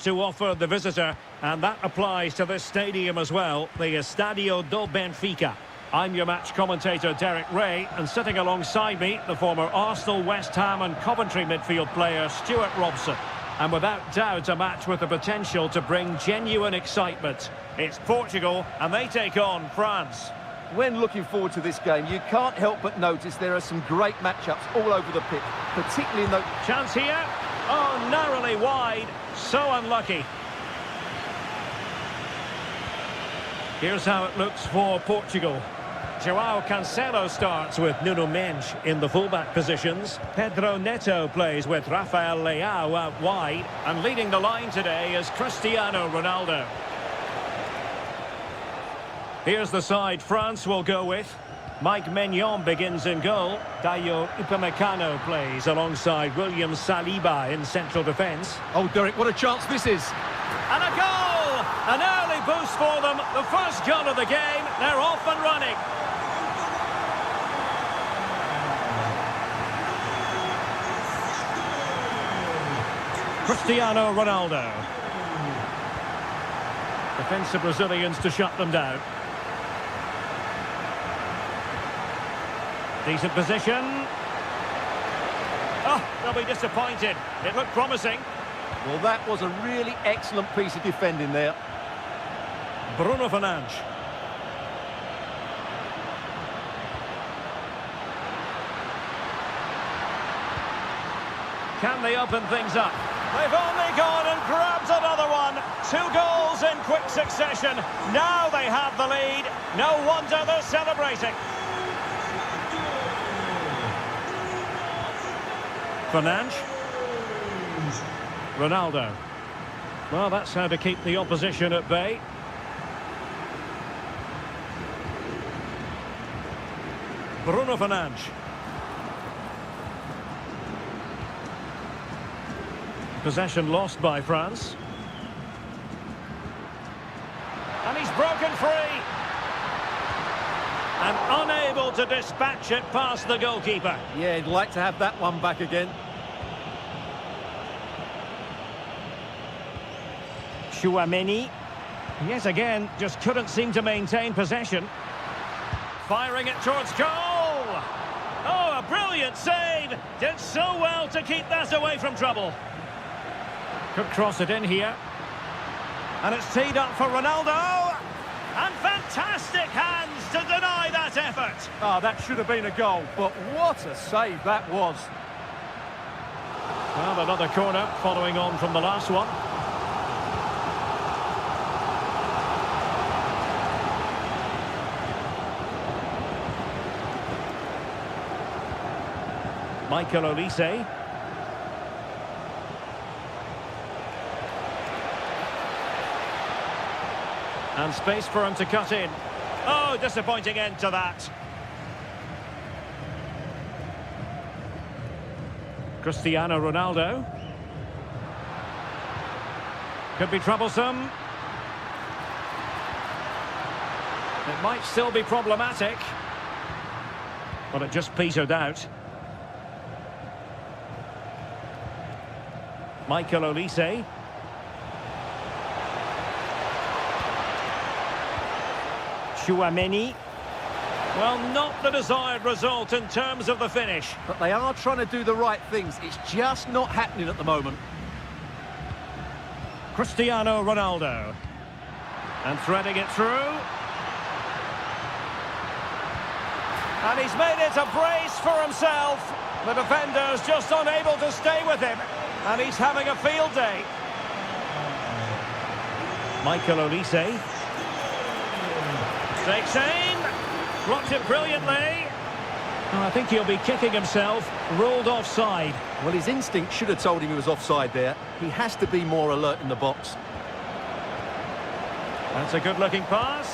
much to offer the visitor, and that applies to this stadium as well, the Estadio do Benfica. I'm your match commentator, Derek Ray, and sitting alongside me, the former Arsenal, West Ham and Coventry midfield player, Stuart Robson. And without doubt, a match with the potential to bring genuine excitement. It's Portugal, and they take on France. When looking forward to this game, you can't help but notice there are some great matchups all over the pitch, particularly in the... Chance here. Oh, narrowly wide. So unlucky. Here's how it looks for Portugal. João Cancelo starts with Nuno Mendes in the fullback positions. Pedro Neto plays with Rafael Leao out wide. And leading the line today is Cristiano Ronaldo. Here's the side France will go with. Mike Maignan begins in goal. Dayo Upamecano plays alongside William Saliba in central defence. Oh, Derek, what a chance this is. And a goal! An early boost for them. The first goal of the game. They're off and running. Cristiano Ronaldo. Defensive Brazilians to shut them down. Decent position. Oh, they'll be disappointed. It looked promising. Well, that was a really excellent piece of defending there. Bruno Fernandes. Can they open things up? They've only gone and grabbed another one. 2 goals in quick succession. Now they have the lead. No wonder they're celebrating. Fernandes. Ronaldo. Well, that's how to keep the opposition at bay. Bruno Fernandes. Possession lost by France. And he's broken free. And unable to dispatch it past the goalkeeper. Yeah, he'd like to have that one back again. Chouameni. Yet again, just couldn't seem to maintain possession. Firing it towards goal. Oh, a brilliant save. Did so well to keep that away from trouble. Could cross it in here. And it's teed up for Ronaldo. And fantastic hands to deny that effort. Oh, that should have been a goal, but what a save that was. Well, another corner following on from the last one. Michael Olise. And space for him to cut in. Oh, disappointing end to that. Cristiano Ronaldo. Could be troublesome. It might still be problematic. But it just petered out. Michael Olise. Chouameni. Well, not the desired result in terms of the finish. But they are trying to do the right things. It's just not happening at the moment. Cristiano Ronaldo. And threading it through. And he's made it a brace for himself. The defender's just unable to stay with him. And he's having a field day. Michael Olise. Takes aim. Blocks it brilliantly. Oh, I think he'll be kicking himself. Ruled offside. Well, his instinct should have told him he was offside there. He has to be more alert in the box. That's a good-looking pass.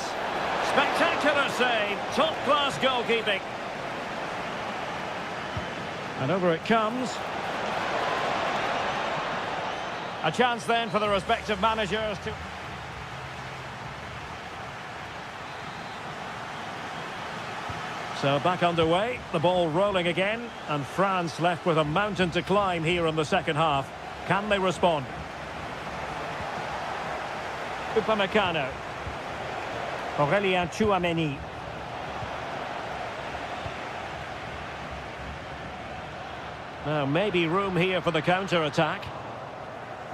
Spectacular save. Top-class goalkeeping. And over it comes. A chance then for the respective managers to... So back underway, the ball rolling again, and France left with a mountain to climb here in the second half. Can they respond? Upamecano. Aurelien Tchouameni. Now, maybe room here for the counter-attack.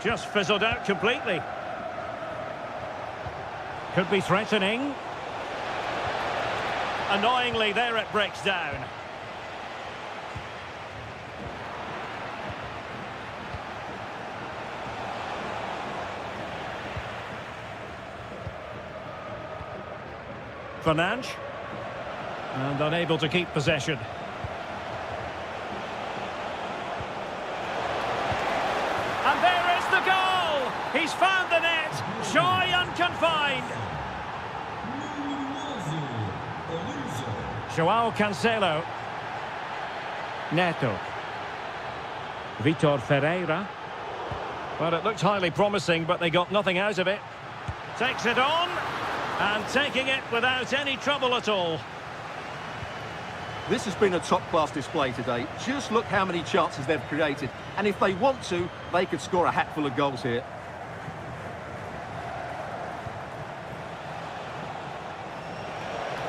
Just fizzled out completely. Could be threatening. Annoyingly, there it breaks down. Fernandes. And unable to keep possession. And there is the goal! He's found the net! Joy unconfined! Joao Cancelo. Neto. Vitor Ferreira. Well, it looked highly promising, but they got nothing out of it. Takes it on, and taking it without any trouble at all. This has been a top-class display today. Just look how many chances they've created. And if they want to, they could score a hatful of goals here.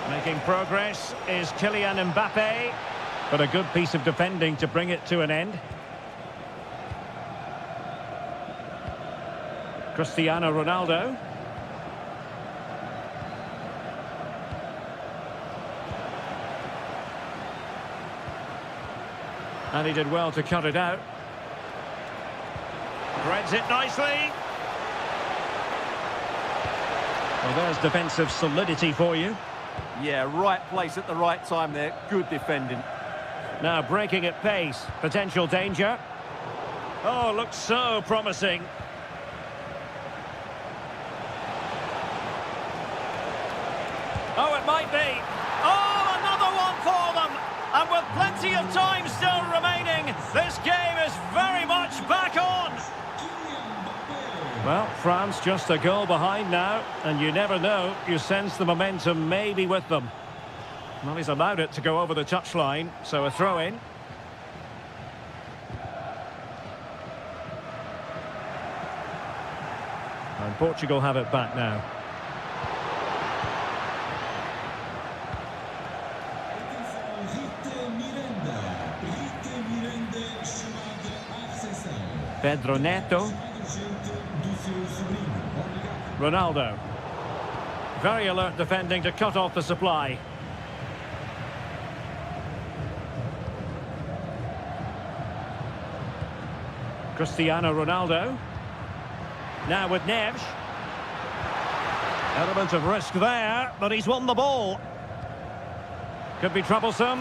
Making progress is Kylian Mbappe, but a good piece of defending to bring it to an end. Cristiano Ronaldo. And he did well to cut it out. Threads it nicely. Well, there's defensive solidity for you. Yeah, right place at the right time there. Good defending. Now breaking at pace. Potential danger. Oh, looks so promising. Oh, it might be. Oh, another one for them. And with plenty of time still remaining, this game is very much back on. Well, France just a goal behind now, and you never know, you sense the momentum may be with them. Well, he's allowed it to go over the touchline, so a throw-in. And Portugal have it back now. Pedro Neto. Ronaldo. Very alert defending to cut off the supply. Cristiano Ronaldo. Now with Neves. Element of risk there, but he's won the ball. Could be troublesome.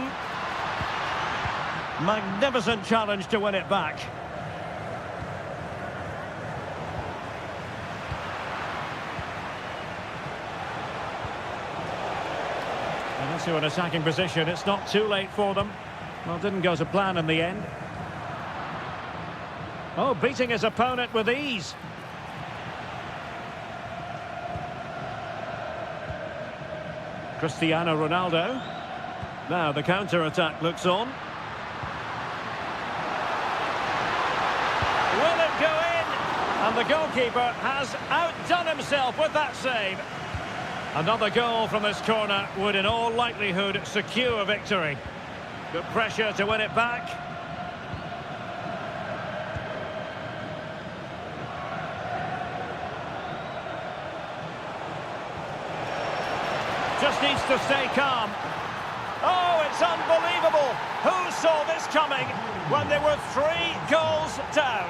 Magnificent challenge to win it back. Into an attacking position. It's not too late for them. Well, didn't go to plan in the end. Oh, beating his opponent with ease. Cristiano Ronaldo. Now the counter-attack looks on. Will it go in? And the goalkeeper has outdone himself with that save. Another goal from this corner would in all likelihood secure a victory. Good pressure to win it back. Just needs to stay calm. Oh, it's unbelievable. Who saw this coming when they were 3 goals down?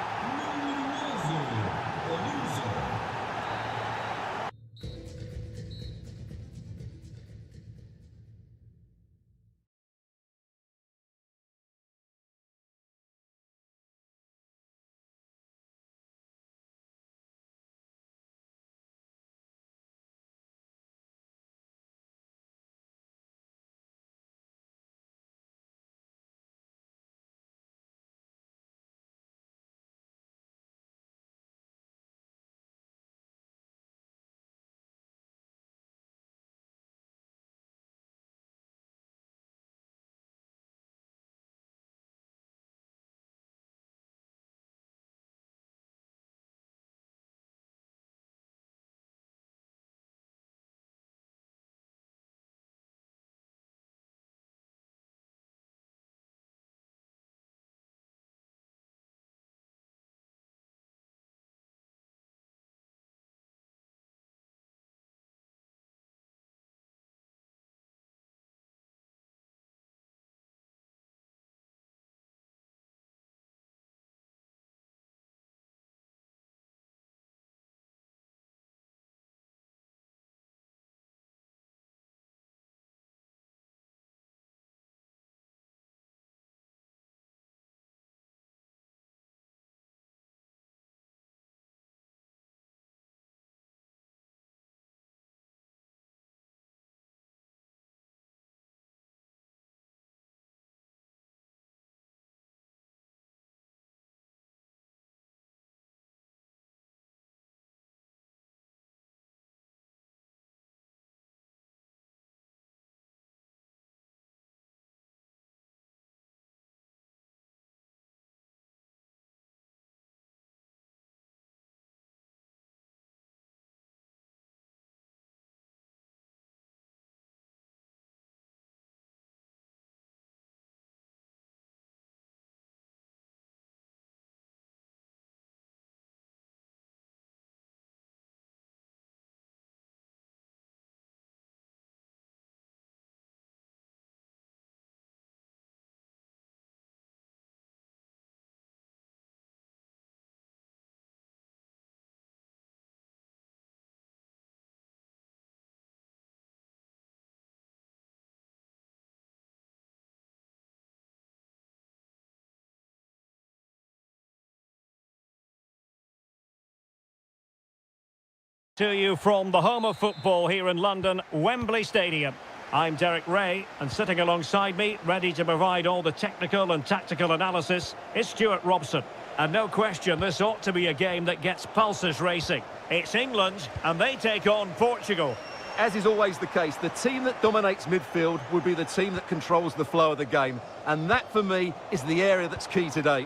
To you from the home of football here in London, Wembley Stadium. I'm Derek Ray, and sitting alongside me, ready to provide all the technical and tactical analysis, is Stuart Robson. And no question, this ought to be a game that gets pulses racing. It's England, and they take on Portugal. As is always the case, the team that dominates midfield would be the team that controls the flow of the game. And that, for me, is the area that's key today.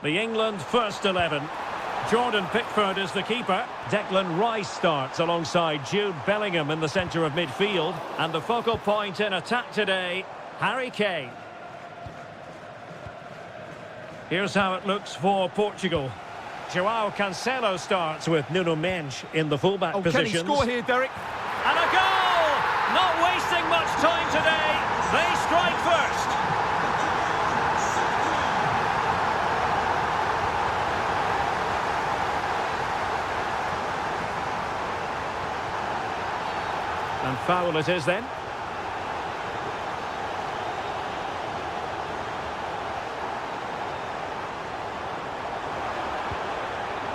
The England first 11. Jordan Pickford is the keeper. Declan Rice starts alongside Jude Bellingham in the centre of midfield. And the focal point in attack today, Harry Kane. Here's how it looks for Portugal. João Cancelo starts with Nuno Mendes in the fullback positions. Can he score here, Derek? And a goal! Not wasting much time today. They strike first. And foul it is then.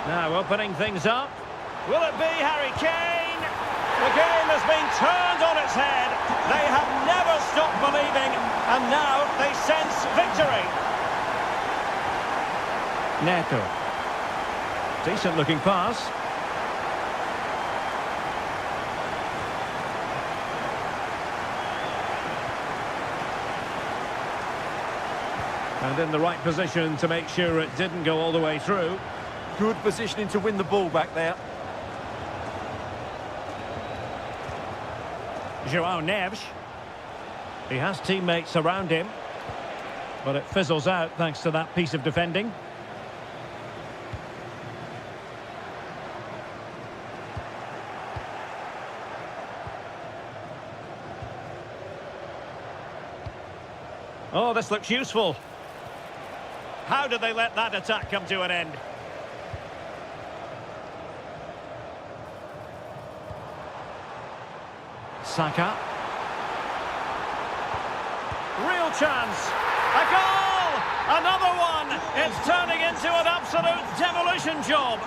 Now opening things up. Will it be Harry Kane? The game has been turned on its head. They have never stopped believing, and now they sense victory. Neto. Decent looking pass. And in the right position to make sure it didn't go all the way through. Good positioning to win the ball back there. João Neves. He has teammates around him, but it fizzles out thanks to that piece of defending. Oh, this looks useful. How did they let that attack come to an end? Saka. Real chance. A goal! Another one! It's turning into an absolute demolition job.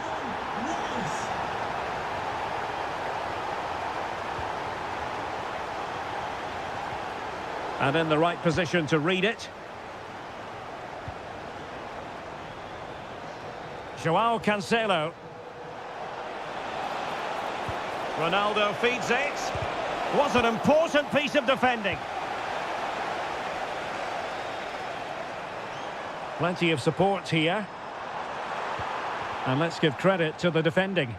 And in the right position to read it. João Cancelo. Ronaldo feeds it. What an important piece of defending. Plenty of support here. And let's give credit to the defending.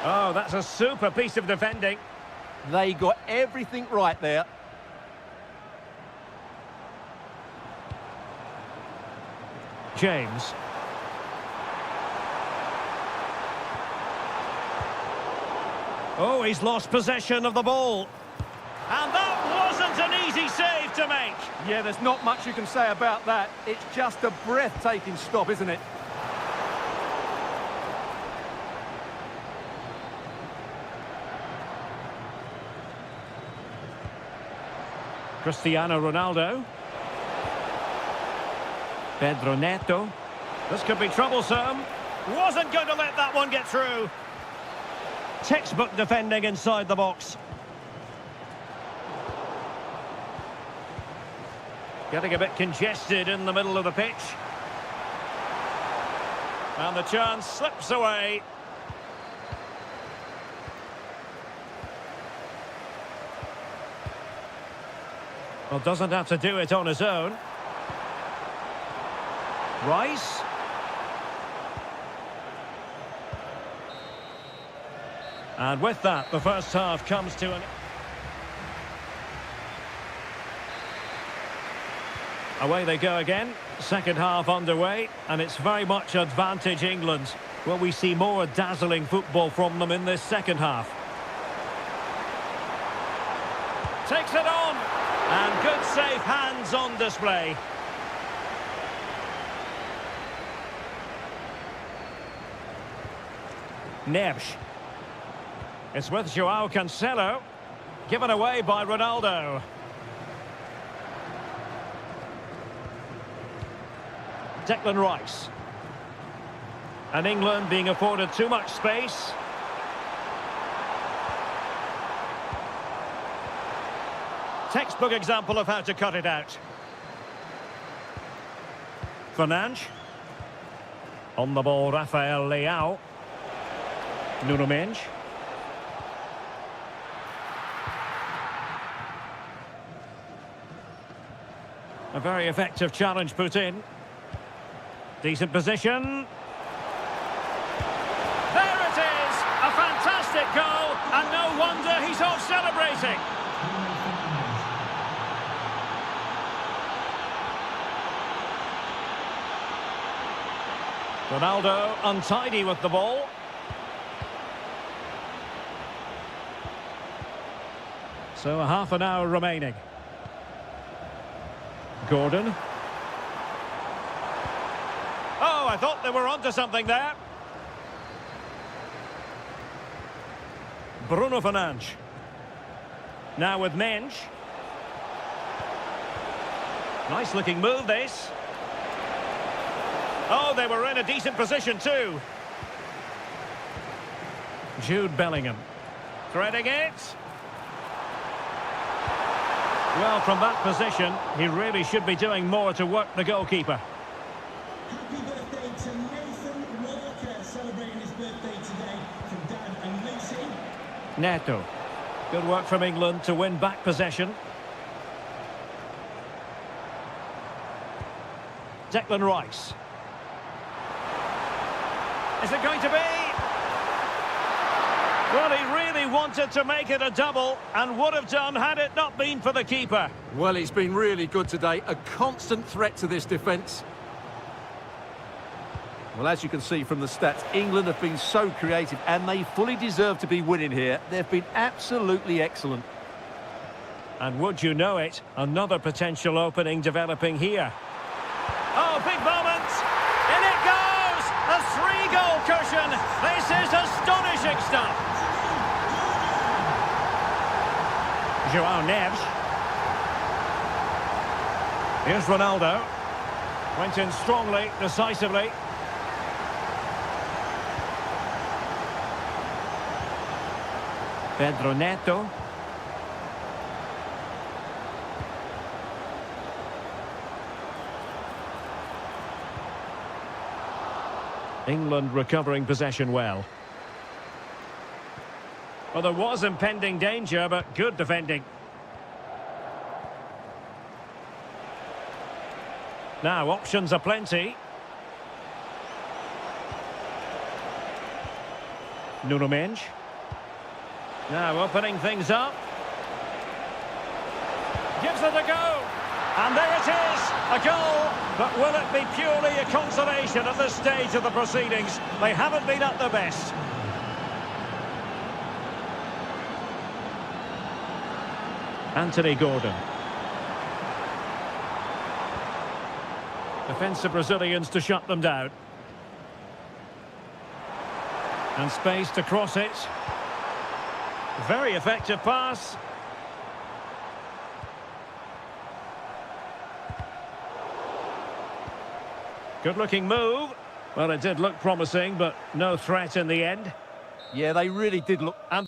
Oh, that's a super piece of defending. They got everything right there. James. Oh, he's lost possession of the ball. And that wasn't an easy save to make. Yeah, there's not much you can say about that. It's just a breathtaking stop, isn't it? Cristiano Ronaldo. Pedro Neto. This could be troublesome. Wasn't going to let that one get through. Textbook defending inside the box. Getting a bit congested in the middle of the pitch. And the chance slips away. Well, doesn't have to do it on his own. Rice. And with that, the first half comes to an... Away they go again. Second half underway, and it's very much advantage England. Will we see more dazzling football from them in this second half? Takes it on, and good safe hands on display. Neves. It's with João Cancelo. Given away by Ronaldo. Declan Rice. And England being afforded too much space. Textbook example of how to cut it out. Fernandes. On the ball, Rafael Leao. Nuno Mendes. A very effective challenge put in. Decent position. There it is! A fantastic goal, and no wonder he's off celebrating. Ronaldo untidy with the ball. So a half an hour remaining. Gordon. Oh, I thought they were onto something there. Bruno Fernandes. Now with Mendes. Nice looking move, this. Oh, they were in a decent position too. Jude Bellingham. Threading it. Well, from that position, he really should be doing more to work the goalkeeper. Happy birthday to Nathan Walker, celebrating his birthday today from Dad and Lucy. Neto. Good work from England to win back possession. Declan Rice. Is it going to be? Well, he really wanted to make it a double and would have done had it not been for the keeper. Well, he's been really good today. A constant threat to this defence. Well, as you can see from the stats, England have been so creative and they fully deserve to be winning here. They've been absolutely excellent. And would you know it, another potential opening developing here. Oh, big moment! In it goes! A 3-goal cushion! This is astonishing stuff! João Neves. Here's Ronaldo. Went in strongly, decisively. Pedro Neto. England recovering possession well. Well, there was impending danger, but good defending. Now, options are plenty. Nuno Mendes. Now opening things up. Gives it a go. And there it is, a goal. But will it be purely a consolation at this stage of the proceedings? They haven't been at their best. Anthony Gordon. Defensive Brazilians to shut them down. And space to cross it. Very effective pass. Good-looking move. Well, it did look promising, but no threat in the end. Yeah, they really did look... And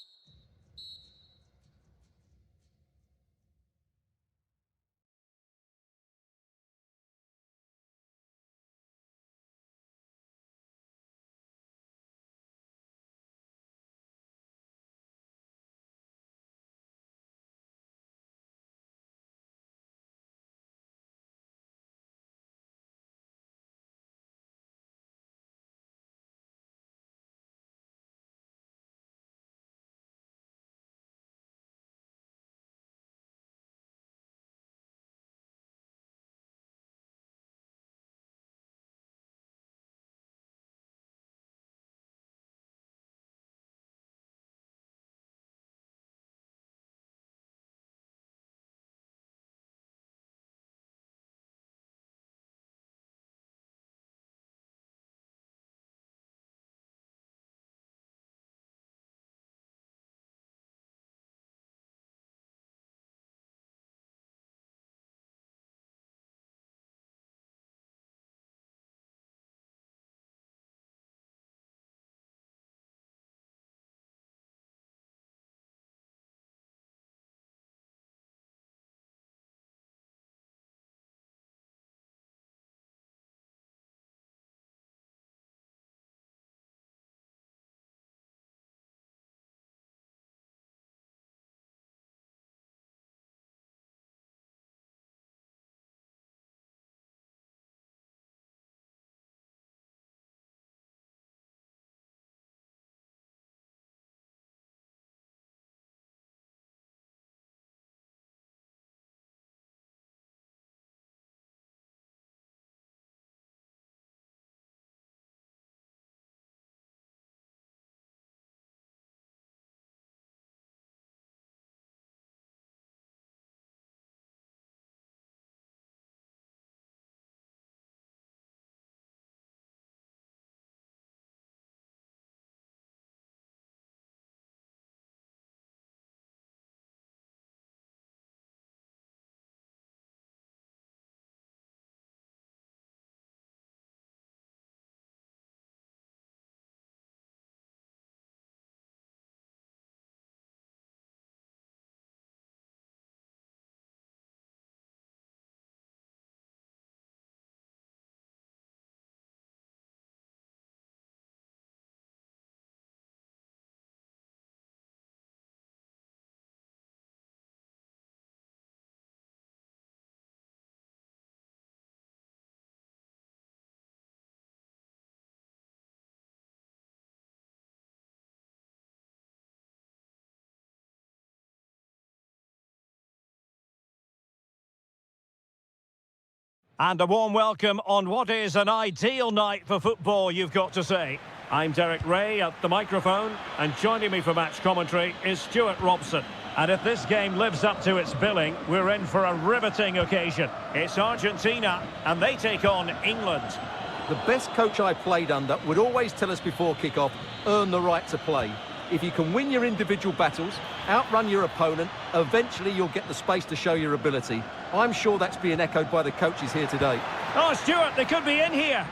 And a warm welcome on what is an ideal night for football, you've got to say. I'm Derek Ray at the microphone, and joining me for match commentary is Stuart Robson. And if this game lives up to its billing, we're in for a riveting occasion. It's Argentina, and they take on England. The best coach I played under would always tell us before kick-off, earn the right to play. If you can win your individual battles, outrun your opponent, eventually you'll get the space to show your ability. I'm sure that's being echoed by the coaches here today. Oh, Stuart, they could be in here.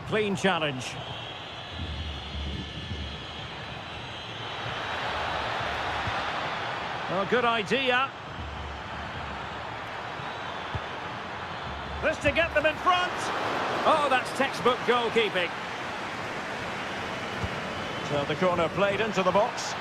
Clean challenge. Oh, good idea. This to get them in front. Oh, that's textbook goalkeeping. So the corner played into the box.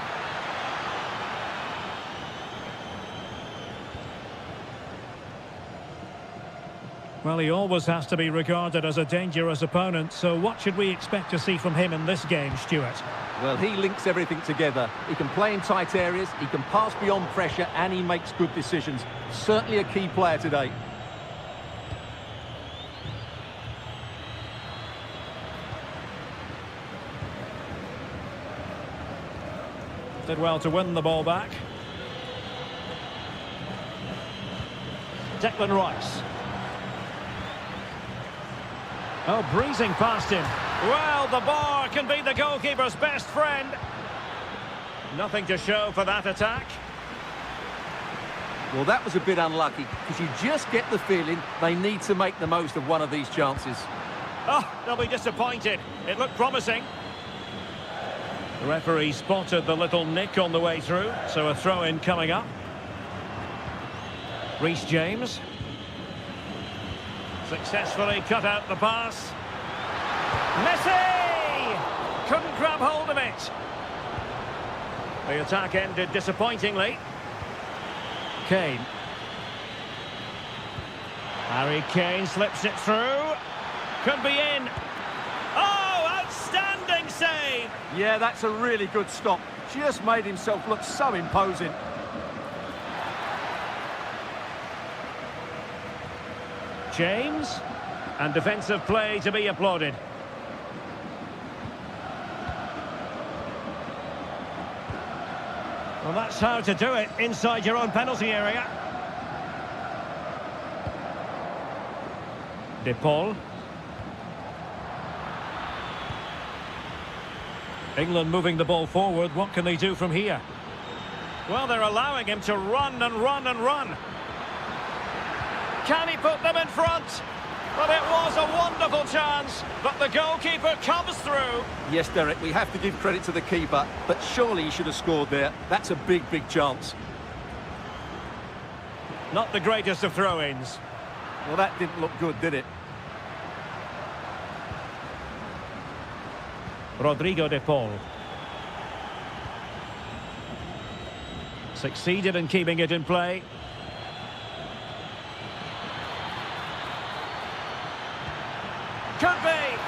Well, he always has to be regarded as a dangerous opponent, so what should we expect to see from him in this game, Stuart? Well, he links everything together. He can play in tight areas, he can pass beyond pressure, and he makes good decisions. Certainly a key player today. Did well to win the ball back. Declan Rice. Oh, breezing past him. Well, the bar can be the goalkeeper's best friend. Nothing to show for that attack. Well, that was a bit unlucky, because you just get the feeling they need to make the most of one of these chances. Oh, they'll be disappointed. It looked promising. The referee spotted the little nick on the way through, so a throw-in coming up. Reece James. Successfully cut out the pass. Messi! Couldn't grab hold of it. The attack ended disappointingly. Kane. Harry Kane slips it through. Could be in. Oh, outstanding save! Yeah, that's a really good stop. Just made himself look so imposing. James, and defensive play to be applauded. Well, that's how to do it inside your own penalty area. De Paul. England moving the ball forward. What can they do from here? Well, they're allowing him to run and run and run. Can he put them in front? Well, it was a wonderful chance, but the goalkeeper comes through. Yes, Derek, we have to give credit to the keeper, but surely he should have scored there. That's a big, big chance. Not the greatest of throw-ins. Well, that didn't look good, did it? Rodrigo De Paul. Succeeded in keeping it in play. Could be.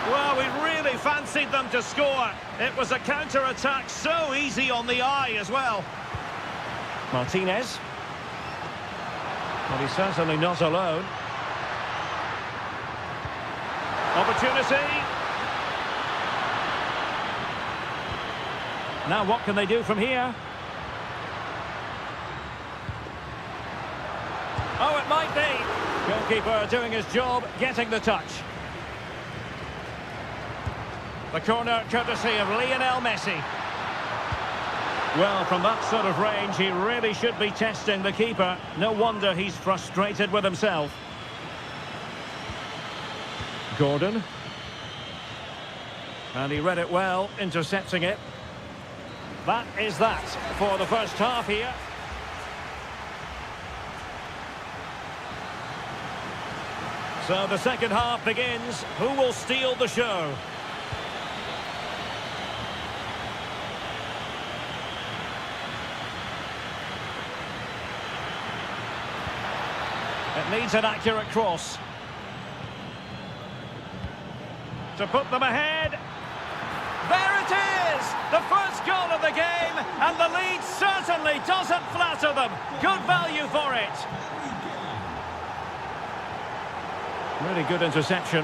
Well, we really fancied them to score. It was a counter-attack so easy on the eye as well. Martinez. Well, he's certainly not alone. Opportunity. Now what can they do from here? Oh, it might be. Goalkeeper doing his job, getting the touch. The corner courtesy of Lionel Messi. Well, from that sort of range, he really should be testing the keeper. No wonder he's frustrated with himself. Gordon. And he read it well, intercepting it. That is that for the first half here. So the second half begins. Who will steal the show? It needs an accurate cross. To put them ahead. There it is! The first goal of the game, and the lead certainly doesn't flatter them. Good value for it. Really good interception.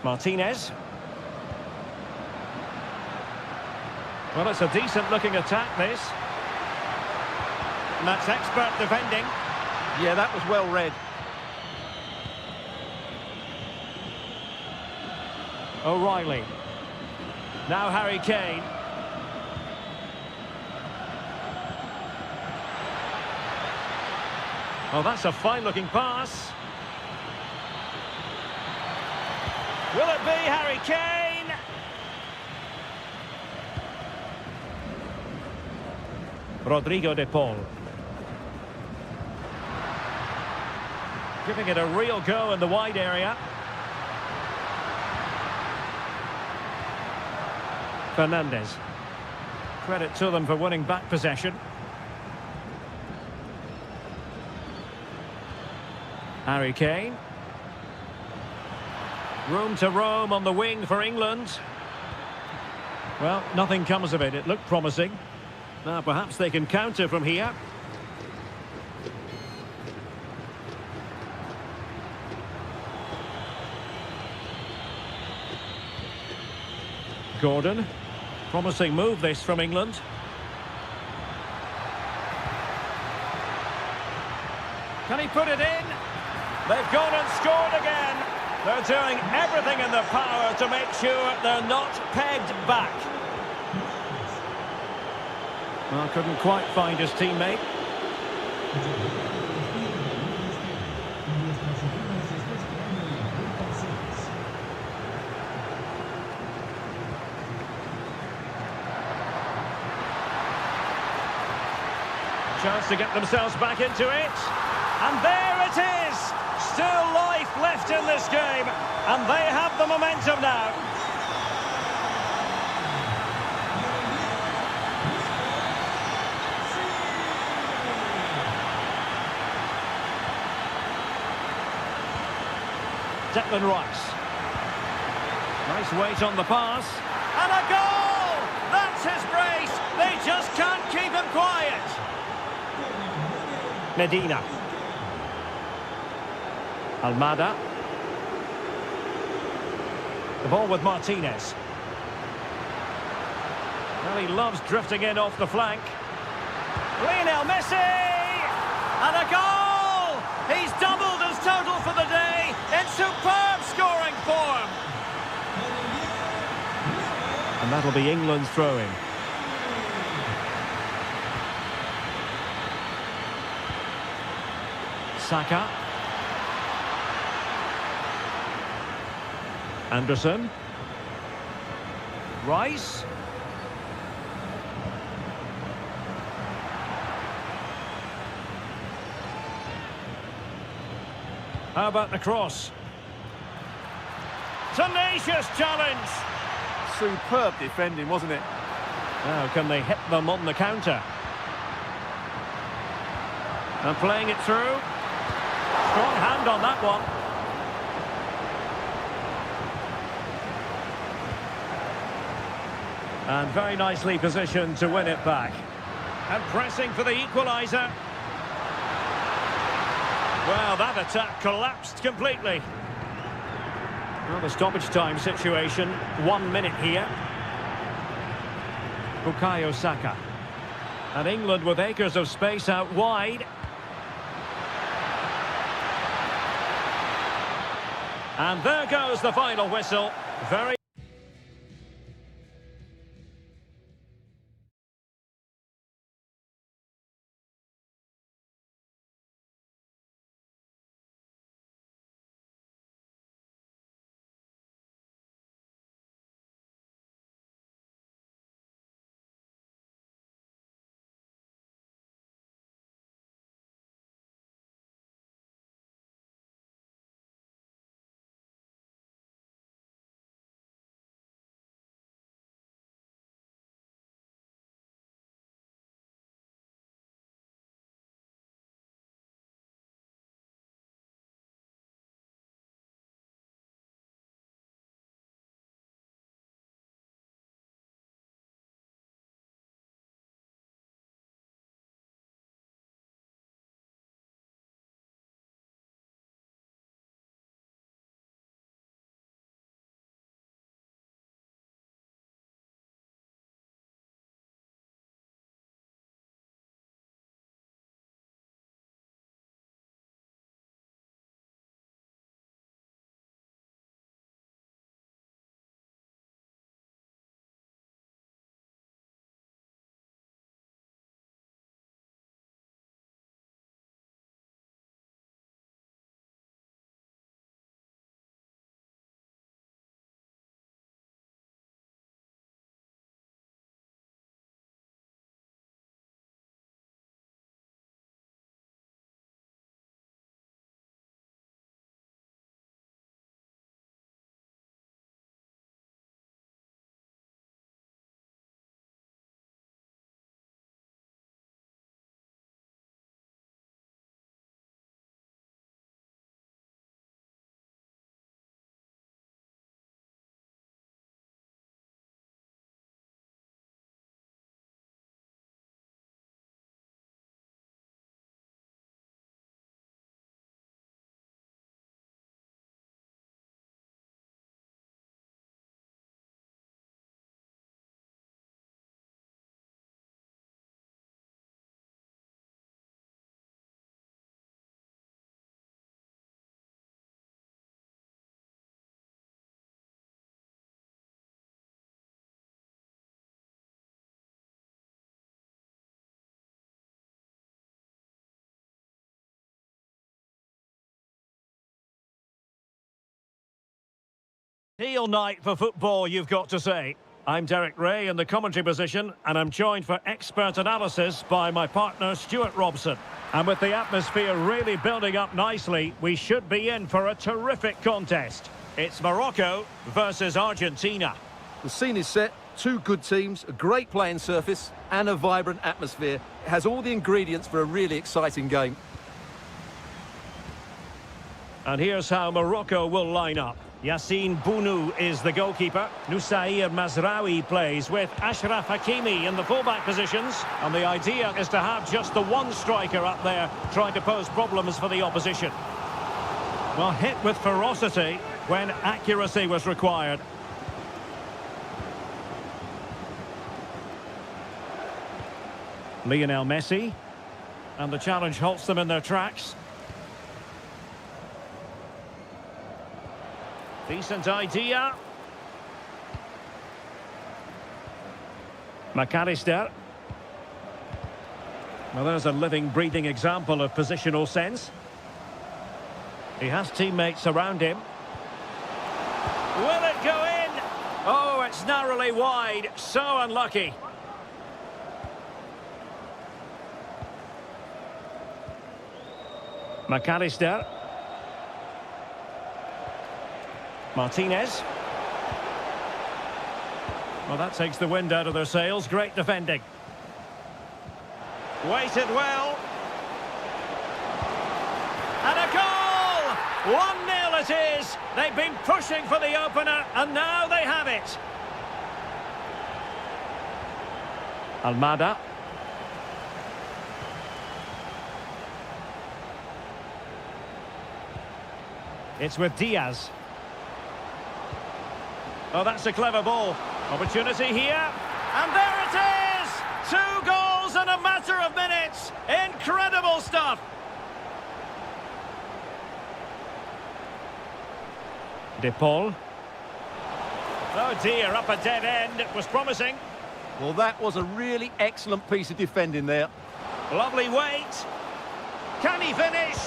Martinez. Well, it's a decent-looking attack, this. And that's expert defending. Yeah, that was well read. O'Reilly. Now Harry Kane. Oh, that's a fine-looking pass. Will it be Harry Kane? Rodrigo de Paul. Giving it a real go in the wide area. Fernandez. Credit to them for winning back possession. Harry Kane. Room to roam on the wing for England. Well, nothing comes of it. It looked promising. Now perhaps they can counter from here. Gordon. Promising move this from England. Can he put it in? They've gone and scored again. They're doing everything in their power to make sure they're not pegged back. Well, couldn't quite find his teammate. Chance to get themselves back into it. And there it is! Still life left in this game. And they have the momentum now. Declan Rice. Nice weight on the pass. And a goal! That's his brace. They just can't keep him quiet. Medina. Almada. The ball with Martinez. Well, he loves drifting in off the flank. Lionel Messi! And a goal! He's doubled his total for the day in superb scoring form. And that'll be England's throw-in. Saka. Anderson. Rice. How about the cross? Tenacious challenge. Superb defending, wasn't it? Now can they hit them on the counter? And playing it through. Strong hand on that one. And very nicely positioned to win it back. And pressing for the equaliser. Well, that attack collapsed completely. Well, the stoppage time situation, 1 minute here. Bukayo Saka. And England with acres of space out wide. And there goes the final whistle. Very Heel night for football, you've got to say. I'm Derek Ray in the commentary position, and I'm joined for expert analysis by my partner Stuart Robson. And with the atmosphere really building up nicely, we should be in for a terrific contest. It's Morocco versus Argentina. The scene is set, two good teams, a great playing surface and a vibrant atmosphere. It has all the ingredients for a really exciting game. And here's how Morocco will line up. Yassine Bounou is the goalkeeper. Nusair Mazraoui plays with Ashraf Hakimi in the fullback positions. And the idea is to have just the one striker up there trying to pose problems for the opposition. Well, hit with ferocity when accuracy was required. Lionel Messi. And the challenge halts them in their tracks. Decent idea. McAllister. Well, there's a living, breathing example of positional sense. He has teammates around him. Will it go in? Oh, it's narrowly wide. So unlucky. McAllister. Martinez. Well, that takes the wind out of their sails. Great defending. Waited well. And a goal! 1-0 it is. They've been pushing for the opener, and now they have it. Almada. It's with Diaz. Oh, that's a clever ball. Opportunity here. And there it is! 2 goals in a matter of minutes. Incredible stuff. De Paul. Oh dear, up a dead end. It was promising. Well, that was a really excellent piece of defending there. Lovely weight. Can he finish?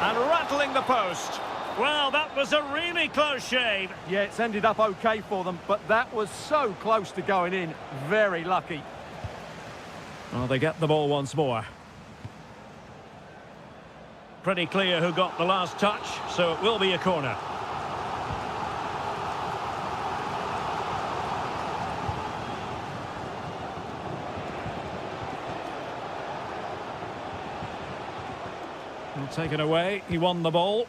And rattling the post. Well, that was a really close shave. Yeah, it's ended up okay for them, but that was so close to going in. Very lucky. Well, they get the ball once more. Pretty clear who got the last touch, so it will be a corner. Well, taken away, he won the ball.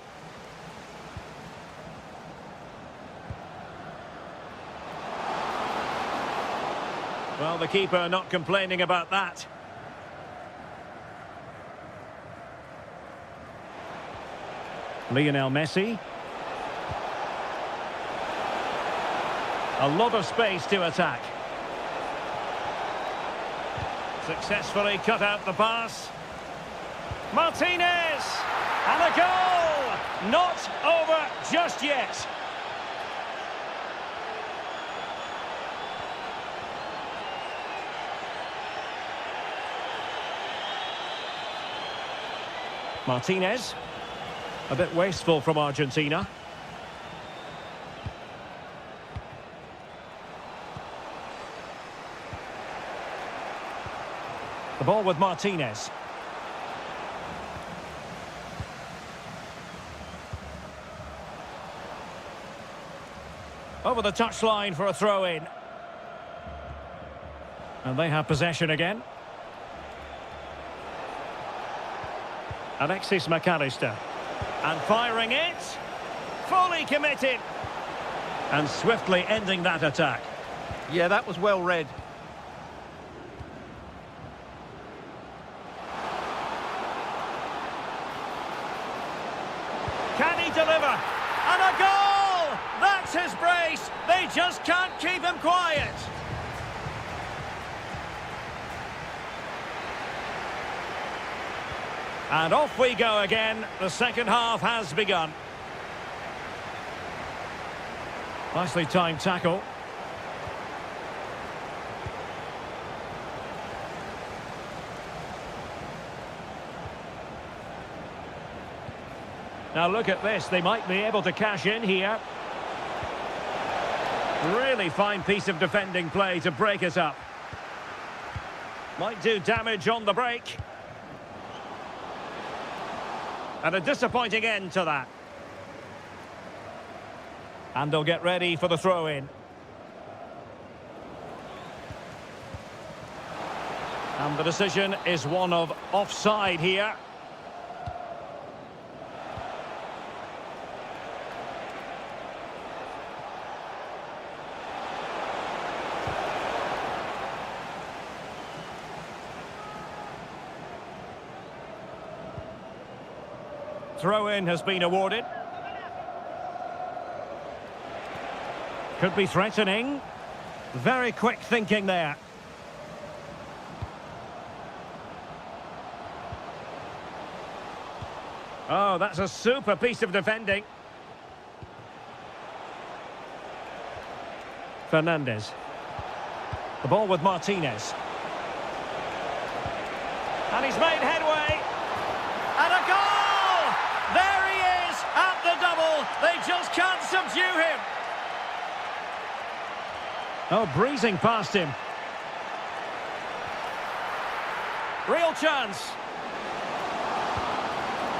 Well, the keeper not complaining about that. Lionel Messi. A lot of space to attack. Successfully cut out the pass. Martinez! And a goal! Not over just yet. Martinez. A bit wasteful from Argentina. The ball with Martinez. Over the touchline for a throw-in. And they have possession again. Alexis McAllister. And firing it. Fully committed. And swiftly ending that attack. Yeah, that was well read. Can he deliver? And a goal! That's his brace. They just can't keep him quiet. And off we go again. The second half has begun. Nicely timed tackle. Now look at this. They might be able to cash in here. Really fine piece of defending play to break us up. Might do damage on the break. And a disappointing end to that. And they'll get ready for the throw-in. And the decision is one of offside here. Throw-in has been awarded. Could be threatening. Very quick thinking there. Oh, that's a super piece of defending. Fernandez. The ball with Martinez. And he's made headway. And a goal! There he is at the double. They just can't subdue him. Oh, breezing past him. Real chance.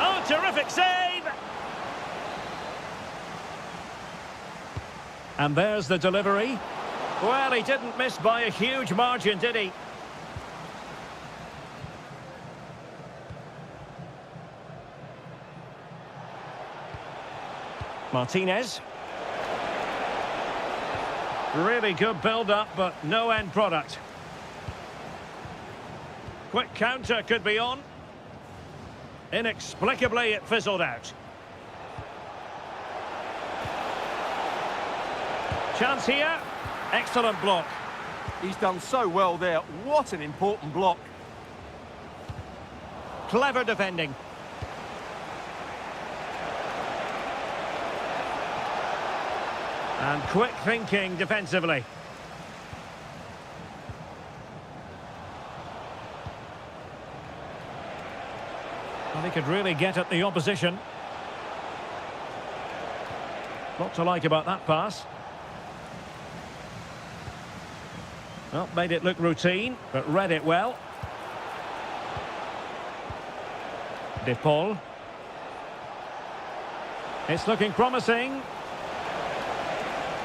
Oh, terrific save! And there's the delivery. Well, he didn't miss by a huge margin, did he? Martinez. Really good build-up, but no end product. Quick counter could be on. Inexplicably, it fizzled out. Chance here. Excellent block. He's done so well there. What an important block. Clever defending. And quick thinking defensively. Well, he could really get at the opposition. Lot to like about that pass. Well, made it look routine, but read it well. De Paul. It's looking promising.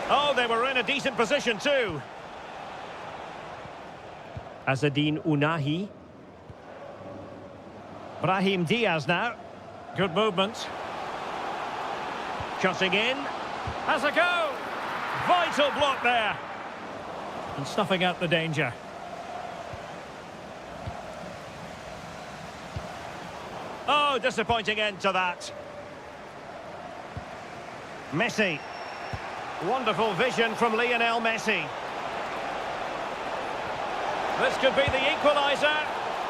Oh, they were in a decent position too. Azadine Unahi. Brahim Diaz now. Good movement. Cutting in. Has a go. Vital block there. And snuffing out the danger. Oh, disappointing end to that. Messi. Wonderful vision from Lionel Messi. This could be the equaliser.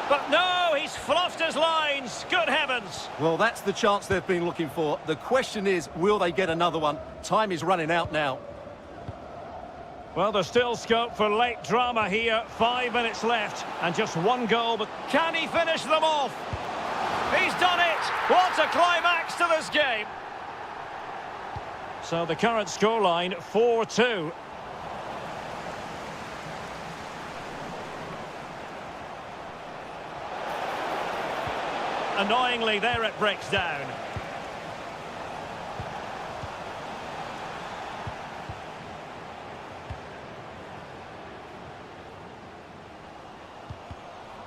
But no, he's fluffed his lines. Good heavens. Well, that's the chance they've been looking for. The question is, will they get another one? Time is running out now. Well, there's still scope for late drama here. 5 minutes left and just one goal. But can he finish them off? He's done it. What a climax to this game. So the current scoreline, 4-2. Annoyingly, there it breaks down.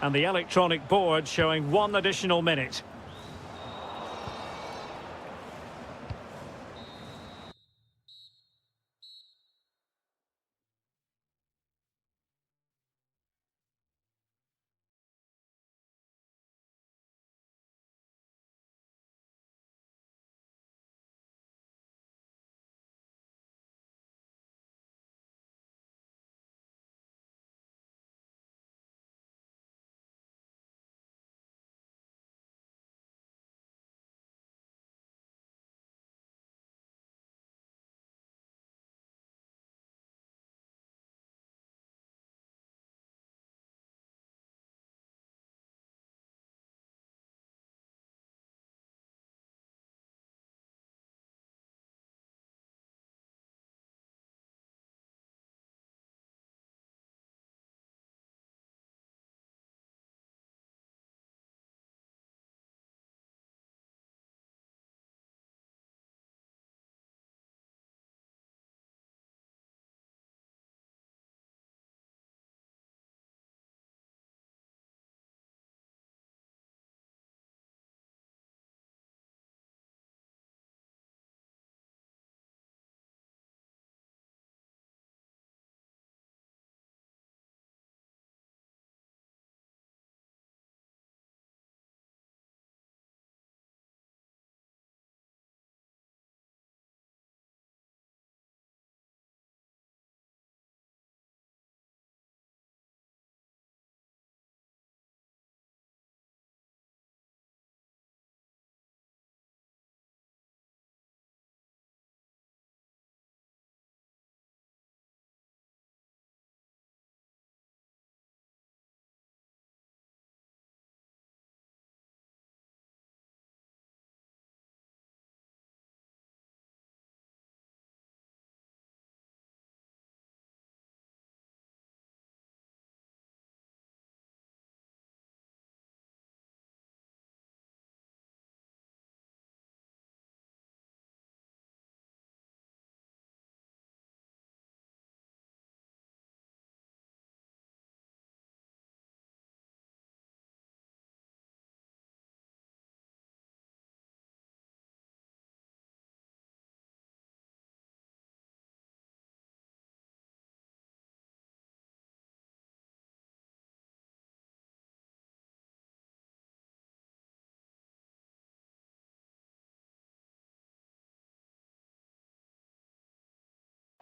And the electronic board showing 1 additional minute.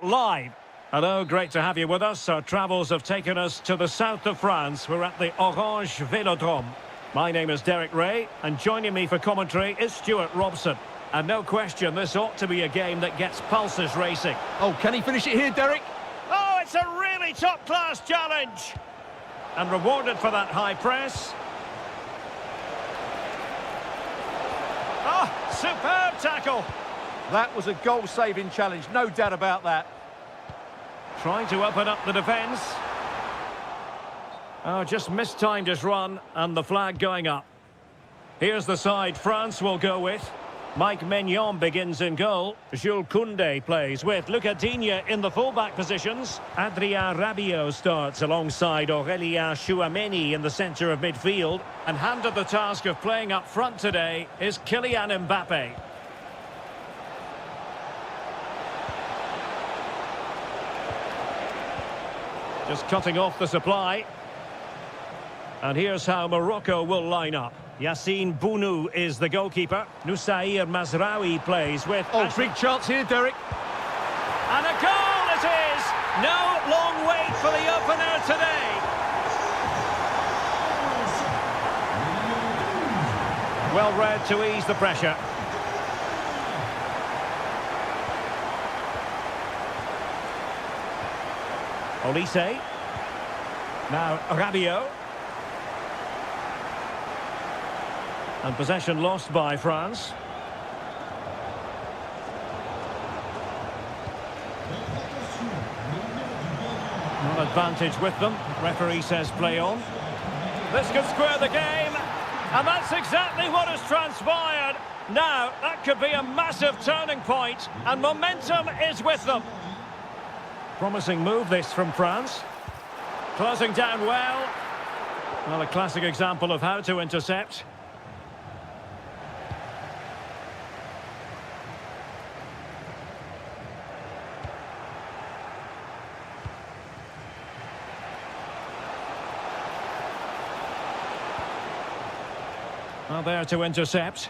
Live. Hello, great to have you with us. Our travels have taken us to the south of France. We're at the Orange Vélodrome. My name is Derek Ray, and joining me for commentary is Stuart Robson. And no question, this ought to be a game that gets pulses racing. Oh, can he finish it here, Derek? Oh, it's a really top-class challenge. And rewarded for that high press. Oh, superb tackle. That was a goal-saving challenge, no doubt about that. Trying to open up the defence. Oh, just mistimed his run, and the flag going up. Here's the side France will go with. Mike Maignan begins in goal. Jules Koundé plays with Lucas Digne in the fullback positions. Adrien Rabiot starts alongside Aurélien Tchouameni in the centre of midfield. And handed the task of playing up front today is Kylian Mbappé. Just cutting off the supply. And here's how Morocco will line up. Yassine Bounou is the goalkeeper. Noussair Mazraoui plays with... Oh, big chance here, Derek. And a goal it is! No long wait for the opener today. Well read to ease the pressure. Olise. Now Rabiot. And possession lost by France. An advantage with them. Referee says play on. This could square the game. And that's exactly what has transpired. Now, that could be a massive turning point. And momentum is with them. Promising move this from France. Closing down well. Well, a classic example of how to intercept. Well, there to intercept.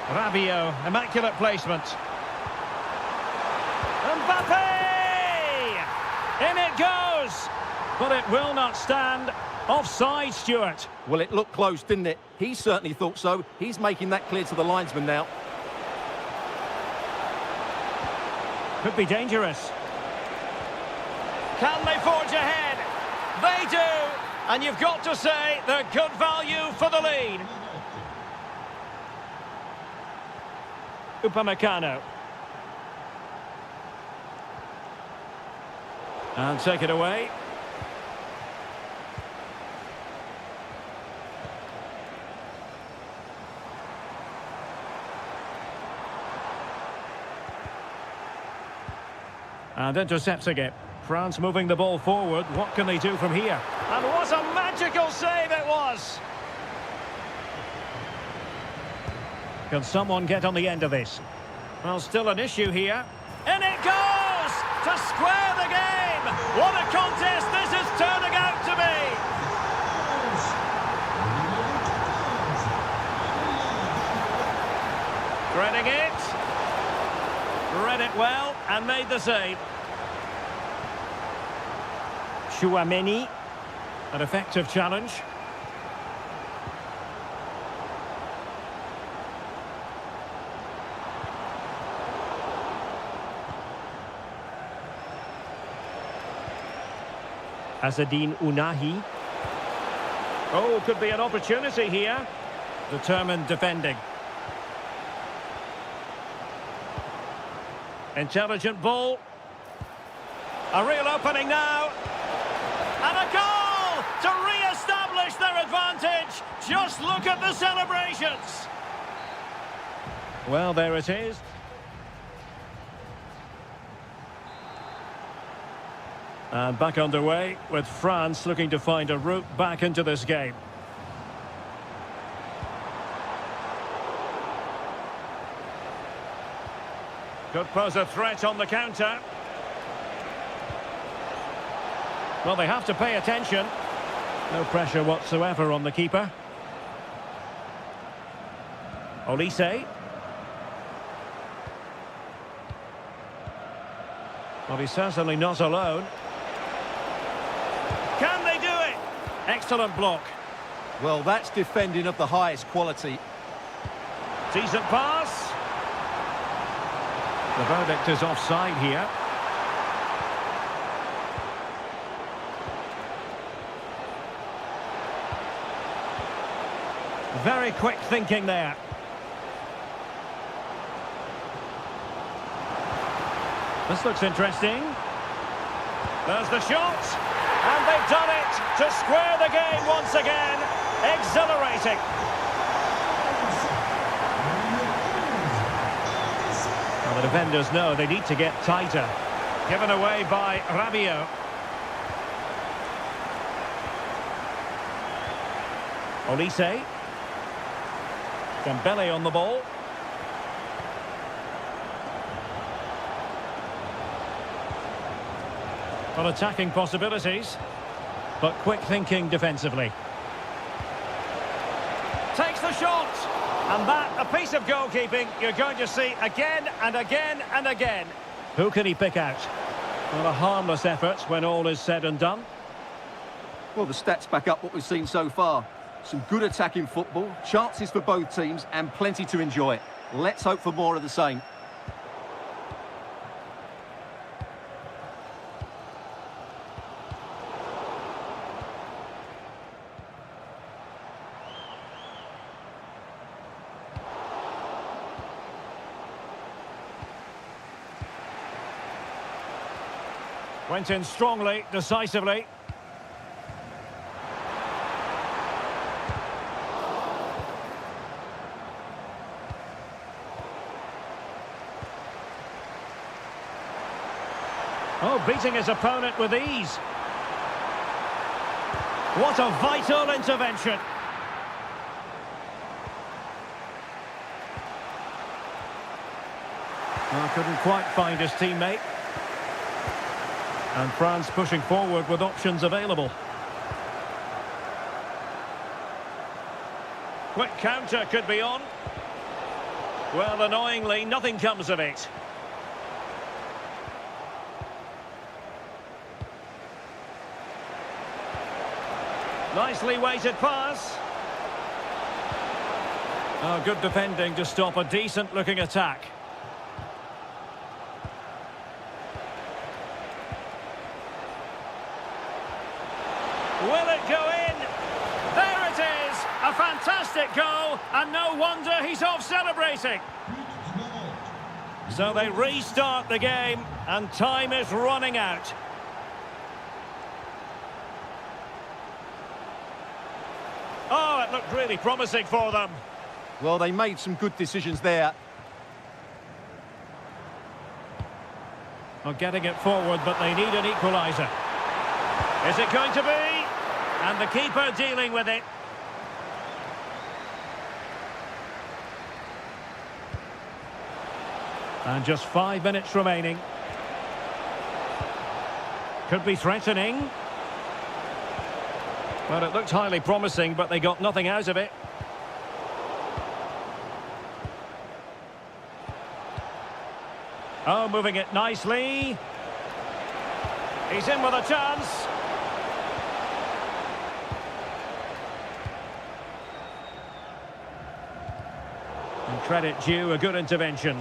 Rabiot, immaculate placement. Mbappé! In it goes! But it will not stand. Offside, Stuart. Well, it looked close, didn't it? He certainly thought so. He's making that clear to the linesman now. Could be dangerous. Can they forge ahead? They do! And you've got to say they're good value for the lead. Upamecano. And take it away. And intercepting it. France moving the ball forward. What can they do from here? And what a magical save it was! Can someone get on the end of this? Well, still an issue here. In it goes! To square the game! What a contest this is turning out to be! Threading it. Read it well and made the save. Tchouameni. An effective challenge. Azzedine Ounahi. Oh, could be an opportunity here. Determined defending. Intelligent ball. A real opening now. And a goal to re-establish their advantage. Just look at the celebrations. Well, there it is. And back underway with France looking to find a route back into this game. Could pose a threat on the counter. Well, they have to pay attention. No pressure whatsoever on the keeper. Olise. Well, he's certainly not alone. Can they do it? Excellent block. Well, that's defending of the highest quality. Decent pass. The verdict is offside here. Very quick thinking there. This looks interesting. There's the shot. And they've done it to square the game once again. Exhilarating. Well, the defenders know they need to get tighter. Given away by Rabiot. Olise. Dembele on the ball. Well, attacking possibilities, but quick thinking defensively. Takes the shot, and that, a piece of goalkeeping you're going to see again and again and again. Who can he pick out? Well, a harmless effort when all is said and done. Well, the stats back up what we've seen so far. Some good attacking football, chances for both teams, and plenty to enjoy. Let's hope for more of the same. Went in strongly, decisively. Oh, beating his opponent with ease. What a vital intervention. Well, couldn't quite find his teammate. And France pushing forward with options available. Quick counter could be on. Well, annoyingly, nothing comes of it. Nicely weighted pass. Oh, good defending to stop a decent-looking attack. Will it go in? There it is! A fantastic goal, and no wonder he's off celebrating. So they restart the game, and time is running out. Oh, it looked really promising for them. Well, they made some good decisions there. Well, getting it forward, but they need an equaliser. Is it going to be? And the keeper dealing with it. And just 5 minutes remaining. Could be threatening. Well, it looked highly promising, but they got nothing out of it. Oh, moving it nicely. He's in with a chance. And credit due, a good intervention.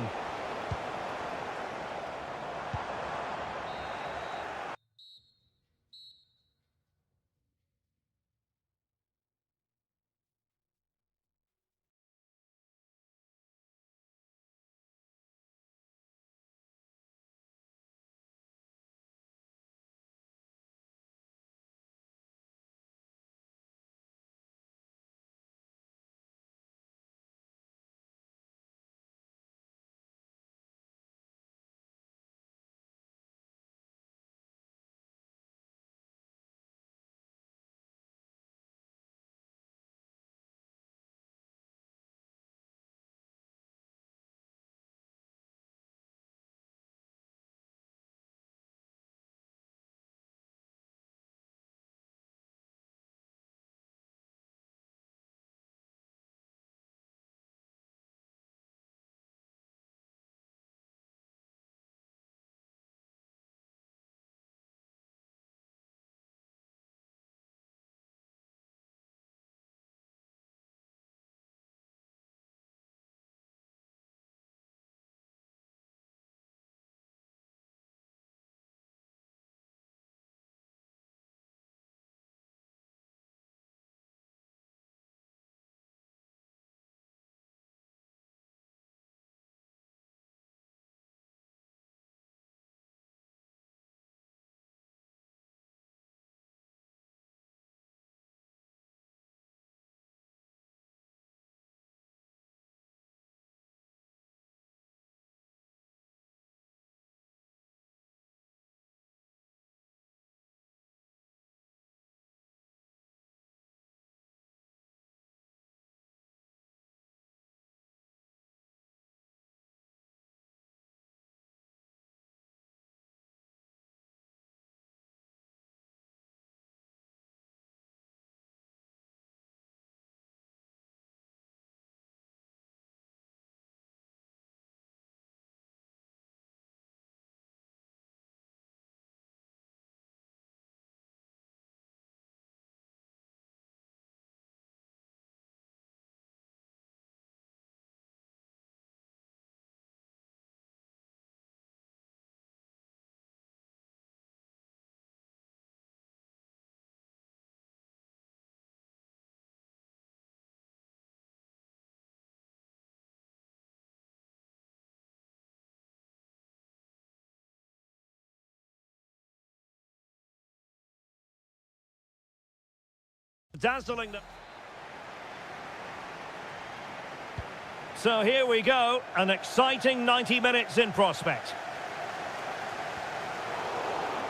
dazzling them. So here we go, an exciting 90 minutes in prospect.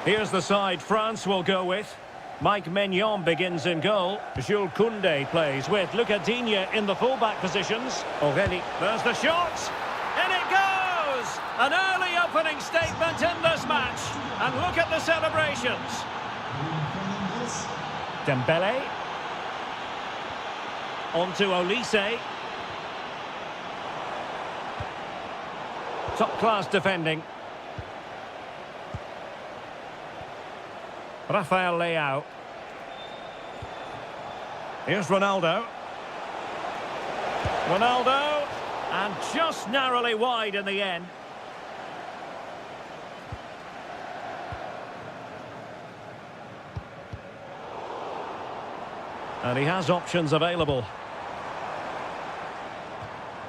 Here's the side France will go with. Mike Maignan begins in goal. Jules Koundé plays with Lucas Digne in the fullback positions. Already, there's the shot! In it goes! An early opening statement in this match. And look at the celebrations. Dembele. On to Olise. Top-class defending. Rafael Leao. Here's Ronaldo. Ronaldo. And just narrowly wide in the end. And he has options available.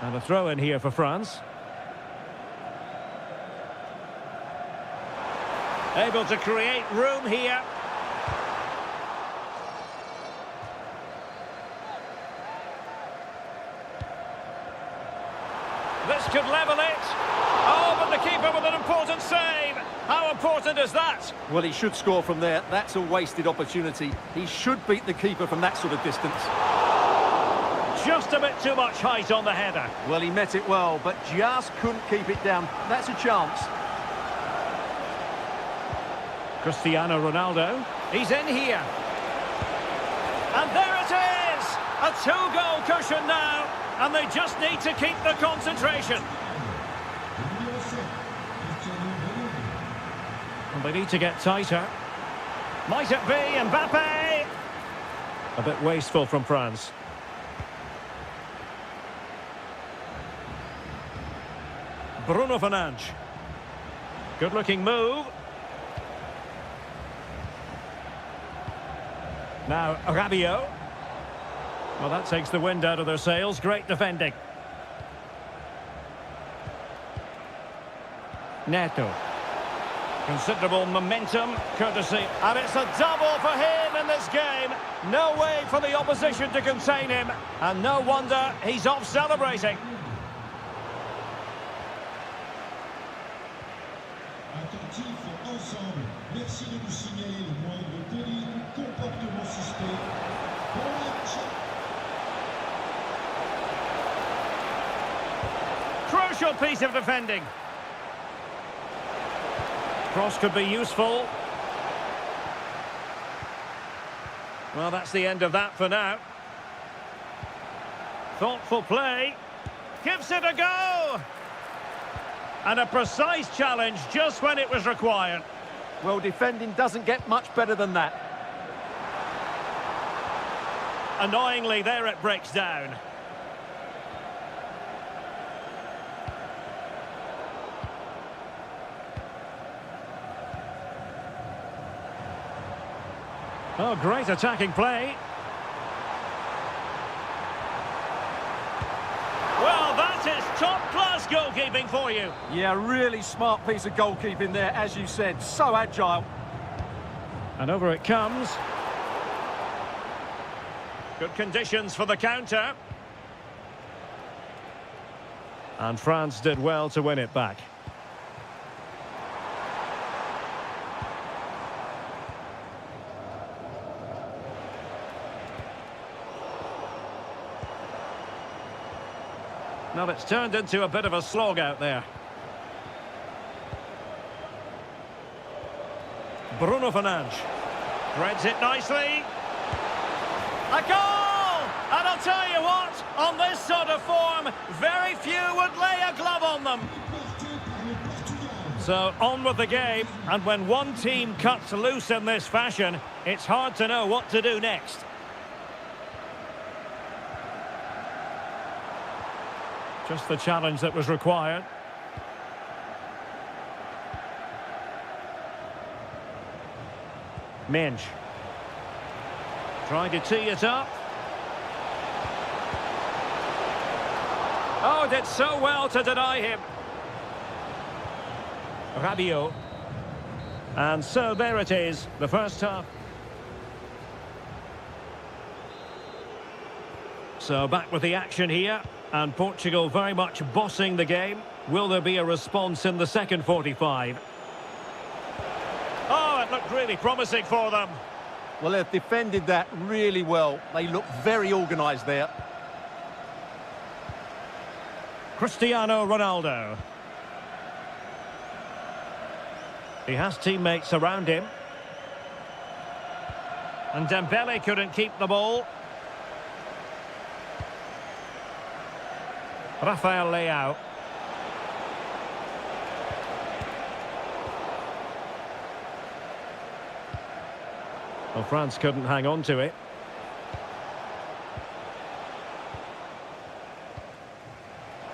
And a throw in here for France. Able to create room here. This could level it. Oh, but the keeper with an important save. How important is that? Well, he should score from there. That's a wasted opportunity. He should beat the keeper from that sort of distance. Just a bit too much height on the header. Well, he met it well, but just couldn't keep it down. That's a chance. Cristiano Ronaldo. He's in here. And there it is! A two-goal cushion now. And they just need to keep the concentration. And they need to get tighter. Might it be Mbappe? A bit wasteful from France. Bruno Fernandes. Good-looking move. Now, Rabiot. Well, that takes the wind out of their sails. Great defending. Neto. Considerable momentum, courtesy. And it's a double for him in this game. No way for the opposition to contain him. And no wonder he's off celebrating. Attentif ensemble. Merci de nous signaler le moindre délit ou comportement suspect. Bon match. Crucial piece of defending. Cross could be useful. Well, that's the end of that for now. Thoughtful play. Gives it a go. And a precise challenge just when it was required. Well, defending doesn't get much better than that. Annoyingly, there it breaks down. Oh, great attacking play. Well, that is top-class goalkeeping for you. Yeah, really smart piece of goalkeeping there, as you said. So agile. And over it comes. Good conditions for the counter. And France did well to win it back. Now it's turned into a bit of a slog out there. Bruno Fernandes threads it nicely. A goal! And I'll tell you what, on this sort of form, very few would lay a glove on them. So on with the game, and when one team cuts loose in this fashion, it's hard to know what to do next. Just the challenge that was required. Minge. Trying to tee it up. Oh, did so well to deny him. Rabiot. And so there it is, the first half. So back with the action here, and Portugal very much bossing the game. Will there be a response in the second 45? Oh, it looked really promising for them. Well, they've defended that really well. They look very organised there. Cristiano Ronaldo. He has teammates around him. And Dembele couldn't keep the ball. Rafael Leao. Well, France couldn't hang on to it.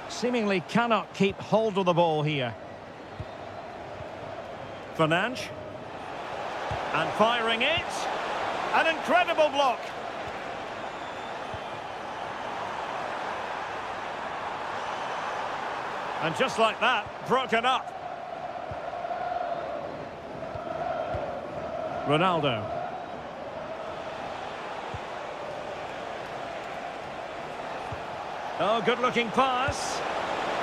Seemingly cannot keep hold of the ball here. Fernandes. And firing it. An incredible block. And just like that, broken up. Ronaldo. Oh, good-looking pass.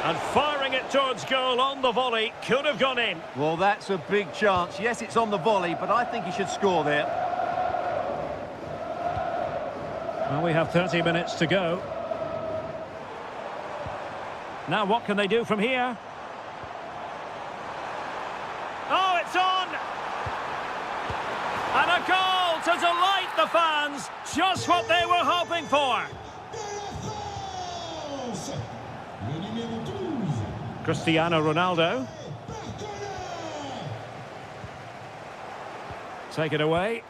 And firing it towards goal on the volley. Could have gone in. Well, that's a big chance. Yes, it's on the volley, but I think he should score there. Well, we have 30 minutes to go. Now, what can they do from here? Oh, it's on! And a goal to delight the fans. Just what they were hoping for. Le numéro 12. Cristiano Ronaldo. Take it away.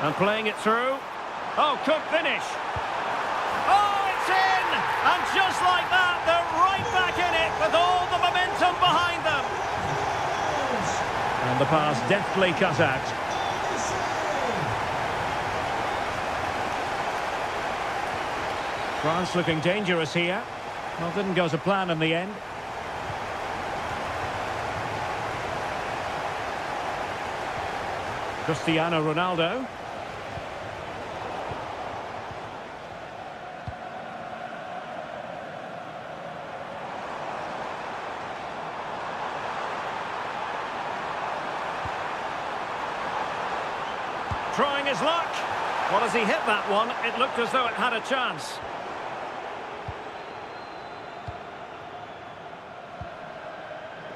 And playing it through. Oh, could finish. Oh, it's in! And just like that, they're right back in it with all the momentum behind them. And the pass deftly cut out. France looking dangerous here. Well, didn't go to plan in the end. Cristiano Ronaldo. Trying his luck. Well, as he hit that one, it looked as though it had a chance.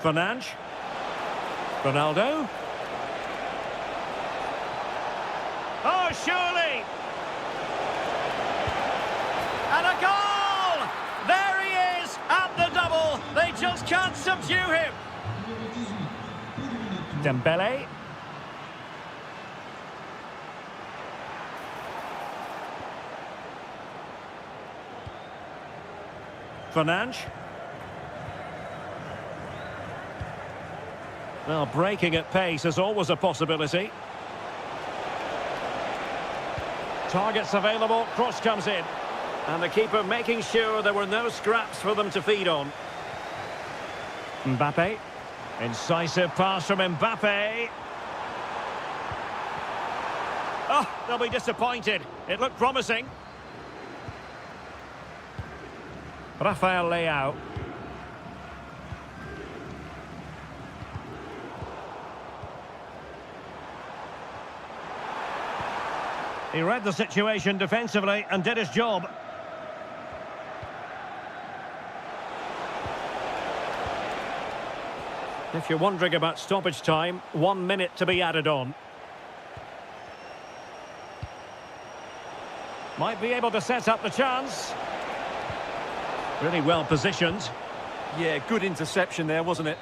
Fernandes. Ronaldo. Oh, surely! And a goal! There he is, at the double. They just can't subdue him. Dembele. Fernandes. Well, breaking at pace is always a possibility. Targets available, cross comes in. And the keeper making sure there were no scraps for them to feed on. Mbappe. Incisive pass from Mbappe. Oh, they'll be disappointed. It looked promising. Rafael Leao. He read the situation defensively and did his job. If you're wondering about stoppage time, 1 minute to be added on. Might be able to set up the chance. Really well positioned. Yeah, good interception there, wasn't it?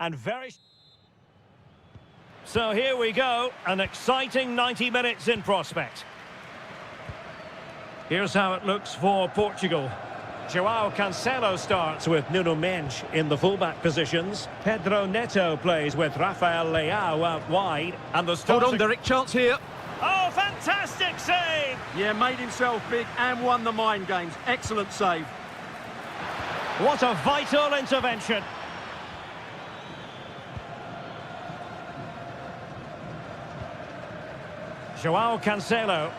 and very... So here we go, an exciting 90 minutes in prospect. Here's how it looks for Portugal. João Cancelo starts with Nuno Mendes in the fullback positions. Pedro Neto plays with Rafael Leao out wide. And the Hold on, Derek, chance here. Oh, fantastic save! Yeah, made himself big and won the mind games. Excellent save. What a vital intervention. João Cancelo.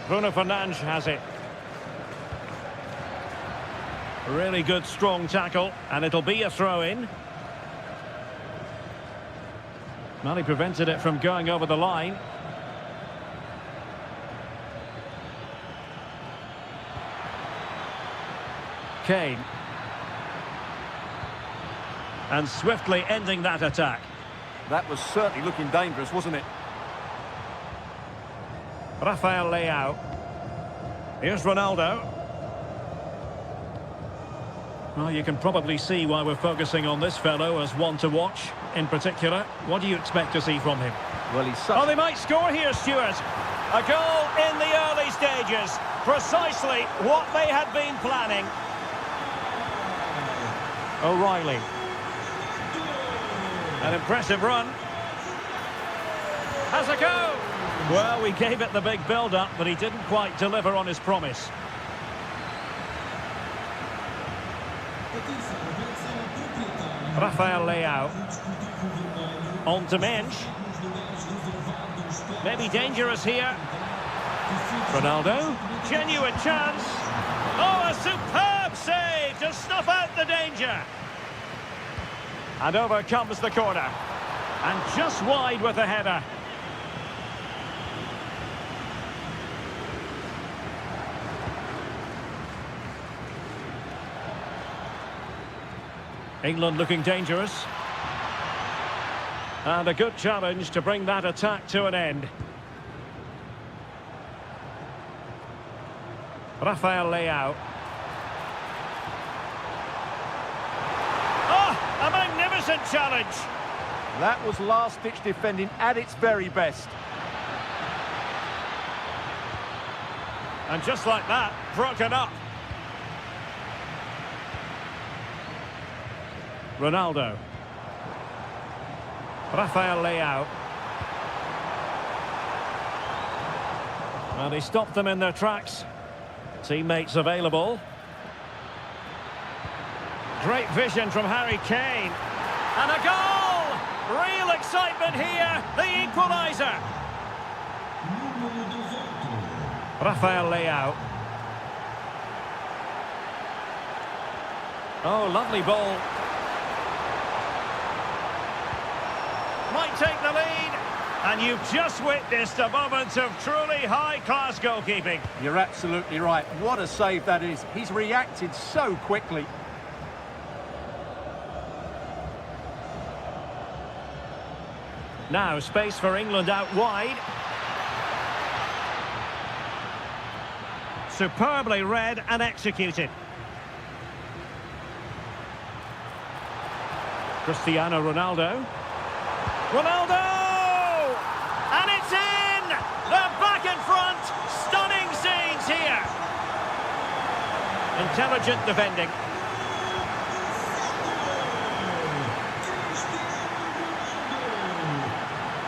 Bruno Fernandes has it. Really good, strong tackle, and it'll be a throw-in. Well, he prevented it from going over the line. Kane. And swiftly ending that attack. That was certainly looking dangerous, wasn't it? Rafael Leao. Here's Ronaldo. Well, you can probably see why we're focusing on this fellow as one to watch. In particular, what do you expect to see from him? Well, he's Oh, they might score here, Stuart. A goal in the early stages. Precisely what they had been planning. O'Reilly. An impressive run. Has a go. Well, we gave it the big build-up, but he didn't quite deliver on his promise. Rafael Leao. On to Mendes. Maybe dangerous here. Ronaldo. Genuine chance. Oh, a superb save to snuff out the danger. And over comes the corner. And just wide with the header. England looking dangerous. And a good challenge to bring that attack to an end. Rafael Leao. Oh, a magnificent challenge. That was last-ditch defending at its very best. And just like that, broken up. Ronaldo. Rafael Leao. And he stopped them in their tracks. Teammates available. Great vision from Harry Kane. And a goal! Real excitement here, the equaliser. Rafael Leao. Oh, lovely ball. Might take the lead, and you've just witnessed a moment of truly high-class goalkeeping. You're absolutely right. What a save that is. He's reacted so quickly. Now, space for England out wide. Superbly read and executed. Cristiano Ronaldo. Ronaldo! And it's in! They're back in front! Stunning scenes here! Intelligent defending.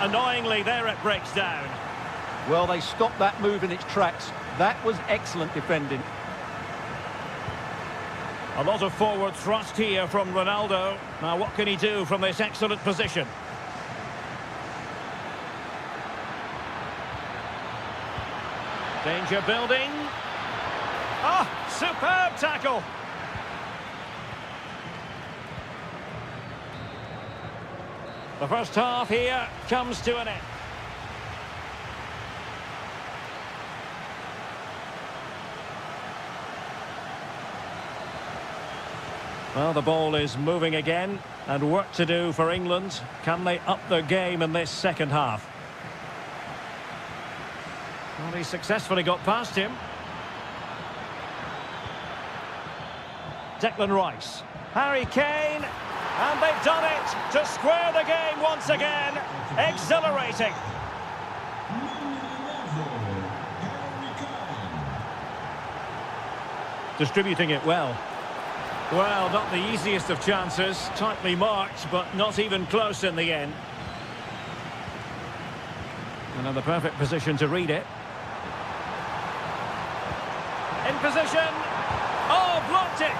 Annoyingly, there it breaks down. Well, they stopped that move in its tracks. That was excellent defending. A lot of forward thrust here from Ronaldo. Now, what can he do from this excellent position? Danger building. Oh, superb tackle. The first half here comes to an end. Well, the ball is moving again, and work to do for England. Can they up their game in this second half? Well, he successfully got past him. Declan Rice. Harry Kane. And they've done it to square the game once again. Exhilarating. Distributing it well. Well, not the easiest of chances. Tightly marked, but not even close in the end. Another perfect position to read it. In position. Oh, blocked it.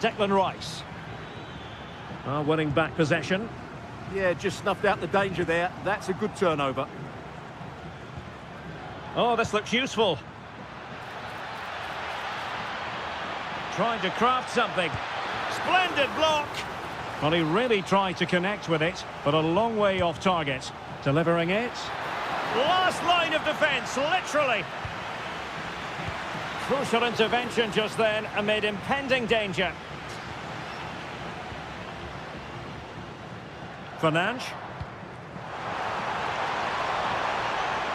Declan Rice. Winning back possession. Yeah, just snuffed out the danger there. That's a good turnover. Oh, this looks useful. Trying to craft something. Splendid block. Well, he really tried to connect with it, but a long way off target. Delivering it. Last line of defence, literally. Crucial intervention just then amid impending danger. Fernandes.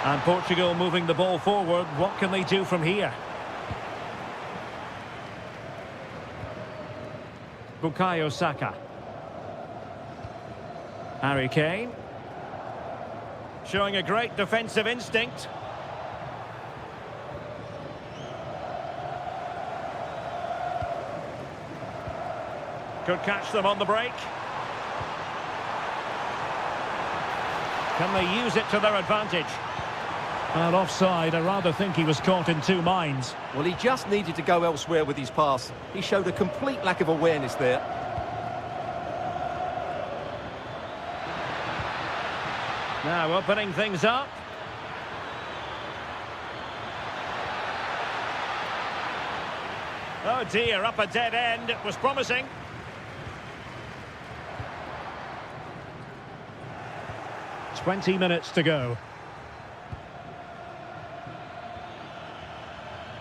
And Portugal moving the ball forward. What can they do from here? Bukayo Saka. Harry Kane. Showing a great defensive instinct. Could catch them on the break. Can they use it to their advantage? And offside, I rather think he was caught in two minds. Well, he just needed to go elsewhere with his pass. He showed a complete lack of awareness there. Now opening things up. Oh dear, up a dead end. It was promising. "20 minutes to go."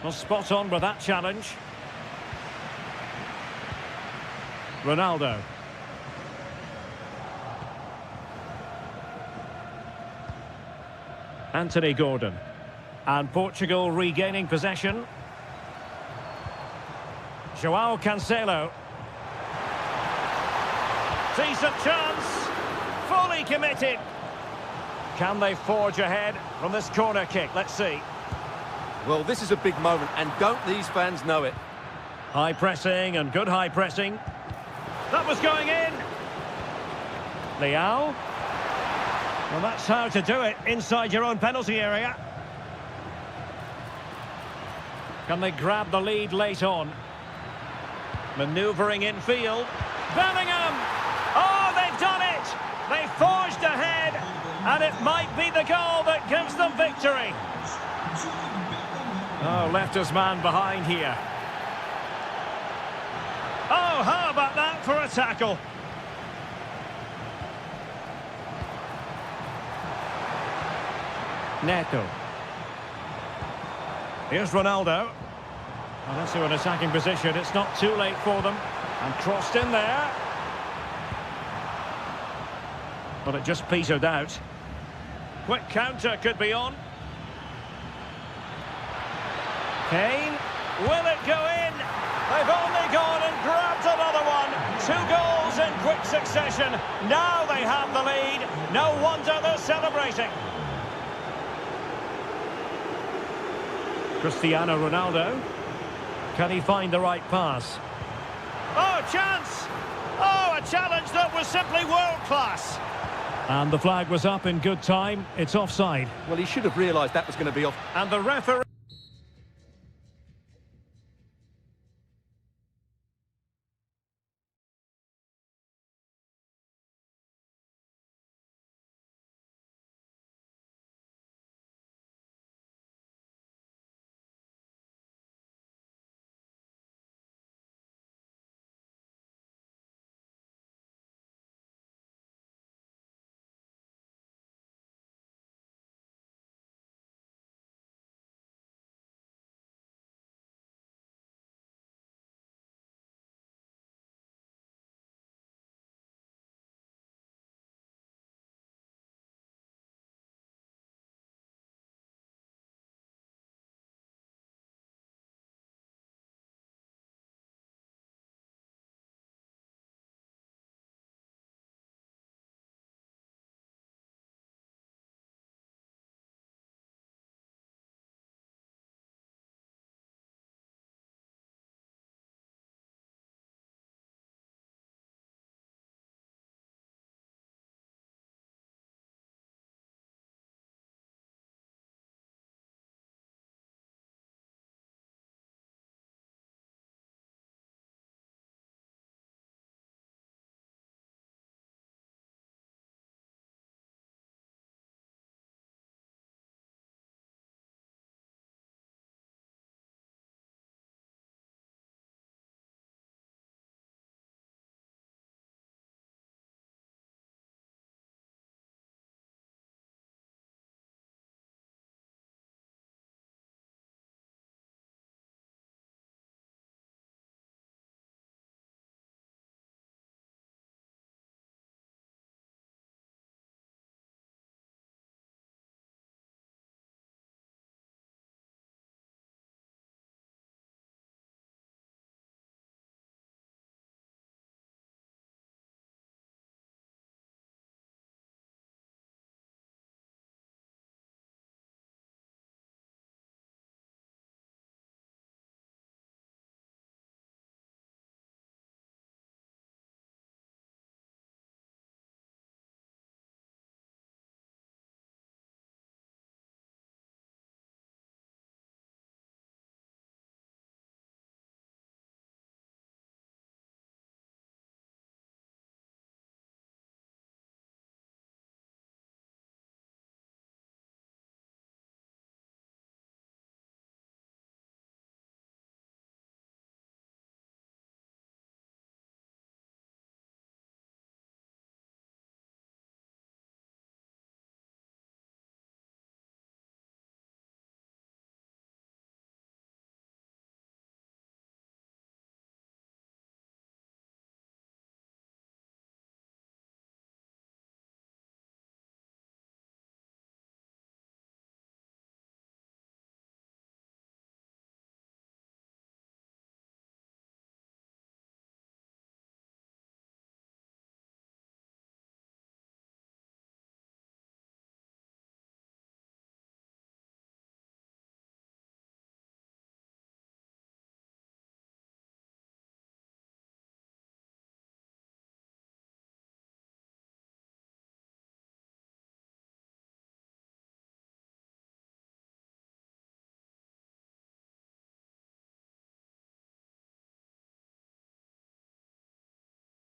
Well, spot on with that challenge. Ronaldo. Anthony Gordon. And Portugal regaining possession. Joao Cancelo. Decent chance. Fully committed. Can they forge ahead from this corner kick? Let's see. Well, this is a big moment, and don't these fans know it? High pressing and good high pressing. That was going in. Leao. Well, that's how to do it inside your own penalty area. Can they grab the lead late on? Manoeuvring infield. Bellingham! Oh, they've done it! They forged ahead, and it might be the goal that gives them victory. Oh, left his man behind here. Oh, how about that for a tackle? Neto. Here's Ronaldo. Well, into an attacking position. It's not too late for them. And crossed in there. But it just petered out. Quick counter could be on. Kane. Will it go in? They've only gone and grabbed another one. 2 goals in quick succession. Now they have the lead. No wonder they're celebrating. Cristiano Ronaldo. Can he find the right pass? Oh, chance! Oh, a challenge that was simply world-class. And the flag was up in good time. It's offside. Well, he should have realised that was going to be off. And the referee...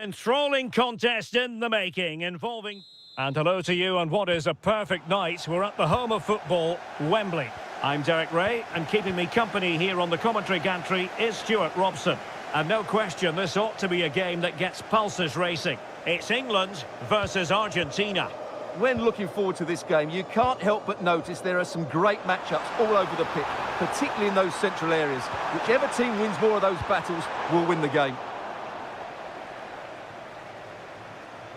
Enthralling contest in the making, involving... And hello to you on what is a perfect night. We're at the home of football, Wembley. I'm Derek Ray, and keeping me company here on the commentary gantry is Stuart Robson. And no question, this ought to be a game that gets pulses racing. It's England versus Argentina. When looking forward to this game, you can't help but notice there are some great matchups all over the pitch, particularly in those central areas. Whichever team wins more of those battles will win the game.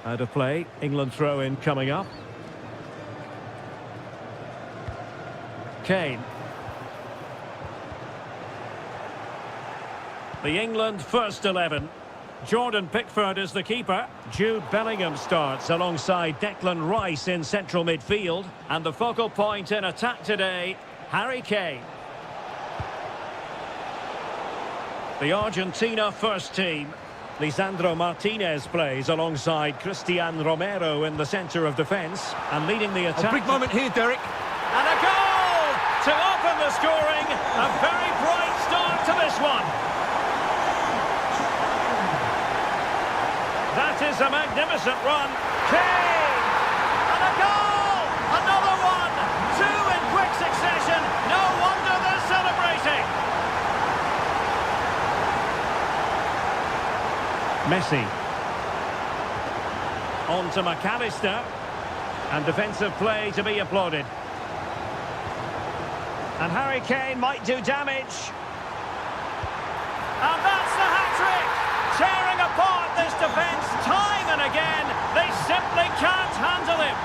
Out of play, England throw-in coming up. Kane. The England first 11. Jordan Pickford is the keeper. Jude Bellingham starts alongside Declan Rice in central midfield. And the focal point in attack today, Harry Kane. The Argentina first team. Lisandro Martinez plays alongside Cristian Romero in the centre of defence. And leading the attack... A big moment here, Derek. And a goal to open the scoring. A very bright start to this one. That is a magnificent run. Kane! And a goal! Another one! Two in quick succession. No wonder they're celebrating. Messi. On to McAllister. And defensive play to be applauded. And Harry Kane might do damage. And that's the hat-trick! Tearing apart this defence time and again. They simply can't handle him.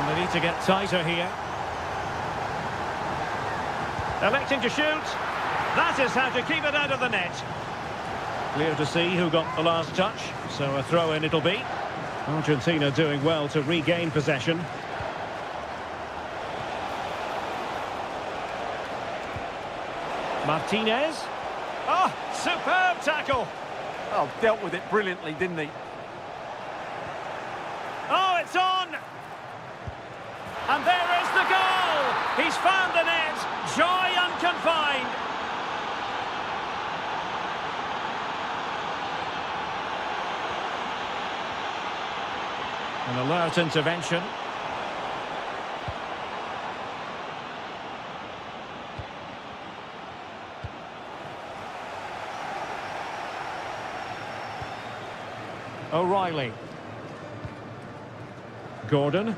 And they need to get tighter here. Electing to shoot. That is how to keep it out of the net. Clear to see who got the last touch. So a throw-in it'll be. Argentina doing well to regain possession. Martinez. Oh, superb tackle. Oh, dealt with it brilliantly, didn't he? Oh, it's on. And there is the goal. He's found the net. Joy unconfined. An alert intervention. O'Reilly. Gordon.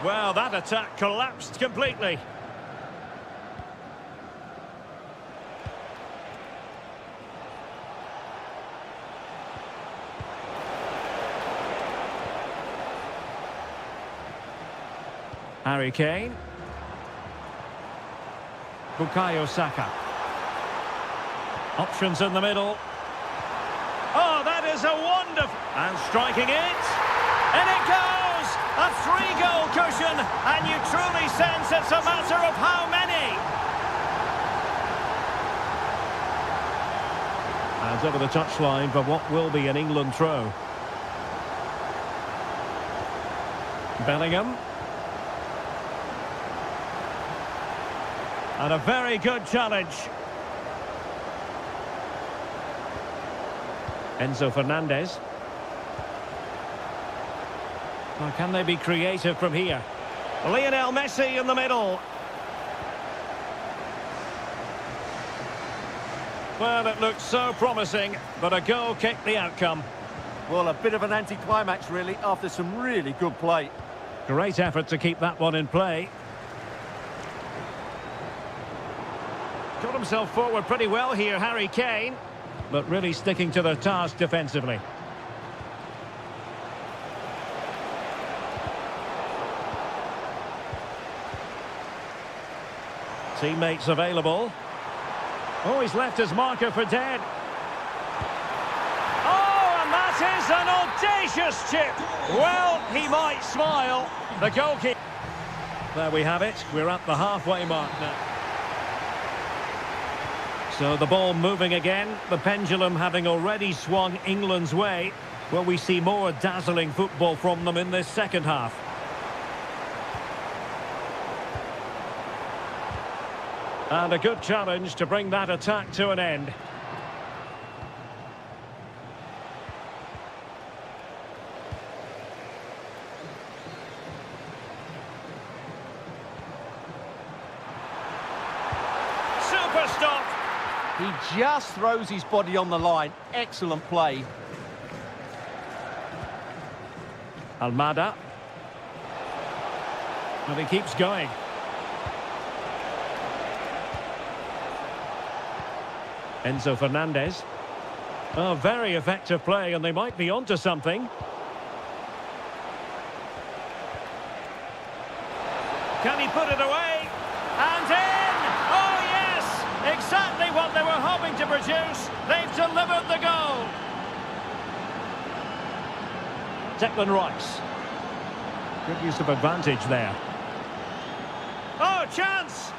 Well, that attack collapsed completely. Harry Kane. Bukayo Saka. Options in the middle. Oh, that is a wonderful... And striking it. And it goes! A 3-goal cushion. And you truly sense it's a matter of how many. And over the touchline for what will be an England throw. Bellingham. And a very good challenge. Enzo Fernandez. Well, can they be creative from here? Lionel Messi in the middle. Well, it looked so promising, but a goal kicked the outcome. Well, a bit of an anti-climax, really, after some really good play. Great effort to keep that one in play. Got himself forward pretty well here, Harry Kane. But really sticking to their task defensively. Teammates available. Oh, he's left his marker for dead. Oh, and that is an audacious chip. Well, he might smile. The goalkeeper. There we have it. We're at the halfway mark now. So the ball moving again, the pendulum having already swung England's way. Will we see more dazzling football from them in this second half? And a good challenge to bring that attack to an end. Super stop. He just throws his body on the line. Excellent play. Almada. And he keeps going. Enzo Fernandez. Oh, very effective play, and they might be onto something. Can he put it away? And in! Oh, yes! Exactly what they were hoping to produce. They've delivered the goal. Declan Rice. Good use of advantage there. Oh, chance!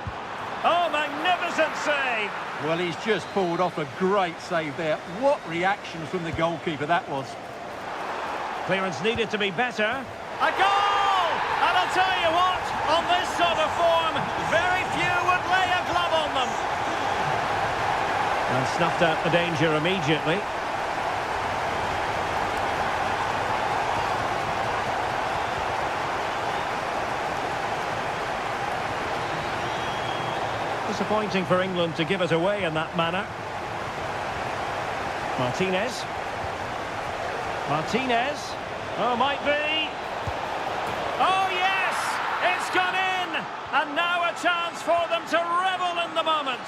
Oh, magnificent save! Well, he's just pulled off a great save there. What reaction from the goalkeeper that was. Clearance needed to be better. A goal! And I'll tell you what, on this sort of form, very few would lay a glove on them. And snuffed out the danger immediately. Disappointing for England to give it away in that manner. Martinez. Martinez. Oh, might be. Oh, yes! It's gone in! And now a chance for them to revel in the moment.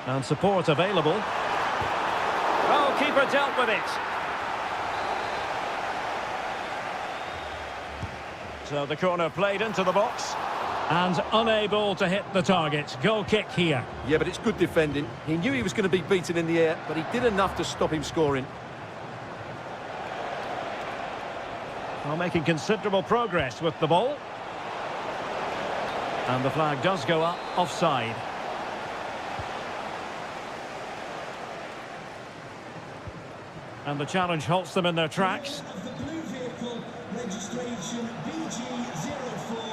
And support available. Oh, keeper dealt with it. So the corner played into the box. And unable to hit the target. Goal kick here. Yeah, but it's good defending. He knew he was going to be beaten in the air, but he did enough to stop him scoring. Well, making considerable progress with the ball. And the flag does go up offside. And the challenge halts them in their tracks.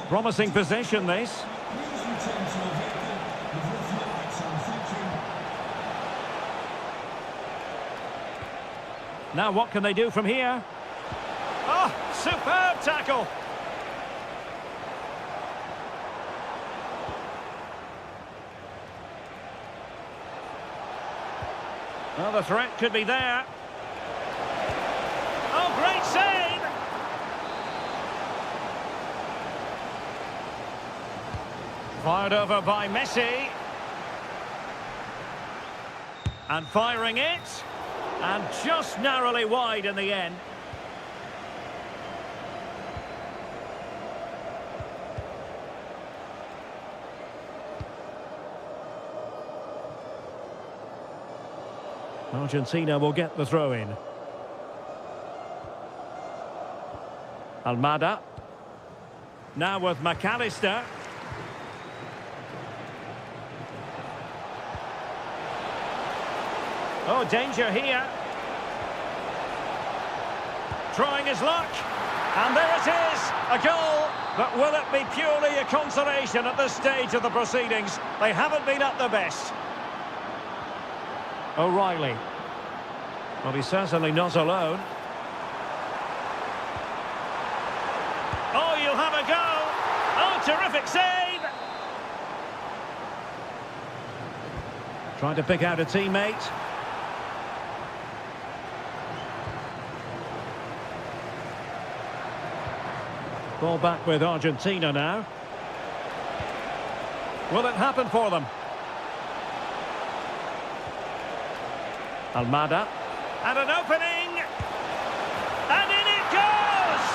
Promising possession, this. Now what can they do from here? Oh, superb tackle. Well, the threat could be there. Oh, great save! Fired over by Messi. And firing it. And just narrowly wide in the end. Argentina will get the throw in. Almada. Now with McAllister. Oh, danger here. Trying his luck. And there it is, a goal. But will it be purely a consolation at this stage of the proceedings? They haven't been at their best. O'Reilly. Well, he's certainly not alone. Oh, you'll have a go. Oh, terrific save. Trying to pick out a teammate. Ball back with Argentina now. Will it happen for them? Almada. And an opening. And in it goes!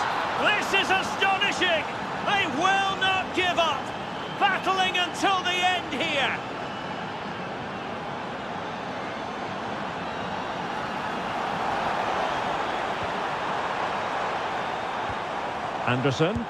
This is astonishing! They will not give up! Battling until the end here! Anderson.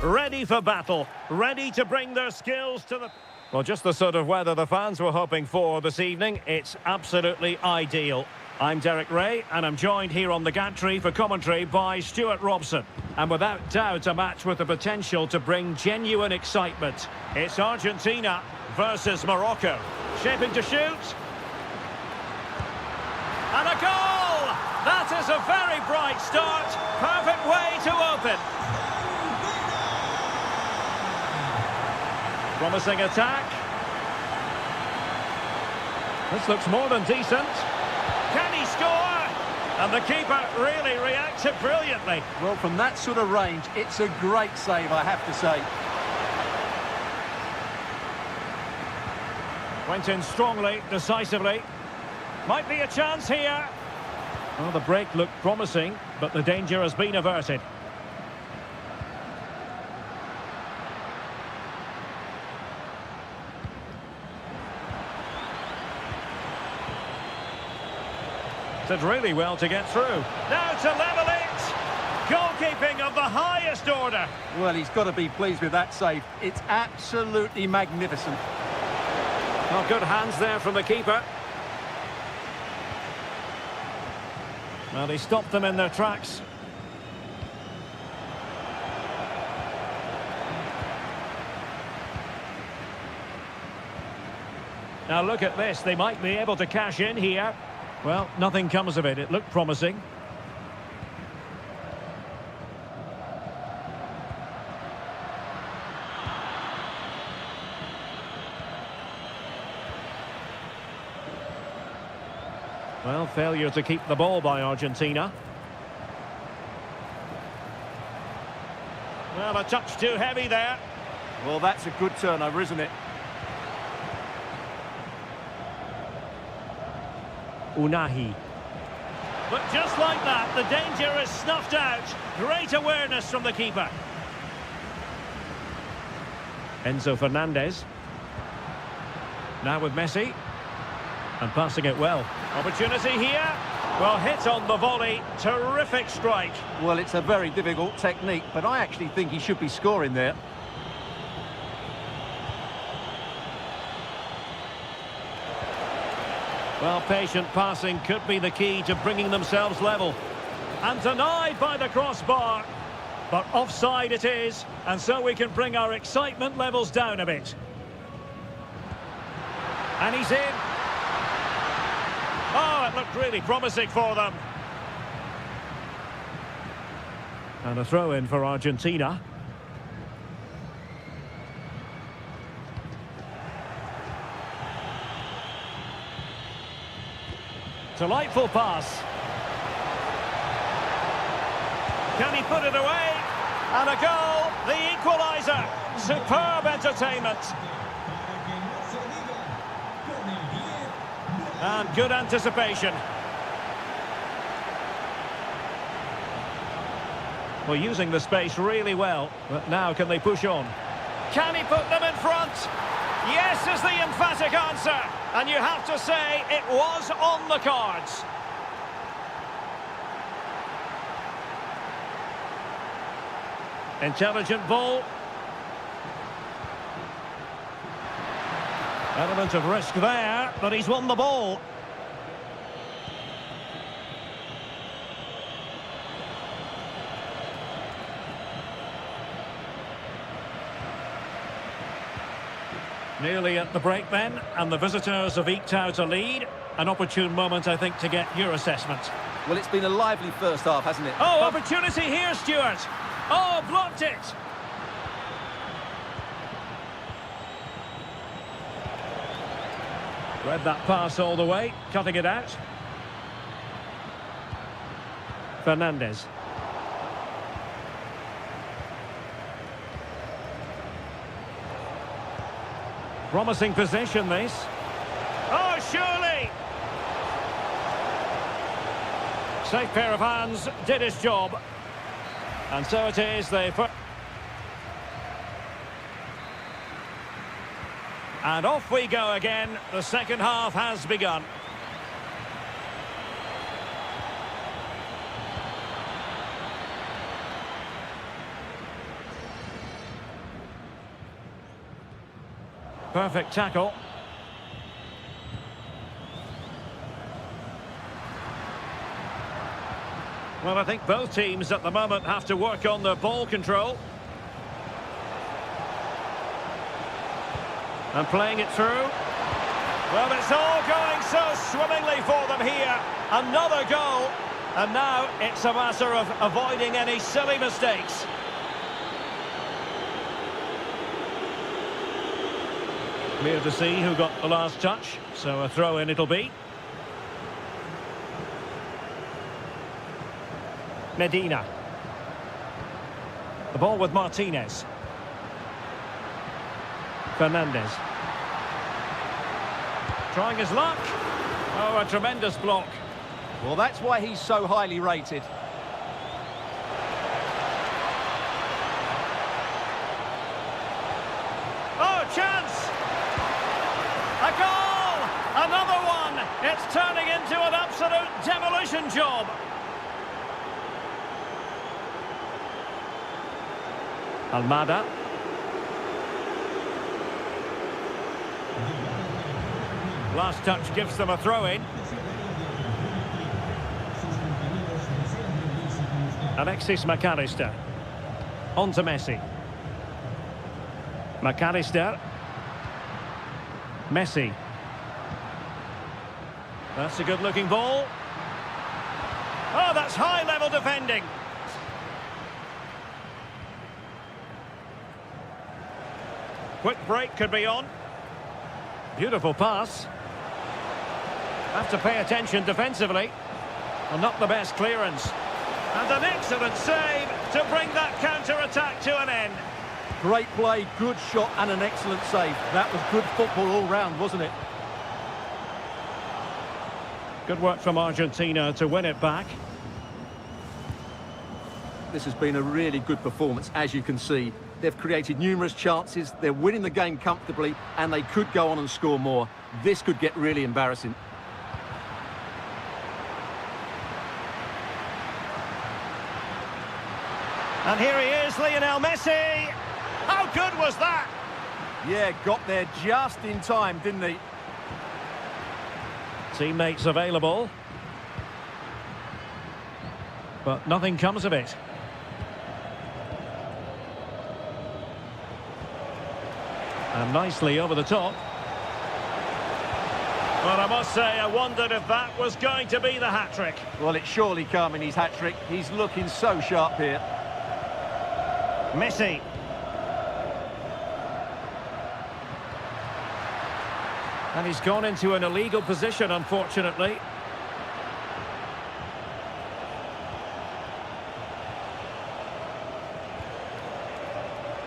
ready for battle, ready to bring their skills to the... Well, just the sort of weather the fans were hoping for this evening. It's absolutely ideal. I'm Derek Ray, and I'm joined here on the gantry for commentary by Stuart Robson. And without doubt, a match with the potential to bring genuine excitement. It's Argentina versus Morocco. Shaping to shoot. And a goal! That is a very bright start. Perfect way to open. Promising attack. This looks more than decent. Can he score? And the keeper really reacted brilliantly. Well, from that sort of range, it's a great save, I have to say. Went in strongly, decisively. Might be a chance here. Well, the break looked promising, but the danger has been averted. Did really well to get through. Now to level it. Goalkeeping of the highest order. Well, he's got to be pleased with that save. It's absolutely magnificent. Well, good hands there from the keeper. Well, he stopped them in their tracks. Now look at this. They might be able to cash in here. Well, nothing comes of it. It looked promising. Well, failure to keep the ball by Argentina. Well, a touch too heavy there. Well, that's a good turnover, isn't it? Unahi. But just like that, the danger is snuffed out. Great awareness from the keeper. Enzo Fernandez. Now with Messi. And passing it well. Opportunity here. Well, hit on the volley. Terrific strike. Well, it's a very difficult technique, but I actually think he should be scoring there. Well, patient passing could be the key to bringing themselves level. And denied by the crossbar. But offside it is, and so we can bring our excitement levels down a bit. And he's in. Oh, it looked really promising for them. And a throw-in for Argentina. Delightful pass. Can he put it away? And a goal, the equaliser. Superb entertainment. And good anticipation. Well, using the space really well. But now can they push on? Can he put them in front? Yes is the emphatic answer. And you have to say it was on the cards. Intelligent ball. Element of risk there, but he's won the ball. Nearly at the break then, and the visitors have eked out a lead. An opportune moment, I think, to get your assessment. Well, it's been a lively first half, hasn't it? Oh, opportunity here, Stuart. Oh, blocked it. Read that pass all the way, cutting it out. Fernandez. Promising possession, this. Oh, surely! Safe pair of hands, did his job. And so it is, they put... And off we go again. The second half has begun. Perfect tackle. Well, I think both teams at the moment have to work on their ball control. And playing it through. Well, it's all going so swimmingly for them here. Another goal. And now it's a matter of avoiding any silly mistakes. Clear to see who got the last touch. So a throw-in it'll be. Medina. The ball with Martinez. Fernandez. Trying his luck. Oh, a tremendous block. Well, that's why he's so highly rated. Oh, chance! A goal! Another one! It's turning into an absolute demolition job. Almada. Last touch gives them a throw-in. Alexis McAllister. On to Messi. McAllister. Messi. That's a good-looking ball. Oh, that's high-level defending. Quick break could be on. Beautiful pass. Have to pay attention defensively. Well, not the best clearance. And an excellent save to bring that counter-attack to an end. Great play, good shot and an excellent save. That was good football all round, wasn't it? Good work from Argentina to win it back. This has been a really good performance, as you can see. They've created numerous chances, they're winning the game comfortably, and they could go on and score more. This could get really embarrassing. And here he is, Lionel Messi. How good was that? Yeah, got there just in time, didn't he? Teammates available. But nothing comes of it. And nicely over the top. Well, I must say, I wondered if that was going to be the hat-trick. Well, it's surely come in his hat-trick. He's looking so sharp here. Messi. And he's gone into an illegal position, unfortunately.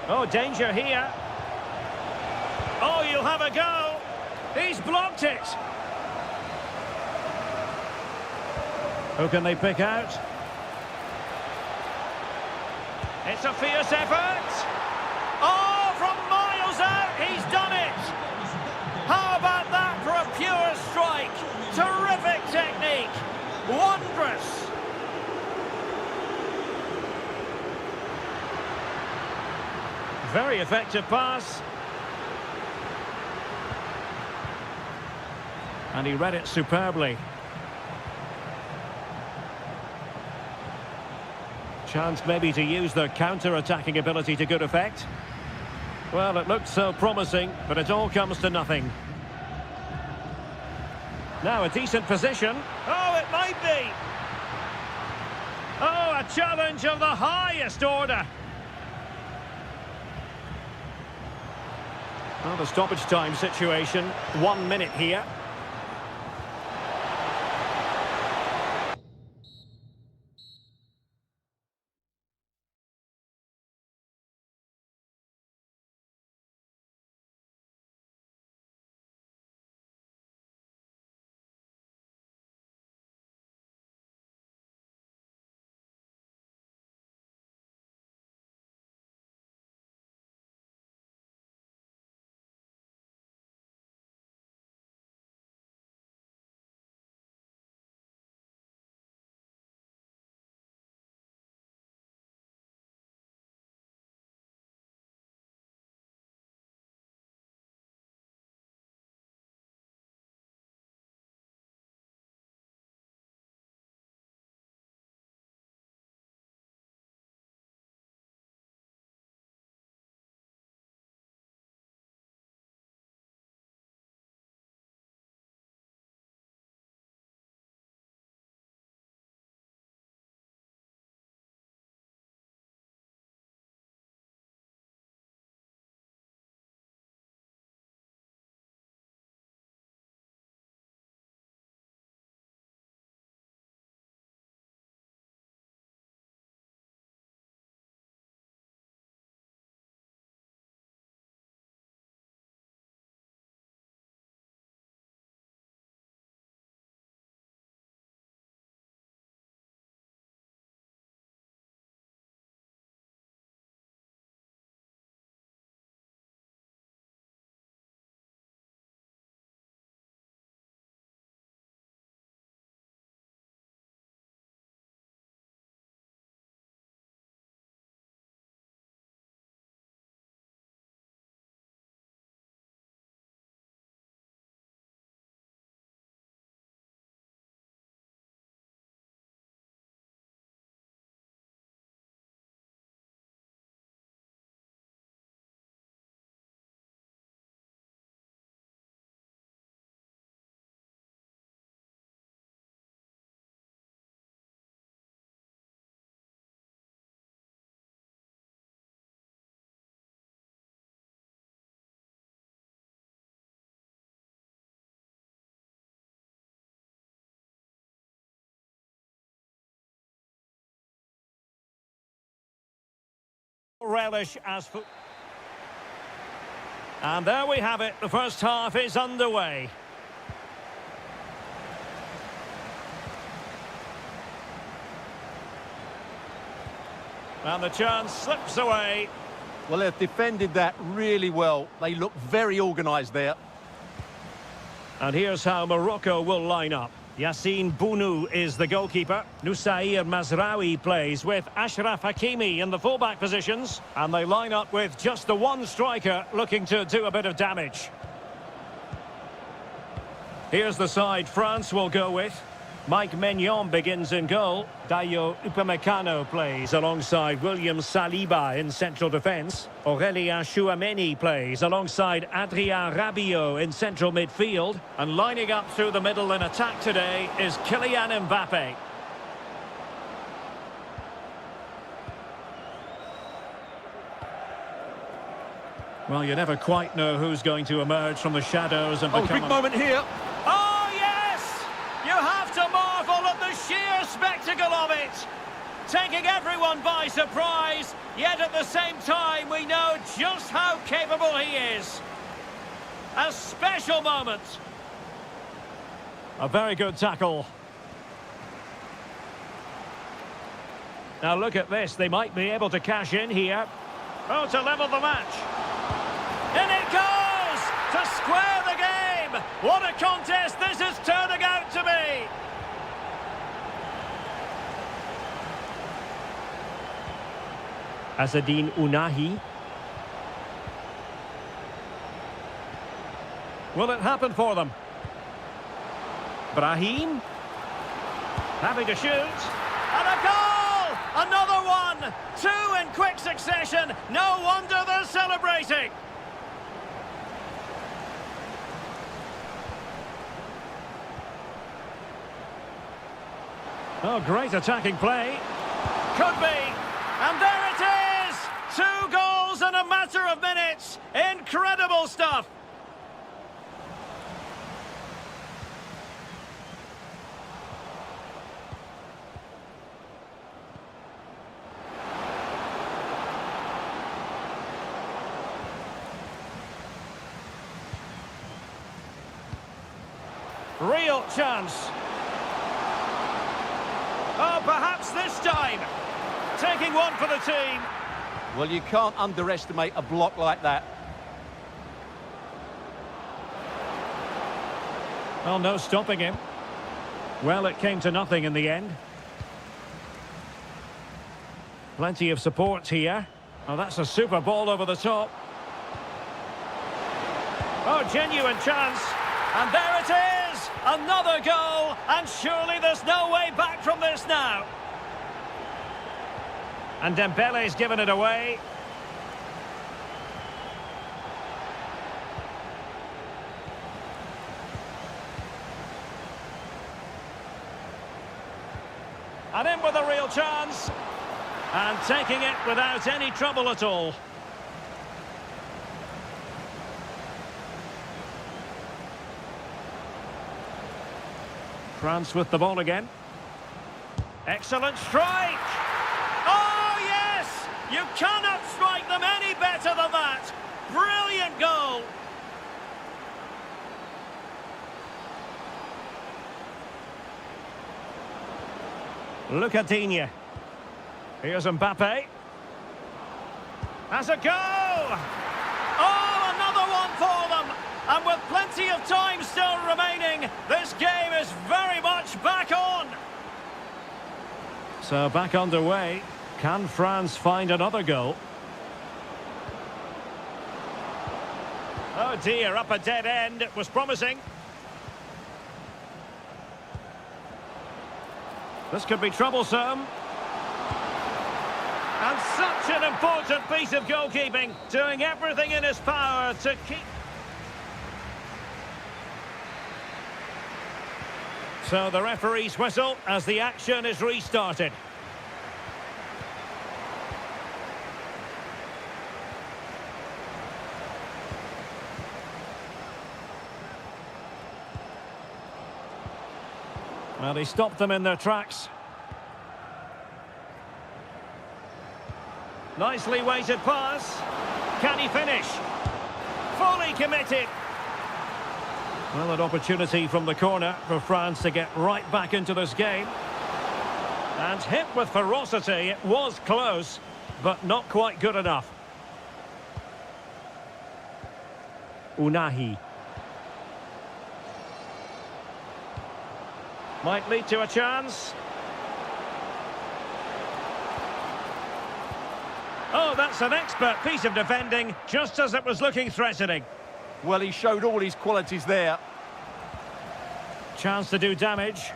Oh, danger here. Oh, you'll have a go. He's blocked it. Who can they pick out? It's a fierce effort. Oh, from miles out, he's done it. How about that for a pure strike? Terrific technique. Wondrous. Very effective pass. And he read it superbly. Chance maybe to use their counter-attacking ability to good effect. Well, it looked so promising, but it all comes to nothing. Now a decent position. Oh, it might be. Oh, a challenge of the highest order. Well, the stoppage time situation, 1 minute here. relish as foot. And there we have it. The first half is underway. And the chance slips away. Well, they've defended that really well. They look very organised there. And here's how Morocco will line up. Yassine Bounou is the goalkeeper. Nusair Mazraoui plays with Ashraf Hakimi in the fullback positions. And they line up with just the one striker looking to do a bit of damage. Here's the side France will go with. Mike Maignan begins in goal. Dayo Upamecano plays alongside William Saliba in central defence. Aurélien Tchouameni plays alongside Adrien Rabiot in central midfield. And lining up through the middle in attack today is Kylian Mbappe. Well, you never quite know who's going to emerge from the shadows and become... big moment here. Oh, yes! You have to marvel at the sheer spectacle of it. Taking everyone by surprise, yet at the same time we know just how capable he is. A special moment. A very good tackle. Now look at this, they might be able to cash in here. Oh, to level the match. In it goes! To square the game! What a contest this is turning out to be! Azzedine Ounahi. Will it happen for them? Brahim. Having to shoot. And a goal! Another one! Two in quick succession. No wonder they're celebrating. Oh, great attacking play. Could be. And there it is! 2 goals in a matter of minutes. Incredible stuff. Real chance. Oh, perhaps this time. Taking one for the team. Well, you can't underestimate a block like that. Well, no stopping him. Well, it came to nothing in the end. Plenty of support here. Oh, that's a super ball over the top. Oh, genuine chance. And there it is! Another goal! And surely there's no way back from this now. And Dembele's given it away. And in with a real chance. And taking it without any trouble at all. France with the ball again. Excellent strike! Oh, yes! You cannot strike them any better than that! Brilliant goal! Look at Digne. Here's Mbappe. Has a go! Oh, another one for them! And with plenty of time still remaining, this game is very much back on. So back underway. Can France find another goal? Oh dear, up a dead end. It was promising. This could be troublesome. And such an important piece of goalkeeping, doing everything in his power to keep... So the referee's whistle as the action is restarted. Well, he stopped them in their tracks. Nicely weighted pass. Can he finish? Fully committed. Well, an opportunity from the corner for France to get right back into this game. And hit with ferocity. It was close, but not quite good enough. Unahi. Might lead to a chance. Oh, that's an expert piece of defending, just as it was looking threatening. Well, he showed all his qualities there. Chance to do damage.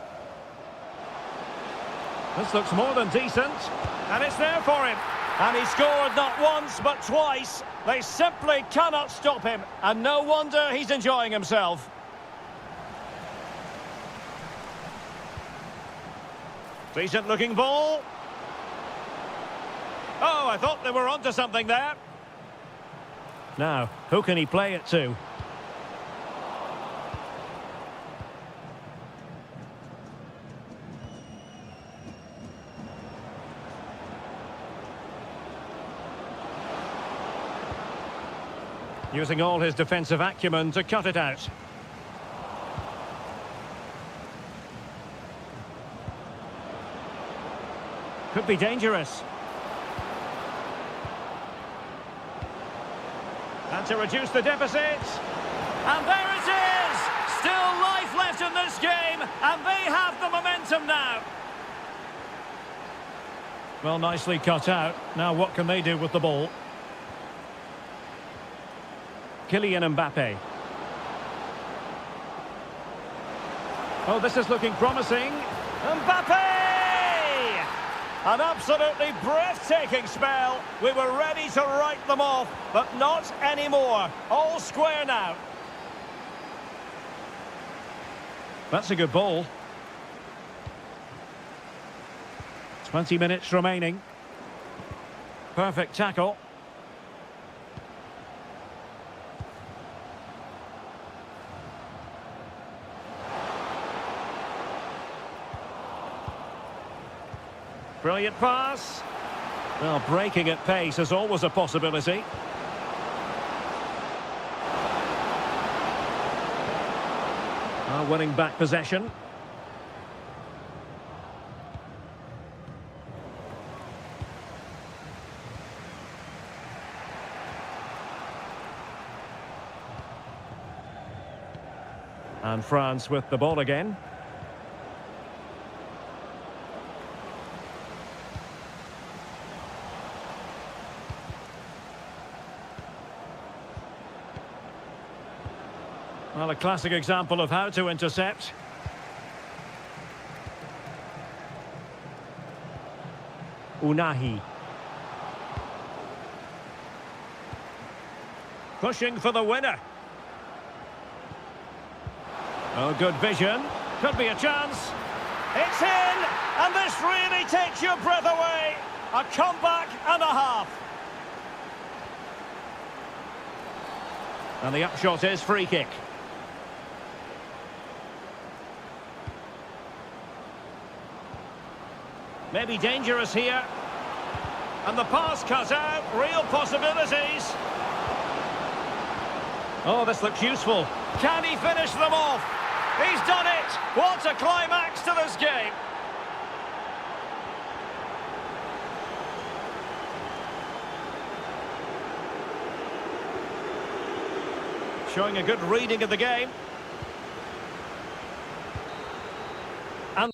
This looks more than decent. And it's there for him. And he scored not once, but twice. They simply cannot stop him. And no wonder he's enjoying himself. Decent looking ball. Oh, I thought they were onto something there. Now, who can he play it to? Using all his defensive acumen to cut it out. Could be dangerous. And to reduce the deficit. And there it is! Still life left in this game, and they have the momentum now. Well, nicely cut out. Now what can they do with the ball? Kylian Mbappe. Oh, this is looking promising. Mbappe! An absolutely breathtaking spell. We were ready to write them off, but not anymore. All square now. That's a good ball. 20 minutes remaining. Perfect tackle. Brilliant pass. Well, breaking at pace is always a possibility. Winning back possession. And France with the ball again. Well, a classic example of how to intercept. Unahi. Pushing for the winner. Oh, good vision. Could be a chance. It's in! And this really takes your breath away. A comeback and a half. And the upshot is free kick. Maybe dangerous here. And the pass cut out. Real possibilities. Oh, this looks useful. Can he finish them off? He's done it. What a climax to this game. Showing a good reading of the game. And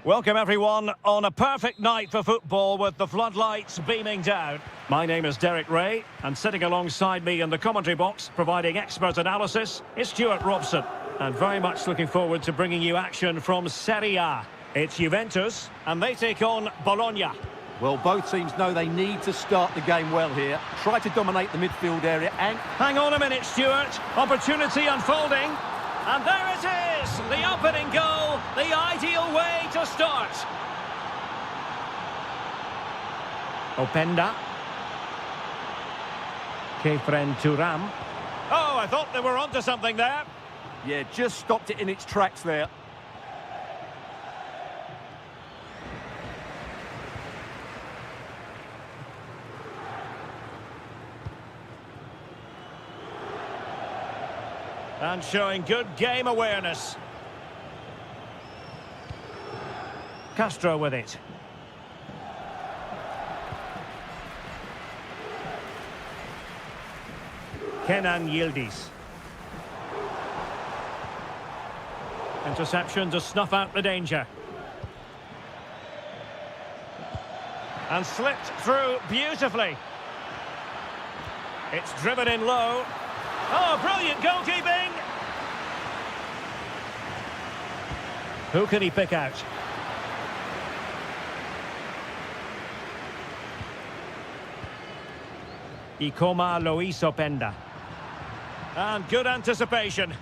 Welcome everyone on a perfect night for football with the floodlights beaming down. My name is Derek Ray, and sitting alongside me in the commentary box, providing expert analysis, is Stuart Robson. And very much looking forward to bringing you action from Serie A. It's Juventus, and they take on Bologna. Well, both teams know they need to start the game well here. Try to dominate the midfield area and... Hang on a minute, Stuart. Opportunity unfolding. And there it is! The opening goal, the ideal way to start. Openda. Kefren Turam. Oh, I thought they were onto something there. Yeah, just stopped it in its tracks there. And showing good game awareness. Castro with it. Kenan Yildiz. Interception to snuff out the danger. And slipped through beautifully. It's driven in low. Oh, brilliant goalkeeping! Who can he pick out? Ikoma Luis Openda. And good anticipation.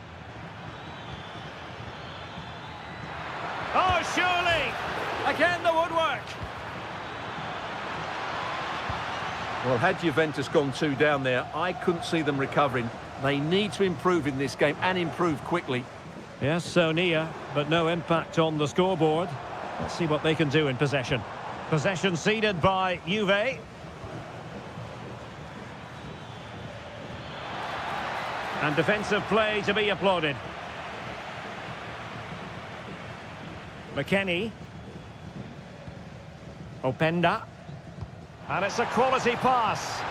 Oh, surely! Again, the woodwork. Well, had Juventus gone 2 down there, I couldn't see them recovering. They need to improve in this game, and improve quickly. Yes, so near, but no impact on the scoreboard. Let's see what they can do in possession. Possession ceded by Juve. And defensive play to be applauded. McKennie. Openda. And it's a quality pass.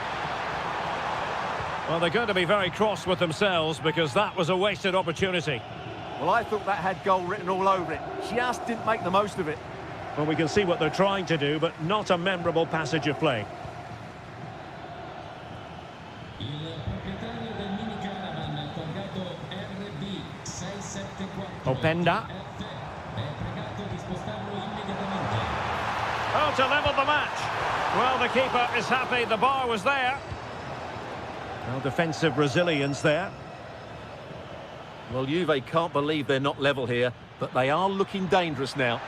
Well, they're going to be very cross with themselves because that was a wasted opportunity. Well, I thought that had goal written all over it. Just didn't make the most of it. Well, we can see what they're trying to do, but not a memorable passage of play. Openda. Oh, to level the match. Well, the keeper is happy the bar was there. Well, defensive resilience there. Well, Juve can't believe they're not level here, but they are looking dangerous now.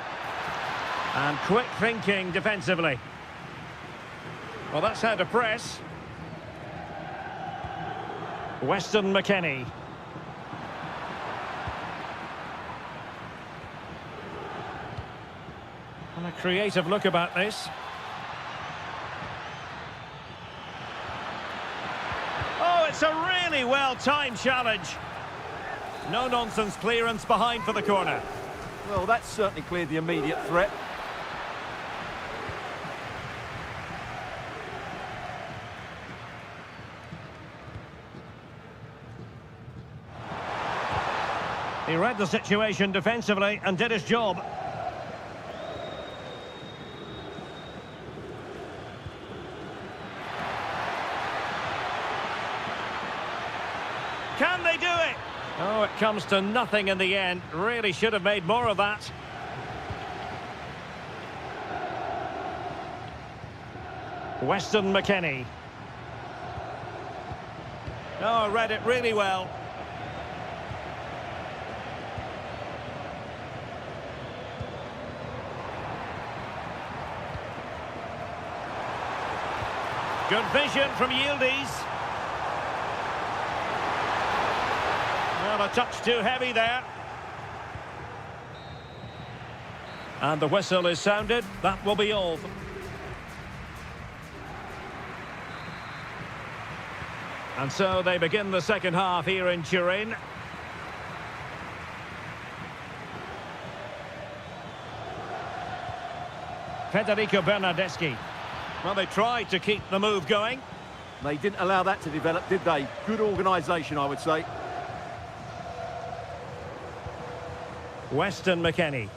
And quick thinking defensively. Well, that's how to press. Weston McKennie. And a creative look about this. Oh, it's a really well-timed challenge. No-nonsense clearance behind for the corner. Well, that's certainly cleared the immediate threat. He read the situation defensively and did his job. Can they do it? Oh, it comes to nothing in the end. Really should have made more of that. Weston McKennie. Oh, read it really well. Good vision from Yildiz. Well, a touch too heavy there. And the whistle is sounded. That will be all. And so they begin the second half here in Turin. Federico Bernardeschi. Well, they tried to keep the move going. They didn't allow that to develop, did they? Good organisation, I would say. Weston McKennie.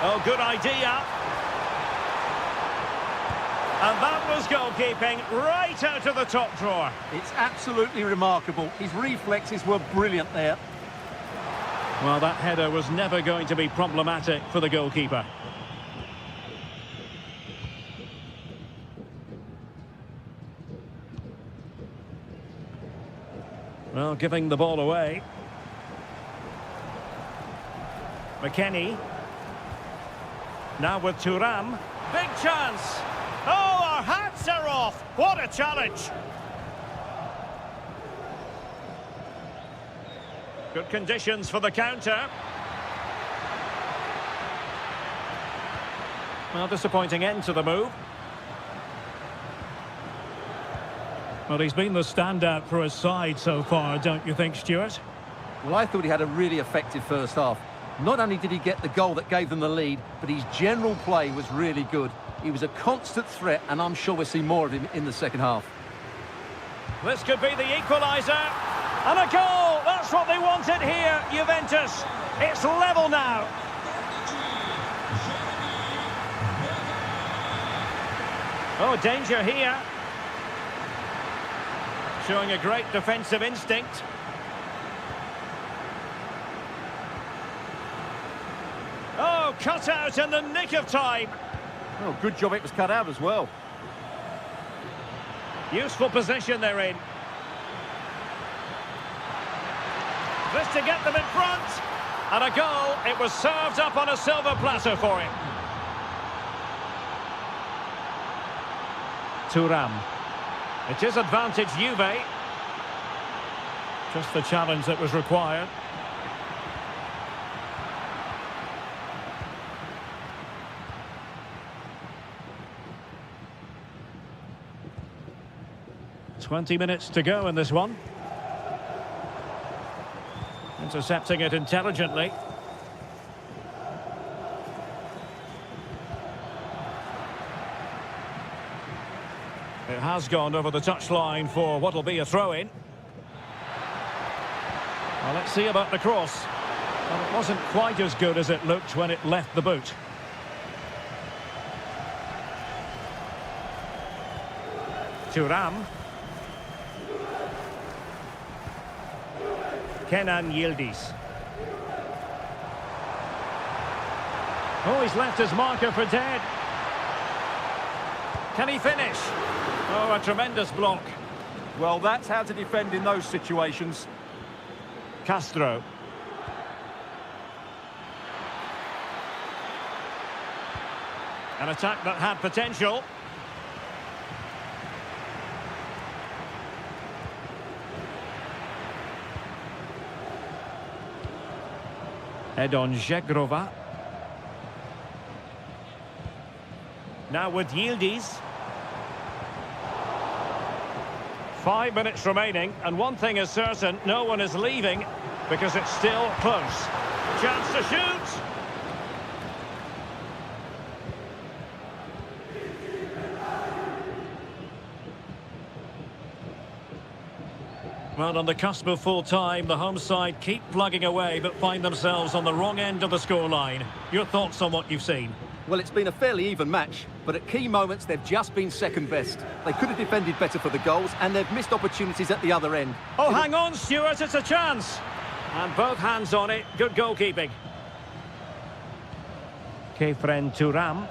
Oh, good idea. And that was goalkeeping right out of the top drawer. It's absolutely remarkable. His reflexes were brilliant there. Well, that header was never going to be problematic for the goalkeeper. Well, giving the ball away. McKennie. Now with Thuram. Big chance. Oh, our hats are off. What a challenge. Good conditions for the counter. Well, disappointing end to the move. Well, he's been the standout for his side so far, don't you think, Stuart? Well, I thought he had a really effective first half. Not only did he get the goal that gave them the lead, but his general play was really good. He was a constant threat, and I'm sure we'll see more of him in the second half. This could be the equaliser. And a goal! That's what they wanted here, Juventus. It's level now. Oh, danger here. Showing a great defensive instinct. Oh, cut out in the nick of time. Oh, good job it was cut out as well. Useful position they're in. This to get them in front. And a goal. It was served up on a silver platter for him. Thuram. It is advantage Juve. Just the challenge that was required. "20 minutes to go in this one. Intercepting it intelligently. It has gone over the touchline for what will be a throw-in. Well, let's see about the cross. Well, it wasn't quite as good as it looked when it left the boot. Thuram. Kenan Yildiz. Oh, he's left his marker for dead. Can he finish? Oh, a tremendous block. Well, that's how to defend in those situations. Castro. An attack that had potential. Edon Žegrova. Now with Yildiz. 5 minutes remaining, and one thing is certain, no one is leaving because it's still close. Chance to shoot. Well, on the cusp of full time, the home side keep plugging away but find themselves on the wrong end of the scoreline. Your thoughts on what you've seen? Well, it's been a fairly even match, but at key moments they've just been second best. They could have defended better for the goals, and they've missed opportunities at the other end. Oh, hang on, Stuart, it's a chance. And both hands on it, good goalkeeping. Kefren Thuram.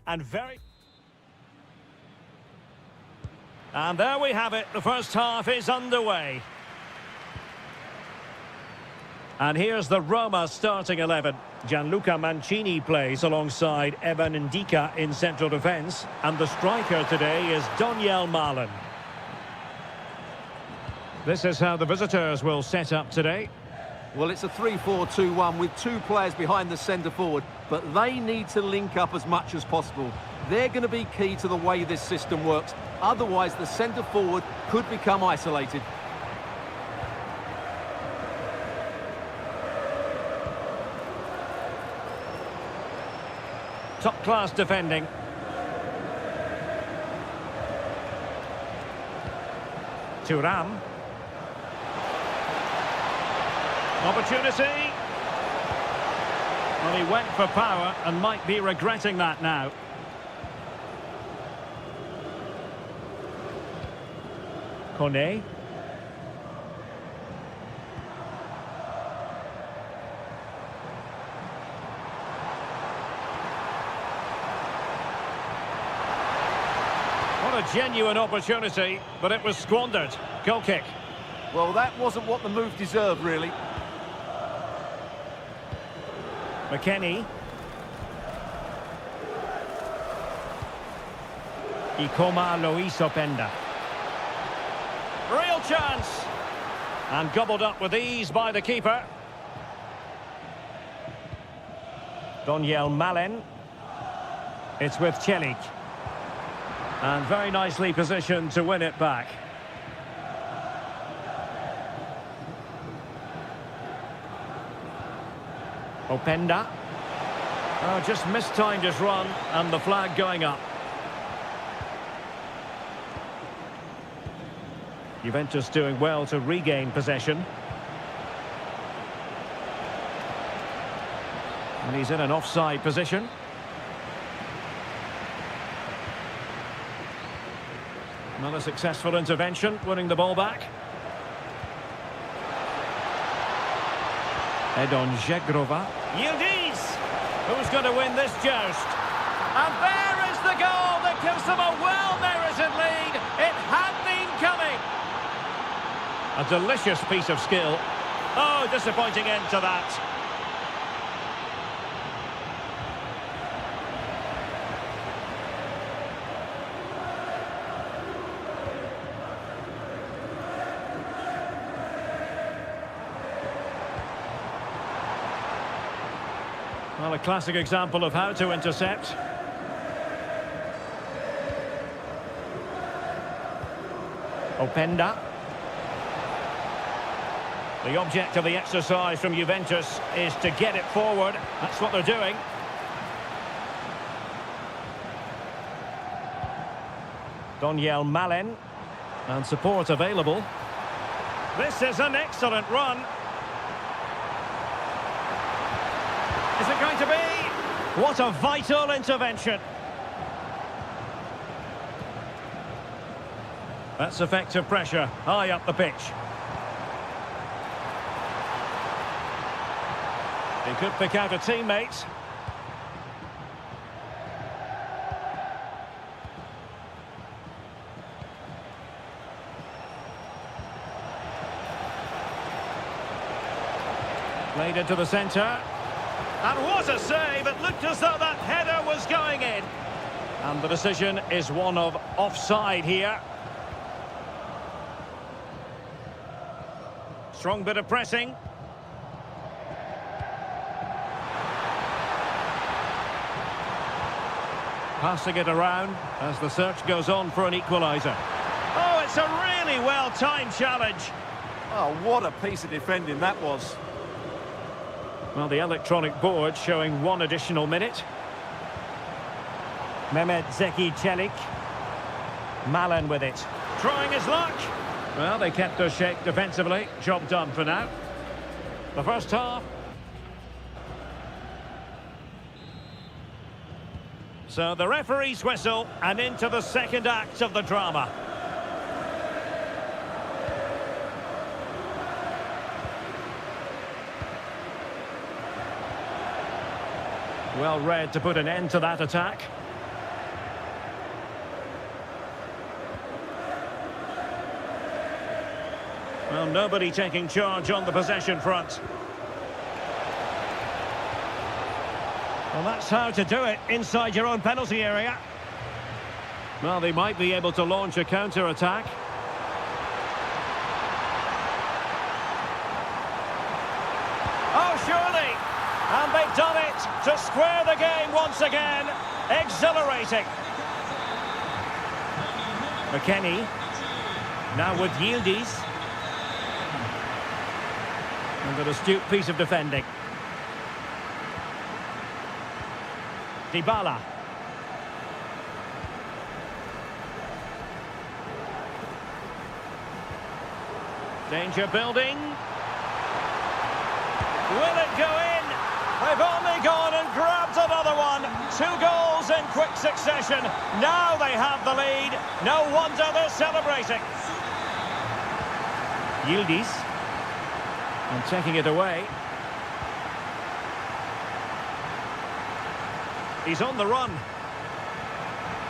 and very... And there we have it. The first half is underway. And here's the Roma starting 11. Gianluca Mancini plays alongside Evan Ndika in central defence. And the striker today is Daniel Malen. This is how the visitors will set up today. Well, it's a 3-4-2-1 with two players behind the centre forward, but they need to link up as much as possible. They're going to be key to the way this system works. Otherwise, the centre forward could become isolated. Top-class defending. Thuram. Opportunity. Well, he went for power and might be regretting that now. Kone. What a genuine opportunity, but it was squandered. Goal kick. Well, that wasn't what the move deserved, really. McKennie. Ikoma Luis Openda. Real chance. And gobbled up with ease by the keeper. Daniel Malen. It's with Celik. And very nicely positioned to win it back. Openda. Oh, just mistimed his run and the flag going up. Juventus doing well to regain possession. And he's in an offside position. Another successful intervention, winning the ball back. Edon Žegrova. Yildiz! Who's going to win this joust? And there is the goal that gives them a well-merited lead. It had been coming. A delicious piece of skill. Oh, disappointing end to that. Well, a classic example of how to intercept. Openda. The object of the exercise from Juventus is to get it forward. That's what they're doing. Daniel Malen. And support available. This is an excellent run. Is it going to be? What a vital intervention. That's effective pressure, high up the pitch. He could pick out a teammate. Played into the centre. And what a save! It looked as though that header was going in. And the decision is one of offside here. Strong bit of pressing. Passing it around as the search goes on for an equaliser. Oh, it's a really well-timed challenge. Oh, what a piece of defending that was. Well, the electronic board showing one additional minute. Mehmet Zeki Celik. Malen with it. Trying his luck. Well, they kept their shape defensively. Job done for now. The first half. So the referee's whistle and into the second act of the drama. Well read to put an end to that attack. Well, nobody taking charge on the possession front. Well, that's how to do it inside your own penalty area. Well, they might be able to launch a counter-attack. Oh, surely! And they've done it to square the game once again. Exhilarating. McKennie. Now with Yildiz. And an astute piece of defending. Dybala. Danger building. Will it go in? They've only gone and grabbed another one. 2 goals in quick succession. Now they have the lead. No wonder they're celebrating. Yildiz. And taking it away. He's on the run.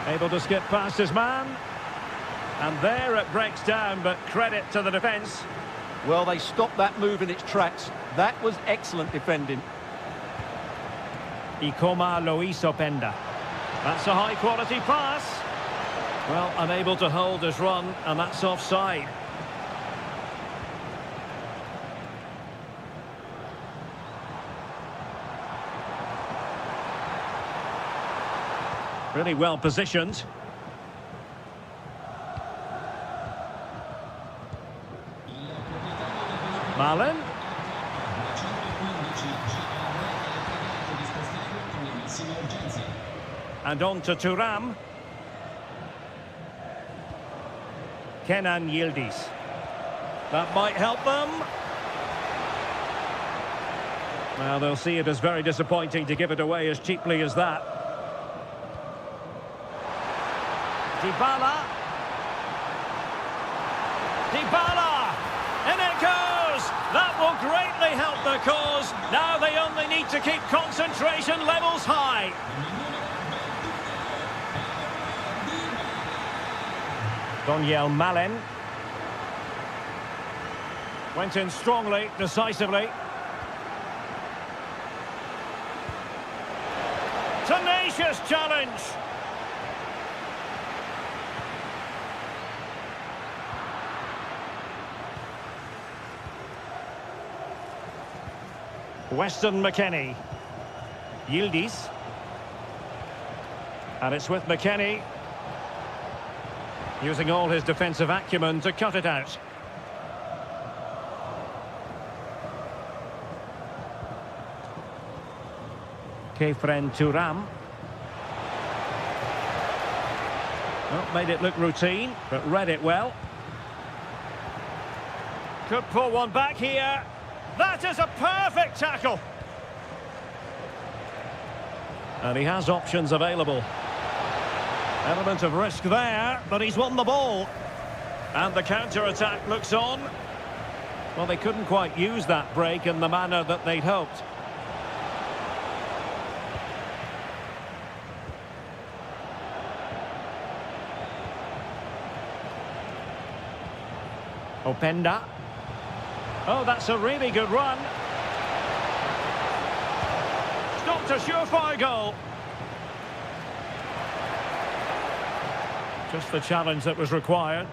Able to skip past his man. And there it breaks down, but credit to the defence. Well, they stopped that move in its tracks. That was excellent defending. Ikoma Loisopenda. That's a high-quality pass. Well, unable to hold his run, and that's offside. Really well positioned. Malen. And on to Thuram. Kenan Yildiz. That might help them. Well, they'll see it as very disappointing to give it away as cheaply as that. Dybala. Dybala! In it goes! That will greatly help the cause. Now they only need to keep concentration levels high. Donyell Malen. Went in strongly, decisively. Tenacious challenge. Weston McKennie. Yildiz. And it's with McKennie. Using all his defensive acumen to cut it out. Kefren Thuram. Well, made it look routine, but read it well. Could pull one back here. That is a perfect tackle. And he has options available. Element of risk there, but he's won the ball. And the counter-attack looks on. Well, they couldn't quite use that break in the manner that they'd hoped. Openda. Oh, that's a really good run. Stopped a surefire goal. Just the challenge that was required.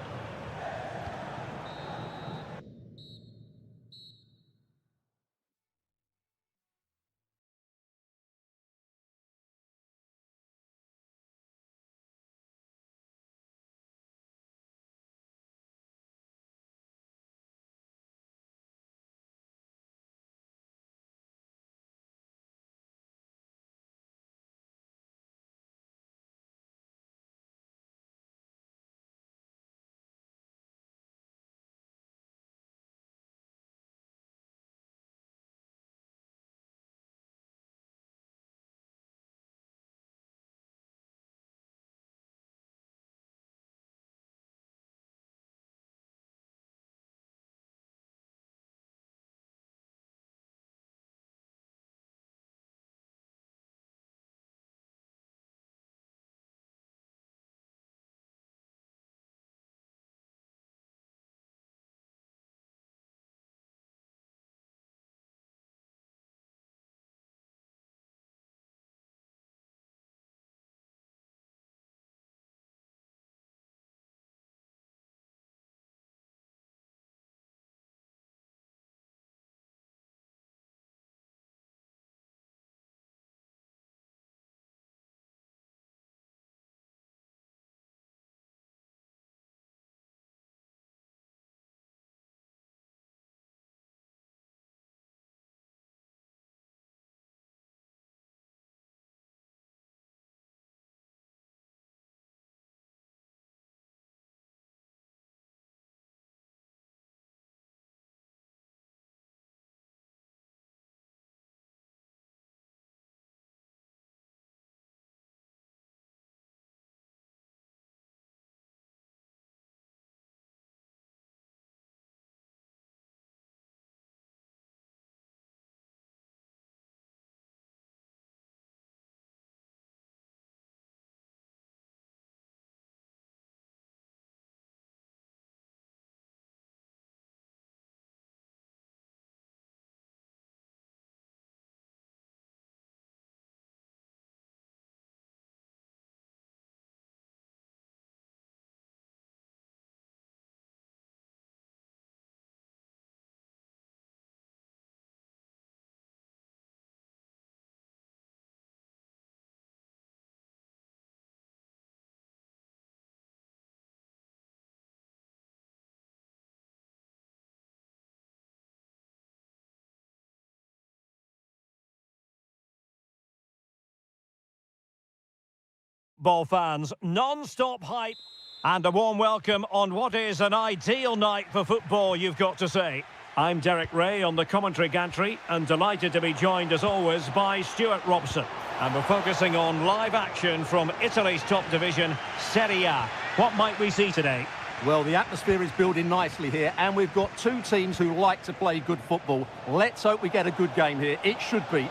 Ball fans, non-stop hype and a warm welcome on what is an ideal night for football, you've got to say. I'm Derek Ray on the commentary gantry and delighted to be joined as always by Stuart Robson. And we're focusing on live action from Italy's top division, Serie A. What might we see today? Well, the atmosphere is building nicely here, and we've got two teams who like to play good football. Let's hope we get a good game here. It should be.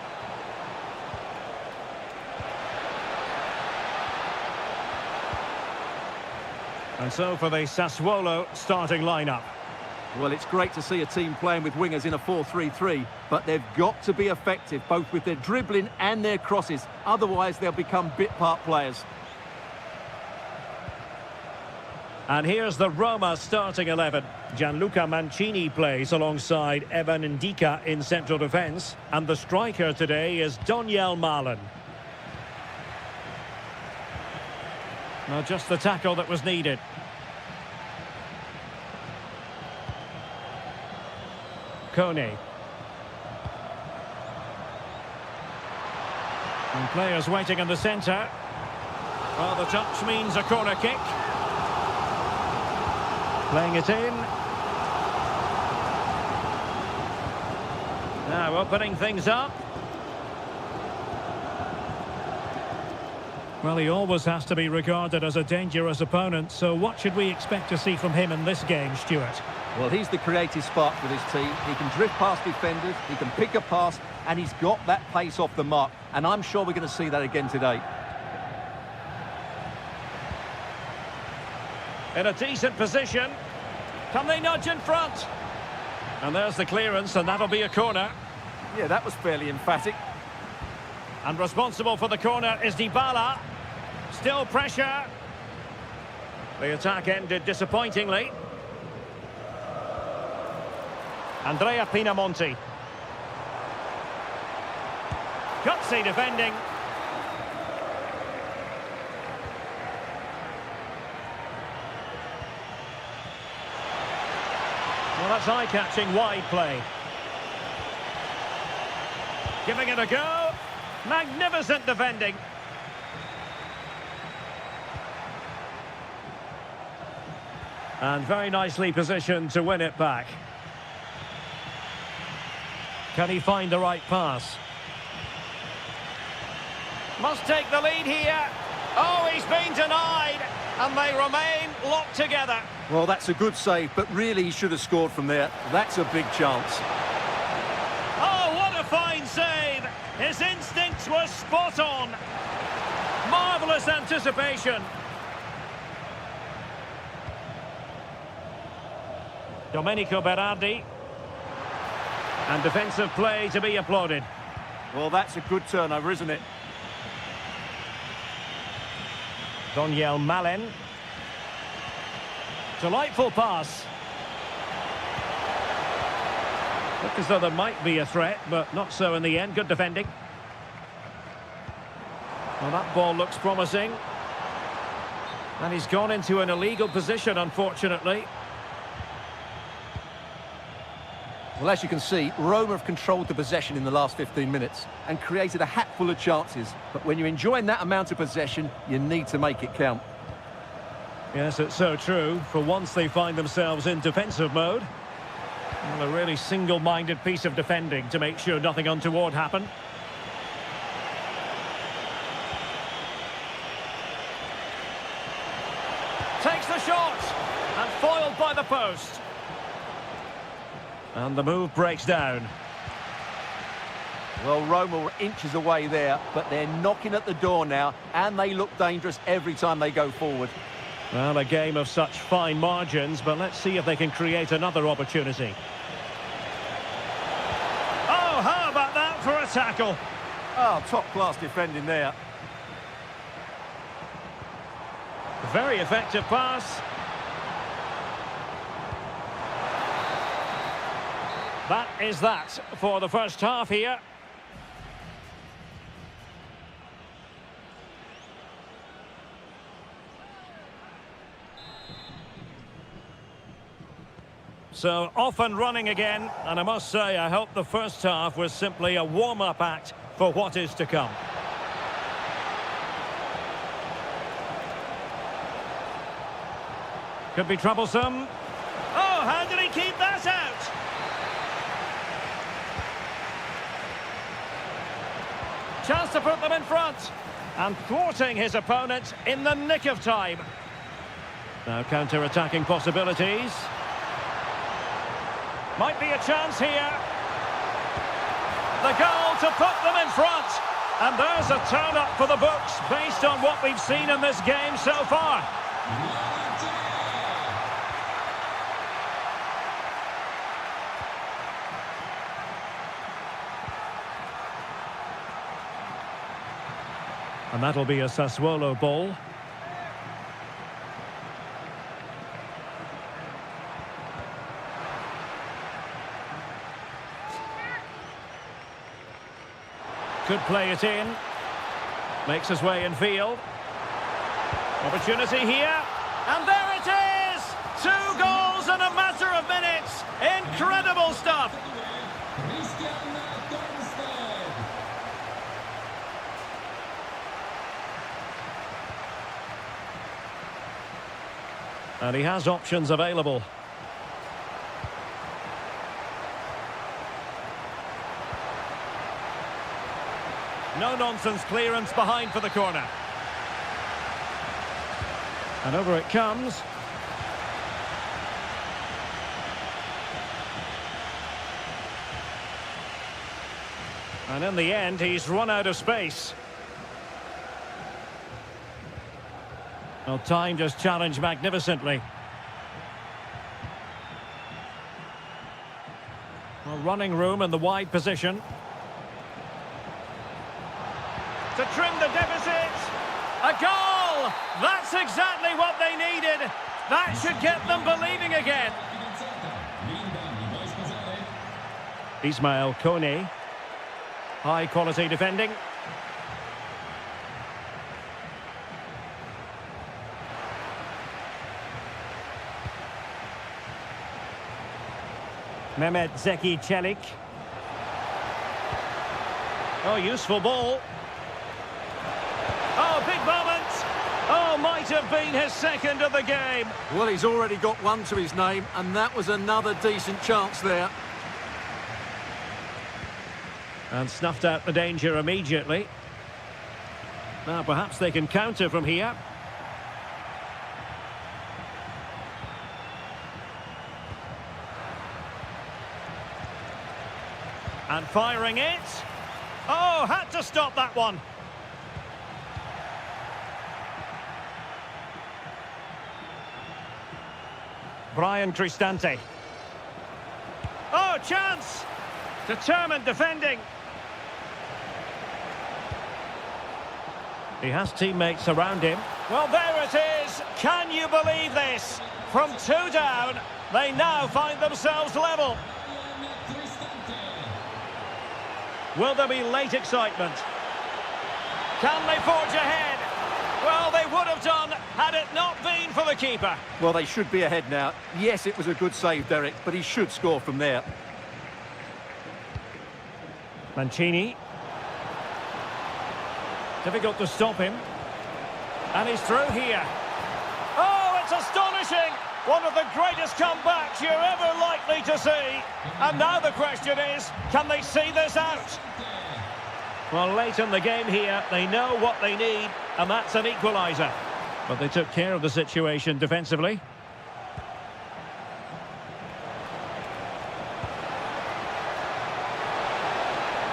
And so for the Sassuolo starting lineup. Well, it's great to see a team playing with wingers in a 4-3-3, but they've got to be effective, both with their dribbling and their crosses. Otherwise, they'll become bit-part players. And here's the Roma starting 11. Gianluca Mancini plays alongside Evan Ndika in central defence. And the striker today is Daniel Malen. Now just the tackle that was needed. Kone. And players waiting in the centre. Well, the touch means a corner kick. Playing it in. Now opening things up. Well, he always has to be regarded as a dangerous opponent, so what should we expect to see from him in this game, Stuart? Well, he's the creative spark for this team. He can drift past defenders, he can pick a pass, and he's got that pace off the mark. And I'm sure we're going to see that again today. In a decent position. Can they nudge in front? And there's the clearance, and that'll be a corner. Yeah, that was fairly emphatic. And responsible for the corner is Dybala. Still pressure. The attack ended disappointingly. Andrea Pinamonti. Gutsy defending. Well, that's eye-catching wide play. Giving it a go. Magnificent defending. And very nicely positioned to win it back. Can he find the right pass? Must take the lead here. Oh, he's been denied. And they remain locked together. Well, that's a good save, but really he should have scored from there. That's a big chance. Oh, what a fine save. His instincts were spot on. Marvellous anticipation. Domenico Berardi. And defensive play to be applauded. Well, that's a good turnover, isn't it? Daniel Malen. Delightful pass. Looked as though there might be a threat, but not so in the end. Good defending. Well, that ball looks promising. And he's gone into an illegal position, unfortunately. Well, as you can see, Roma have controlled the possession in the last 15 minutes and created a hatful of chances. But when you're enjoying that amount of possession, you need to make it count. Yes, it's so true. For once they find themselves in defensive mode. Well, a really single-minded piece of defending to make sure nothing untoward happened. Takes the shot and foiled by the post. And the move breaks down. Well, Roma were inches away there, but they're knocking at the door now, and they look dangerous every time they go forward. Well, a game of such fine margins, but let's see if they can create another opportunity. Oh, how about that for a tackle? Oh, top-class defending there. Very effective pass. That is that for the first half here. So off and running again, and I must say I hope the first half was simply a warm-up act for what is to come. Could be troublesome. Oh, how did he keep that out? Chance to put them in front. And thwarting his opponent in the nick of time. Now counter-attacking possibilities. Might be a chance here. The goal to put them in front. And there's a turn-up for the books based on what we've seen in this game so far. And that'll be a Sassuolo ball. Could play it in. Makes his way in field. Opportunity here. And there it is! 2 goals in a matter of minutes. Incredible stuff. And he has options available. No-nonsense clearance behind for the corner. And over it comes. And in the end, he's run out of space. Well, time just challenged magnificently. Well, running room in the wide position. To trim the deficit. A goal! That's exactly what they needed. That should get them believing again. Ismail Kone. High quality defending. Mehmet Zeki Çelik. Oh, useful ball. Oh, big moment. Oh, might have been his second of the game. Well, he's already got one to his name, and that was another decent chance there. And snuffed out the danger immediately. Now, perhaps they can counter from here. And firing it. Oh, had to stop that one. Brian Cristante. Oh, chance! Determined defending. He has teammates around him. Well, there it is. Can you believe this? From 2 down, they now find themselves level. Will there be late excitement? Can they forge ahead? Well, they would have done had it not been for the keeper. Well, they should be ahead now. Yes, it was a good save, Derek, but he should score from there. Mancini. Difficult to stop him. And he's through here. Oh, it's astonishing! One of the greatest comebacks you're ever likely to see. And now the question is, can they see this out? Well, late in the game here, they know what they need, and that's an equaliser. But they took care of the situation defensively.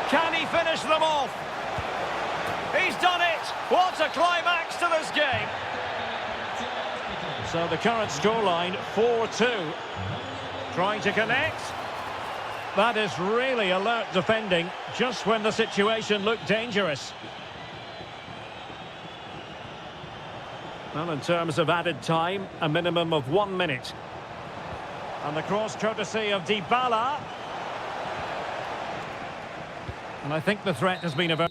Can he finish them off? He's done it! What a climax to this game! So the current scoreline, 4-2. Trying to connect. That is really alert defending, just when the situation looked dangerous. Well, in terms of added time, a minimum of 1 minute. And the cross courtesy of Dybala. And I think the threat has been averted.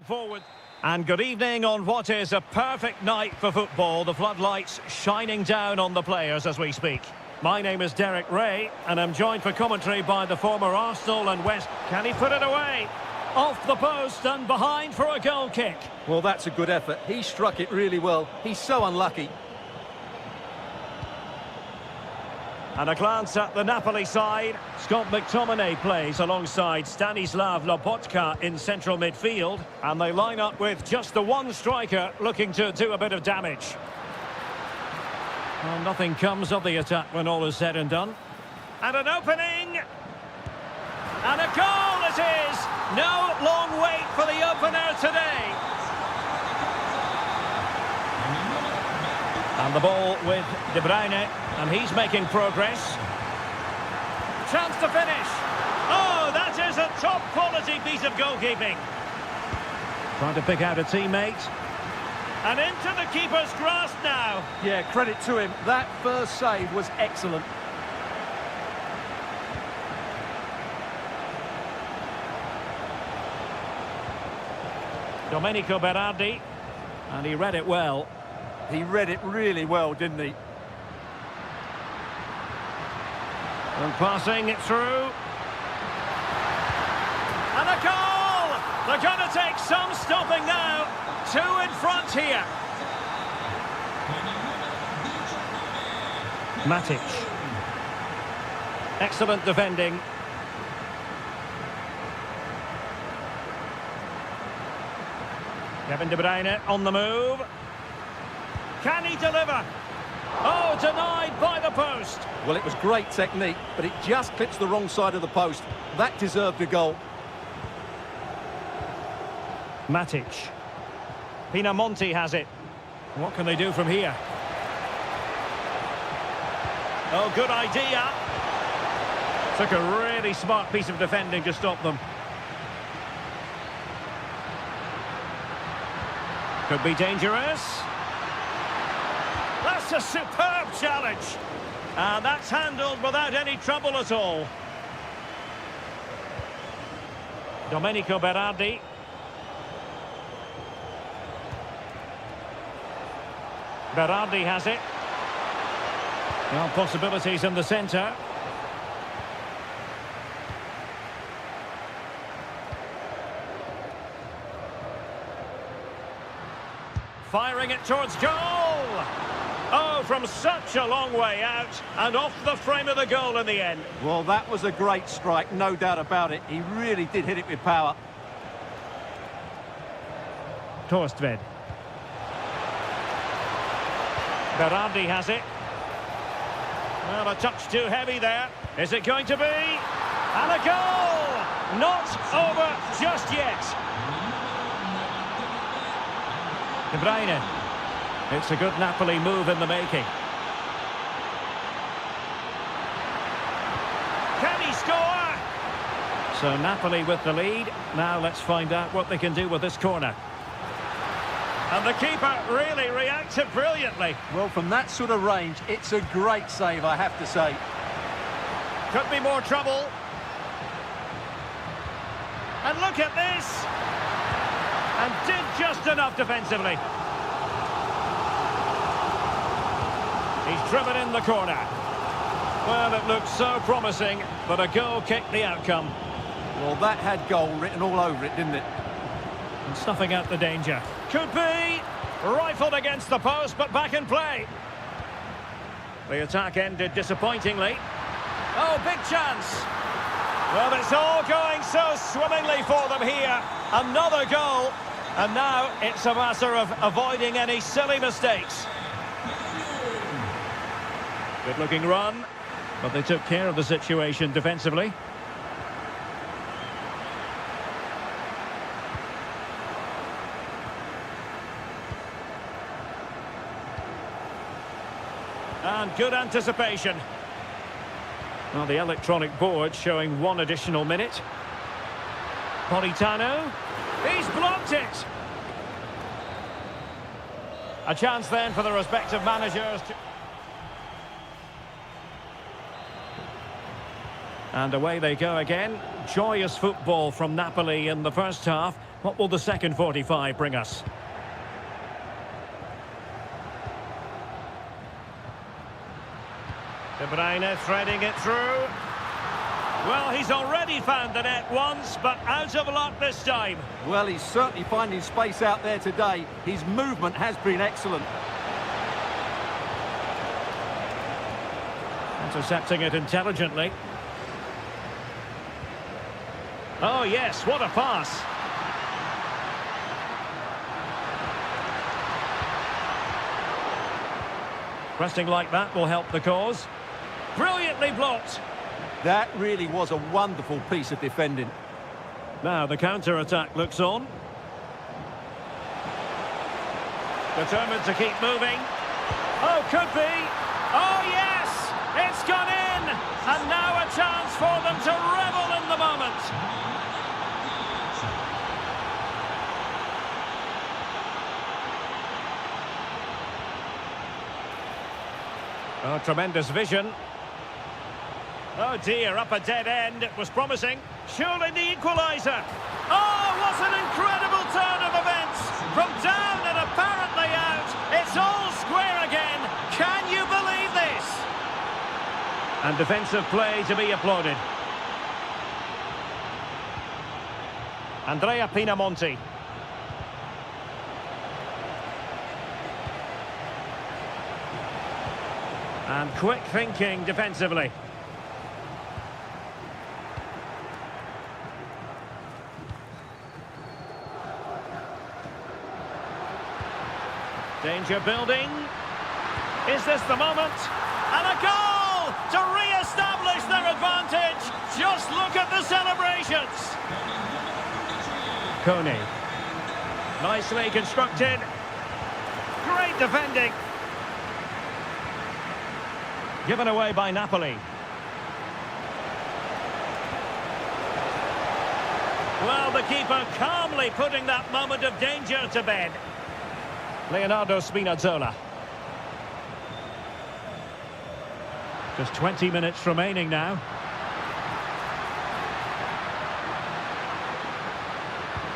forward. And good evening on what is a perfect night for football. The floodlights shining down on the players as we speak. My name is Derek Ray, and I'm joined for commentary by the former Arsenal and West. Can he put it away? Off the post and behind for a goal kick. Well, that's a good effort. He struck it really well. He's so unlucky. And a glance at the Napoli side. Scott McTominay plays alongside Stanislav Lobotka in central midfield. And they line up with just the one striker looking to do a bit of damage. Well, nothing comes of the attack when all is said and done. And an opening. And a goal it is. No long wait for the opener today. And the ball with De Bruyne, and he's making progress. Chance to finish. Oh, that is a top-quality piece of goalkeeping. Trying to pick out a teammate. And into the keeper's grasp now. Yeah, credit to him. That first save was excellent. Domenico Berardi, and he read it well. He read it really well, didn't he? And passing it through. And a goal! They're going to take some stopping now. Two in front here. Matic. Excellent defending. Kevin De Bruyne on the move. Can he deliver? Oh, denied by the post. Well, it was great technique, but it just clips the wrong side of the post. That deserved a goal. Matic. Pinamonti has it. What can they do from here? Oh, good idea. Took a really smart piece of defending to stop them. Could be dangerous. That's a superb challenge. And that's handled without any trouble at all. Domenico Berardi. Berardi has it. Well, possibilities in the centre. Firing it towards goal. Oh, from such a long way out and off the frame of the goal in the end. Well, that was a great strike, no doubt about it. He really did hit it with power. Torstved. Berardi has it. Well, a touch too heavy there. Is it going to be? And a goal! Not over just yet. De Bruyne. It's a good Napoli move in the making. Can he score? So Napoli with the lead. Now let's find out what they can do with this corner. And the keeper really reacted brilliantly. Well, from that sort of range, it's a great save, I have to say. Could be more trouble. And look at this. And did just enough defensively. He's driven in the corner. Well, it looked so promising, but a goal kicked the outcome. Well, that had goal written all over it, didn't it? And snuffing out the danger. Could be. Rifled against the post, but back in play. The attack ended disappointingly. Oh, big chance. Well, it's all going so swimmingly for them here. Another goal. And now it's a matter of avoiding any silly mistakes. Good-looking run, but they took care of the situation defensively. And good anticipation. Well, the electronic board showing one additional minute. Politano. He's blocked it. A chance then for the respective managers to... And away they go again. Joyous football from Napoli in the first half. What will the second 45 bring us? De Bruyne threading it through. Well, he's already found the net once, but out of luck this time. Well, he's certainly finding space out there today. His movement has been excellent. Intercepting it intelligently. Oh, yes, what a pass. Pressing like that will help the cause. Brilliantly blocked. That really was a wonderful piece of defending. Now the counter-attack looks on. Determined to keep moving. Oh, could be. Oh, yes! It's gone in! And now a chance for them to revel in the moment. Oh, tremendous vision. Oh dear, up a dead end. It was promising. Surely the equaliser. Oh, what an incredible turn of events. From down and apparently out, it's all square again. Can you believe this? And defensive play to be applauded. Andrea Pinamonti. And quick thinking defensively. Danger building. Is this the moment? And a goal to re-establish their advantage. Just look at the celebrations. Coney. Nicely constructed. Great defending. Given away by Napoli. Well, the keeper calmly putting that moment of danger to bed. Leonardo Spinazzola. Just 20 minutes remaining now.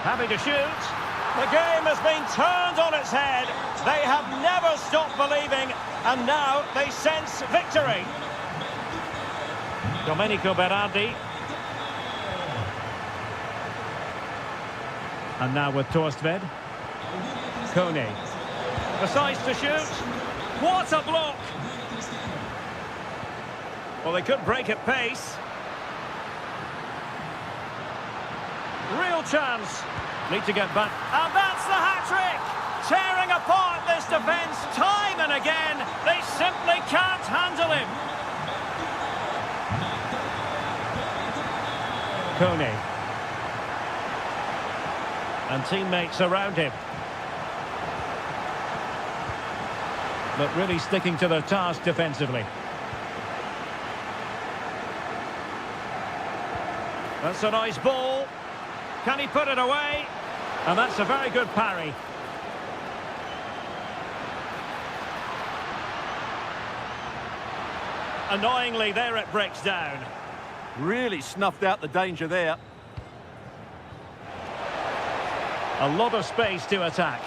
Happy to shoot. The game has been turned on its head. They have never stopped believing, and now they sense victory. Domenico Berardi. And now with Torstved. Coney. Decides to shoot. What a block! Well, they could break at pace. Real chance. Need to get back. And that's the hat-trick! Tearing apart this defence time and again. They simply can't handle him. Coney. And teammates around him. But really sticking to their task defensively. That's a nice ball. Can he put it away? And that's a very good parry. Annoyingly, there it breaks down. Really snuffed out the danger there. A lot of space to attack.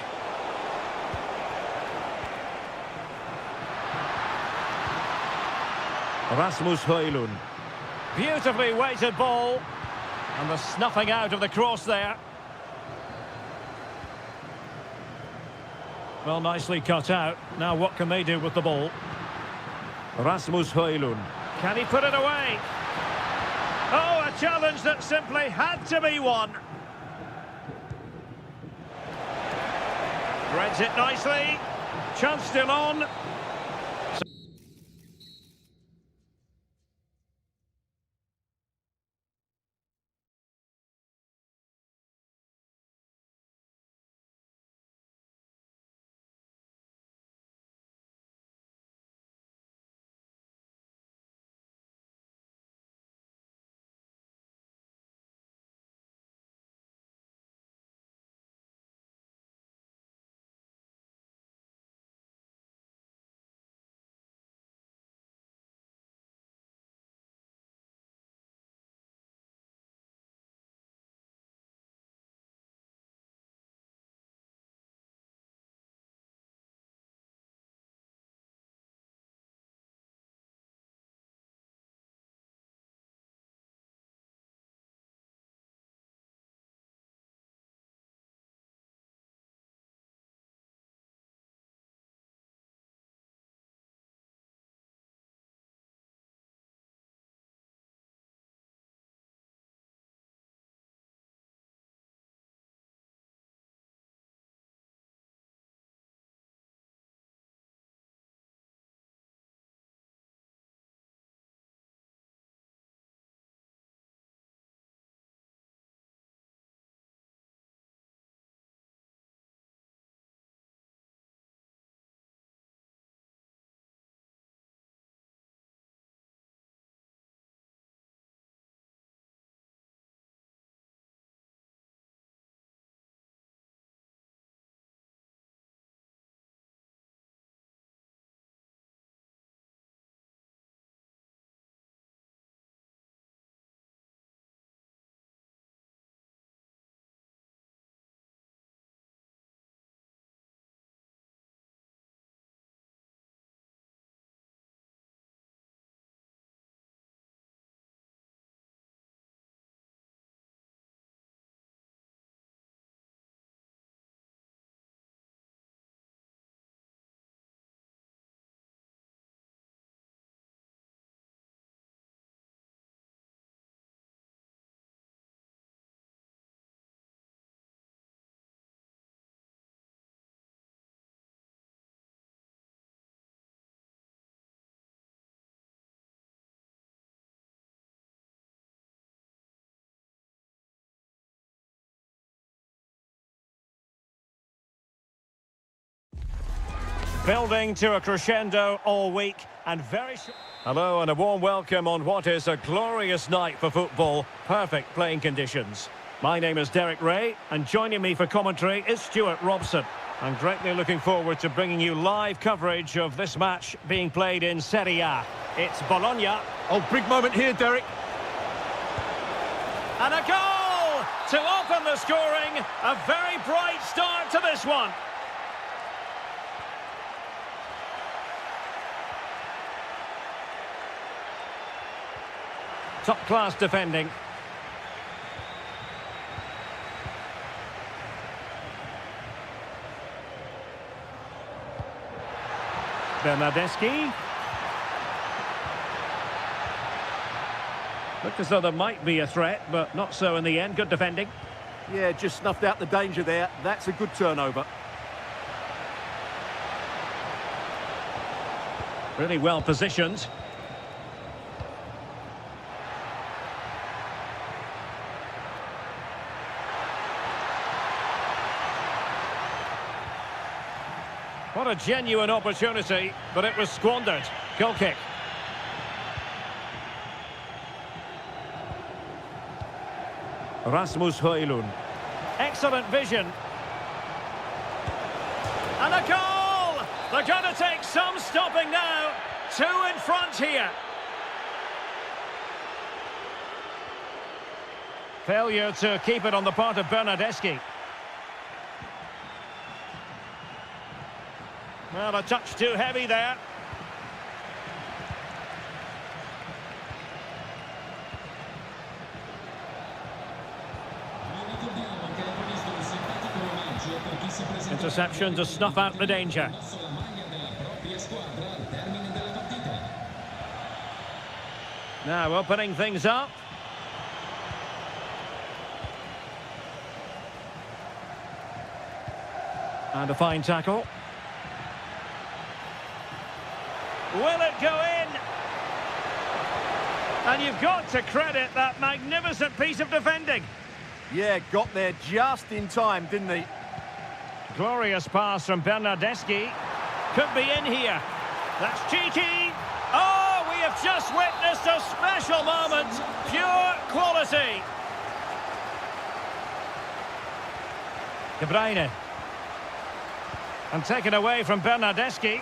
Rasmus Højlund. Beautifully weighted ball. And the snuffing out of the cross there. Well, nicely cut out. Now what can they do with the ball? Rasmus Højlund. Can he put it away? Oh, a challenge that simply had to be won. Threads it nicely. Chance still on. Building to a crescendo all week and very short. Hello and a warm welcome on what is a glorious night for football. Perfect playing conditions. My name is Derek Ray and joining me for commentary is Stuart Robson. I'm greatly looking forward to bringing you live coverage of this match being played in Serie A. It's Bologna. Oh, big moment here, Derek. And a goal to open the scoring. A very bright start to this one. Top-class defending. Bernardeschi. Looked as though there might be a threat, but not so in the end. Good defending. Yeah, just snuffed out the danger there. That's a good turnover. Really well positioned. What a genuine opportunity, but it was squandered. Goal kick. Rasmus Højlund. Excellent vision. And a goal! They're going to take some stopping now. 2 in front here. Failure to keep it on the part of Bernardeschi. Well, a touch too heavy there. Interception to snuff out the danger. Now opening things up. And a fine tackle. Will it go in? And you've got to credit that magnificent piece of defending. Yeah, got there just in time, didn't he? Glorious pass from Bernardeschi. Could be in here. That's cheeky. Oh, we have just witnessed a special moment. Pure quality. De Bruyne. And taken away from Bernardeschi.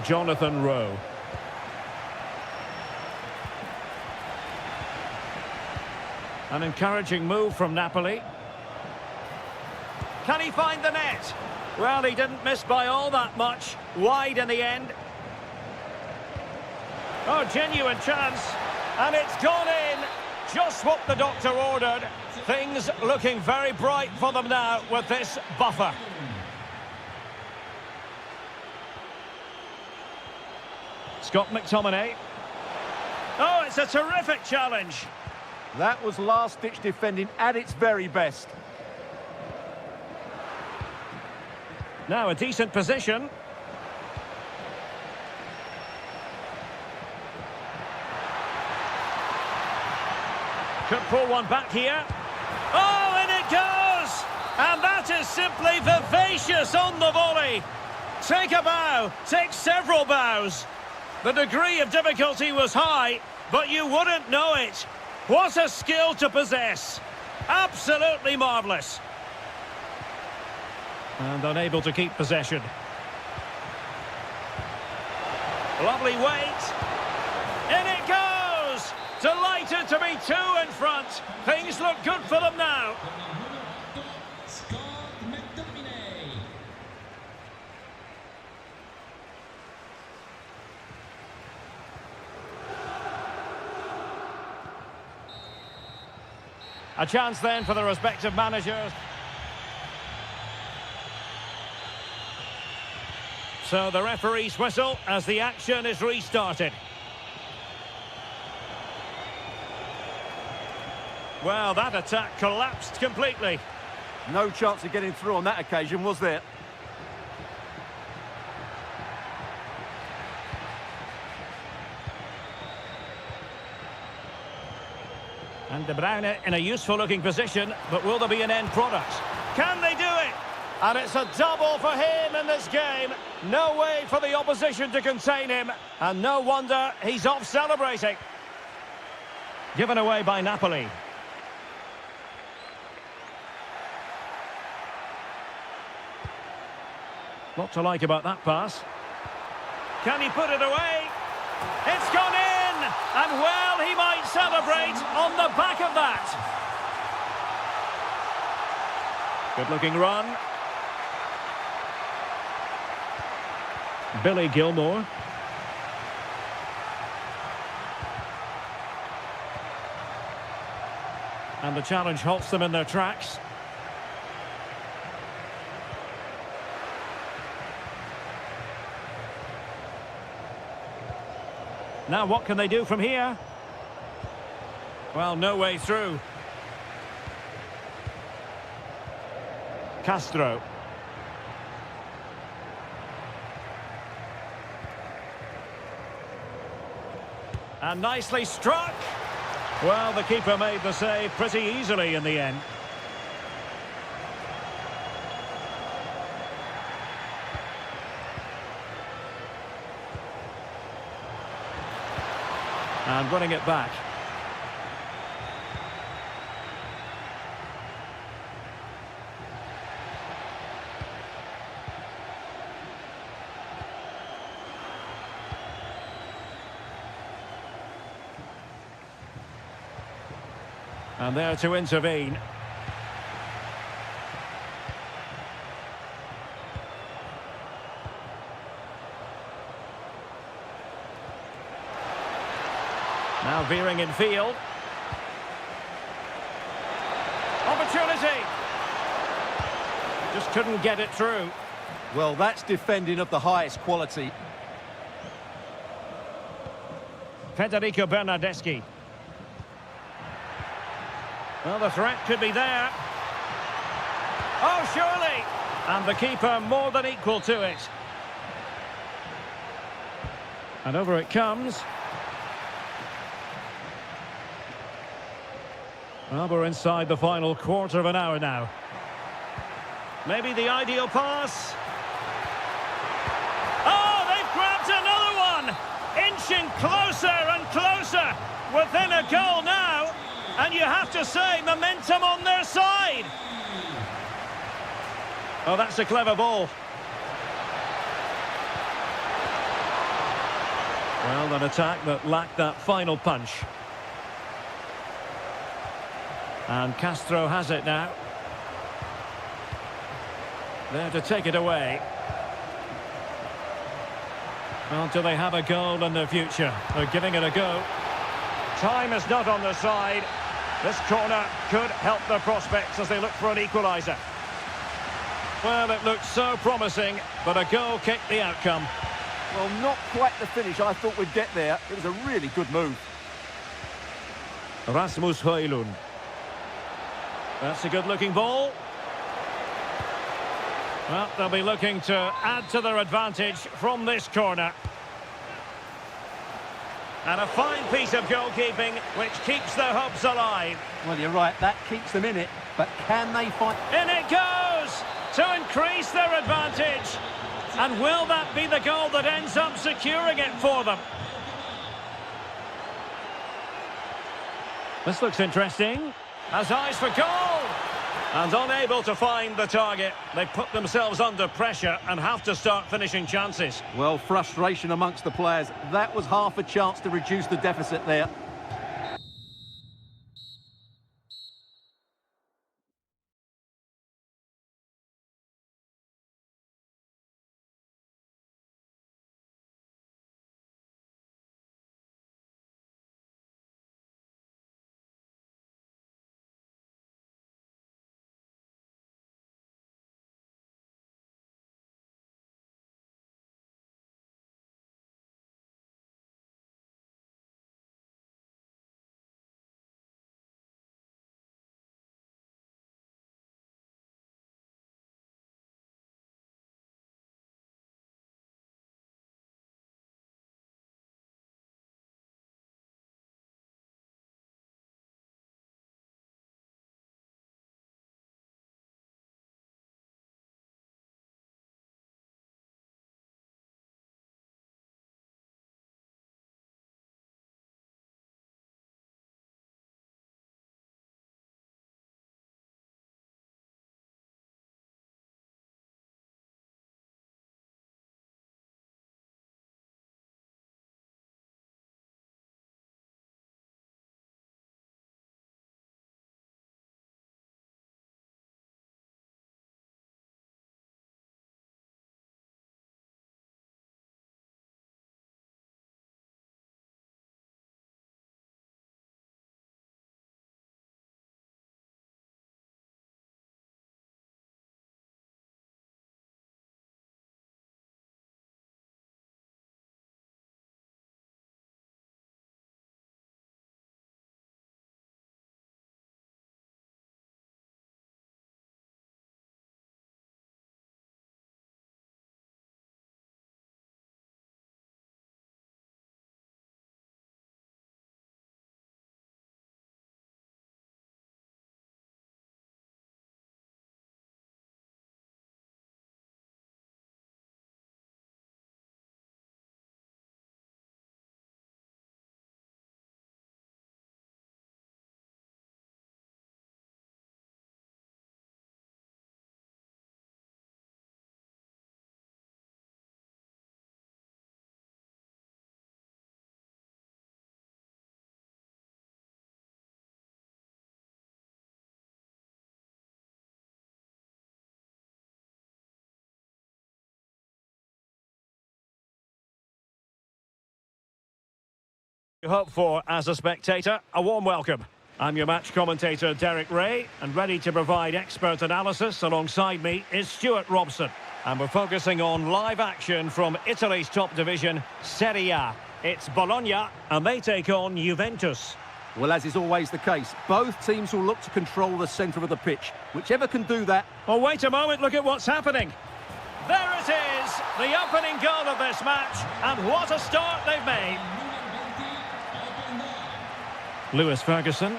Jonathan Rowe. An encouraging move from Napoli. Can he find the net? Well, he didn't miss by all that much. Wide in the end. Oh, genuine chance. And it's gone in. Just what the doctor ordered. Things looking very bright for them now with this buffer. Scott McTominay. Oh, it's a terrific challenge. That was last-ditch defending at its very best. Now a decent position. Could pull one back here. Oh, and it goes! And that is simply vivacious on the volley. Take a bow, take several bows. The degree of difficulty was high, but you wouldn't know it. What a skill to possess. Absolutely marvellous. And unable to keep possession. Lovely weight. In it goes! Delighted to be 2 in front. Things look good for them now. A chance then for the respective managers. So the referee's whistle as the action is restarted. Well, that attack collapsed completely. No chance of getting through on that occasion, was there? And De Bruyne in a useful-looking position, but will there be an end product? Can they do it? And it's a double for him in this game. No way for the opposition to contain him. And no wonder he's off celebrating. Given away by Napoli. Lot to like about that pass. Can he put it away? It's gone in! And well, he might celebrate on the back of that. Good-looking run. Billy Gilmore. And the challenge halts them in their tracks. Now what can they do from here? Well, no way through. Castro. And nicely struck. Well, the keeper made the save pretty easily in the end. And running it back. And there to intervene. Now veering in field. Opportunity. Just couldn't get it through. Well, that's defending of the highest quality. Federico Bernardeschi. Well, the threat could be there. Oh, surely! And the keeper more than equal to it. And over it comes. Well, we're inside the final quarter of an hour now. Maybe the ideal pass. Oh, they've grabbed another one! Inching closer and closer. Within a goal now. And you have to say, momentum on their side. Oh, that's a clever ball. Well, an attack that lacked that final punch. And Castro has it now. There to take it away. Well, do they have a goal in their future? They're giving it a go. Time is not on their side. This corner could help their prospects as they look for an equaliser. Well, it looked so promising, but a goal kicked the outcome. Well, not quite the finish I thought we'd get there. It was a really good move. Rasmus Højlund. That's a good-looking ball. Well, they'll be looking to add to their advantage from this corner. And a fine piece of goalkeeping, which keeps their hopes alive. Well, you're right, that keeps them in it. But can they find... In it goes! To increase their advantage. And will that be the goal that ends up securing it for them? This looks interesting. Has eyes for goal. And unable to find the target. They put themselves under pressure and have to start finishing chances. Well, frustration amongst the players. That was half a chance to reduce the deficit there. You hope for as a spectator, a warm welcome. I'm your match commentator Derek Ray, and ready to provide expert analysis alongside me is Stuart Robson. And we're focusing on live action from Italy's top division, Serie A. It's Bologna, and they take on Juventus. Well, as is always the case, both teams will look to control the centre of the pitch. Whichever can do that. Oh, wait a moment, look at what's happening. There it is, the opening goal of this match, and what a start they've made. Lewis Ferguson.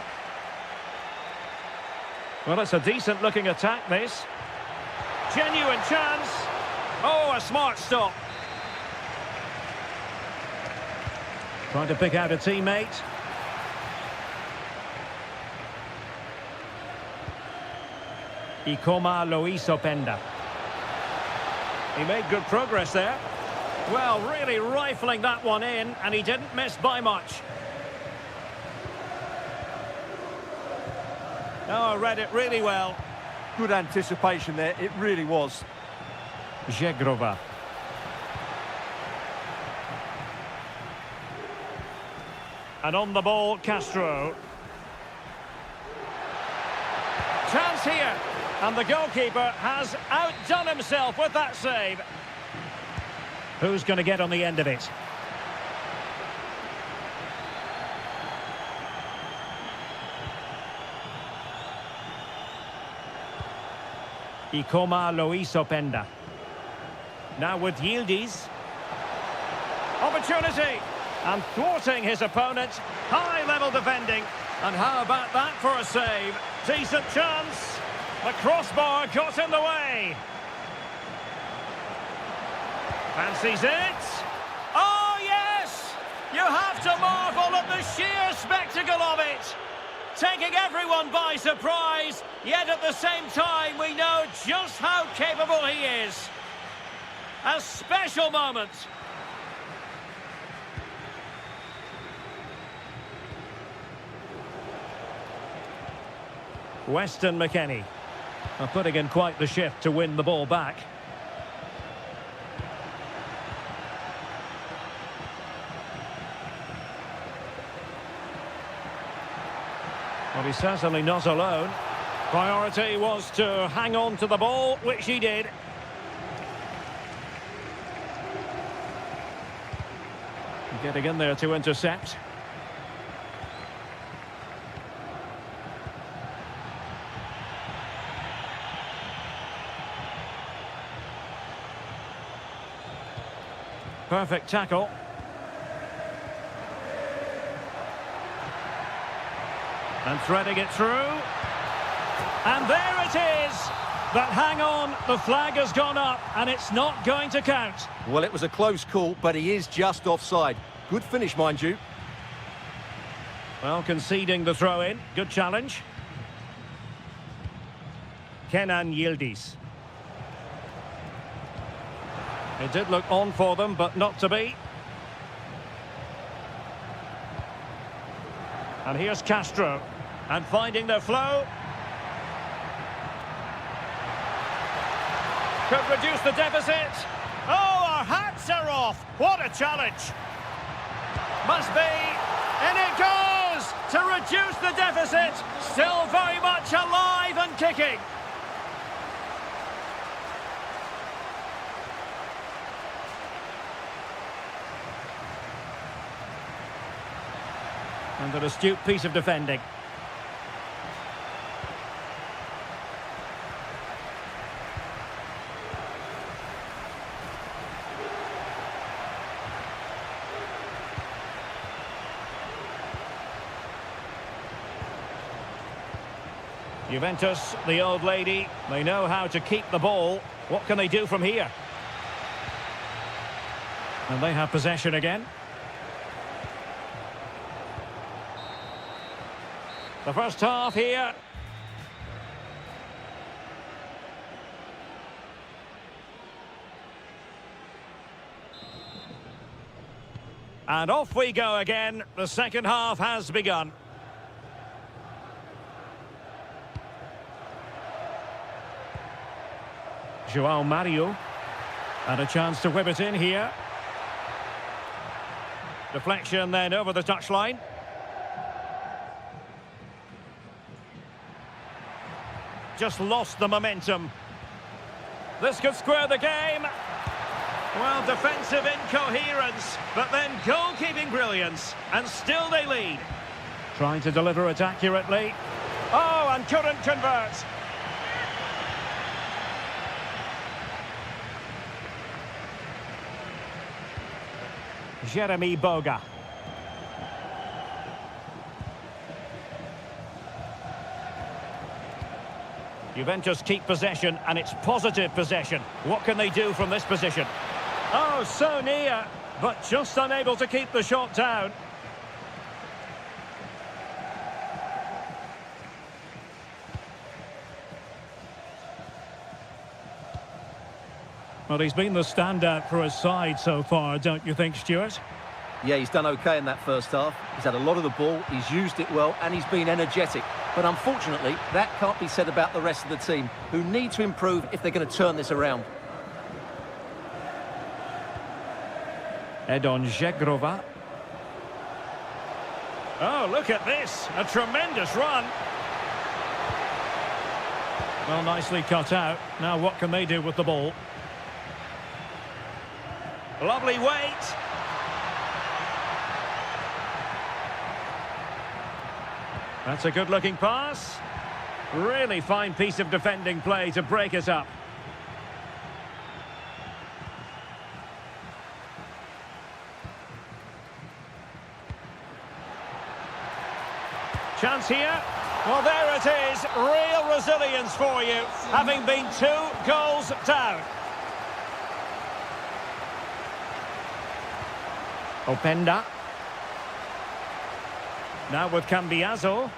Well, it's a decent-looking attack, this. Genuine chance. Oh, a smart stop. Trying to pick out a teammate. Ikoma Loisopenda. He made good progress there. Well, really rifling that one in, and he didn't miss by much. Oh, read it really well. Good anticipation there, it really was. Zegrova. And on the ball, Castro. Chance here. And the goalkeeper has outdone himself with that save. Who's going to get on the end of it? Ikoma Loisopenda. Now with Yildiz. Opportunity. And thwarting his opponent. High-level defending. And how about that for a save? Decent chance. The crossbar got in the way. Fancies it. Oh, yes! You have to marvel at the sheer spectacle of it. Taking everyone by surprise, yet at the same time we know just how capable he is. A special moment. Weston McKennie are putting in quite the shift to win the ball back. Well, he's certainly not alone. Priority was to hang on to the ball, which he did. Getting in there to intercept. Perfect tackle. And threading it through. And there it is. But hang on, the flag has gone up and it's not going to count. Well, it was a close call, but he is just offside. Good finish, mind you. Well, conceding the throw-in. Good challenge. Kenan Yildiz. It did look on for them, but not to be. And here's Castro. And finding their flow. Could reduce the deficit. Oh, our hats are off. What a challenge. Must be. In it goes to reduce the deficit. Still very much alive and kicking. And an astute piece of defending. Juventus, the old lady, they know how to keep the ball. What can they do from here? And they have possession again. The first half here. And off we go again. The second half has begun. João Mario. And a chance to whip it in here. Deflection then over the touchline. Just lost the momentum. This could square the game. Well, defensive incoherence, but then goalkeeping brilliance, and still they lead. Trying to deliver it accurately. Oh, and couldn't convert. Jeremy Boga. Juventus keep possession, and it's positive possession. What can they do from this position? Oh, so near, but just unable to keep the shot down. Well, he's been the standout for his side so far, don't you think, Stuart? Yeah, he's done okay in that first half. He's had a lot of the ball, he's used it well, and he's been energetic. But unfortunately, that can't be said about the rest of the team, who need to improve if they're going to turn this around. Edon Zegrova. Oh, look at this. A tremendous run. Well, nicely cut out. Now what can they do with the ball? Lovely weight. That's a good-looking pass. Really fine piece of defending play to break it up. Chance here. Well, there it is. Real resilience for you, having been 2 goals down. Openda. Now with Cambiaso.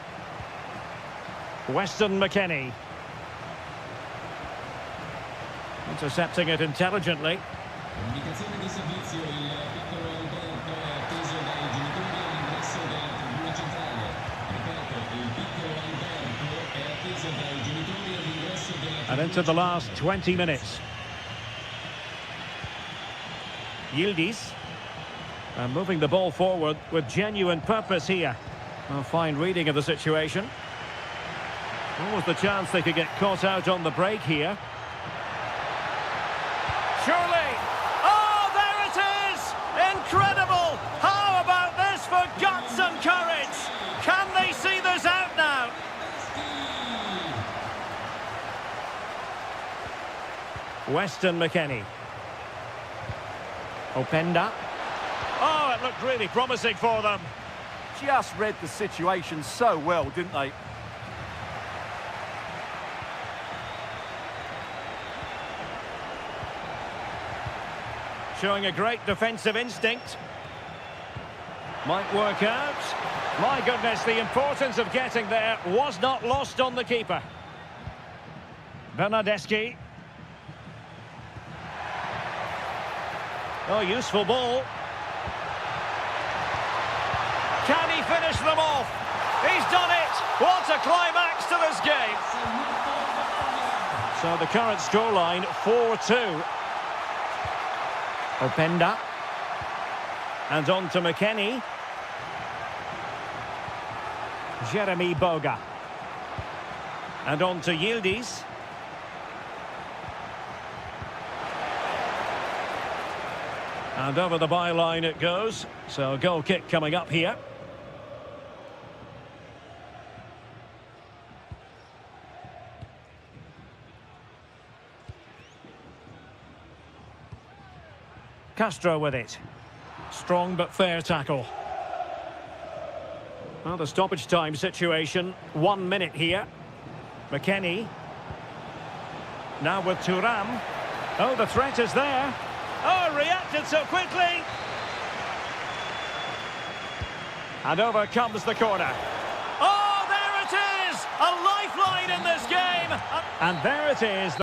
Weston McKennie. Intercepting it intelligently. Comunicazione di servizio, il piccolo Alberto è atteso dai genitori all'ingresso della tribuna centrale. Ripeto, il piccolo Alberto è atteso dai genitori all'ingresso della tribuna. And into the last 20 minutes. Yildiz. And moving the ball forward with genuine purpose here. A fine reading of the situation. What was the chance they could get caught out on the break here? Surely! Oh, there it is! Incredible! How about this for guts and courage? Can they see this out now? Weston McKennie. Openda. Oh, it looked really promising for them. Just read the situation so well, didn't they? Showing a great defensive instinct. Might work out. My goodness, the importance of getting there was not lost on the keeper. Bernardeschi. Oh, useful ball. Can he finish them off? He's done it! What a climax to this game! So the current scoreline, 4-2. Openda. And on to McKennie. Jeremy Boga. And on to Yildiz. And over the byline it goes. So goal kick coming up here. Castro with it. Strong but fair tackle. Well, the stoppage time situation, 1 minute here. McKennie. Now with Thuram. Oh, the threat is there. Oh, reacted so quickly. And over comes the corner. Oh, there it is! A lifeline in this game! And there it is.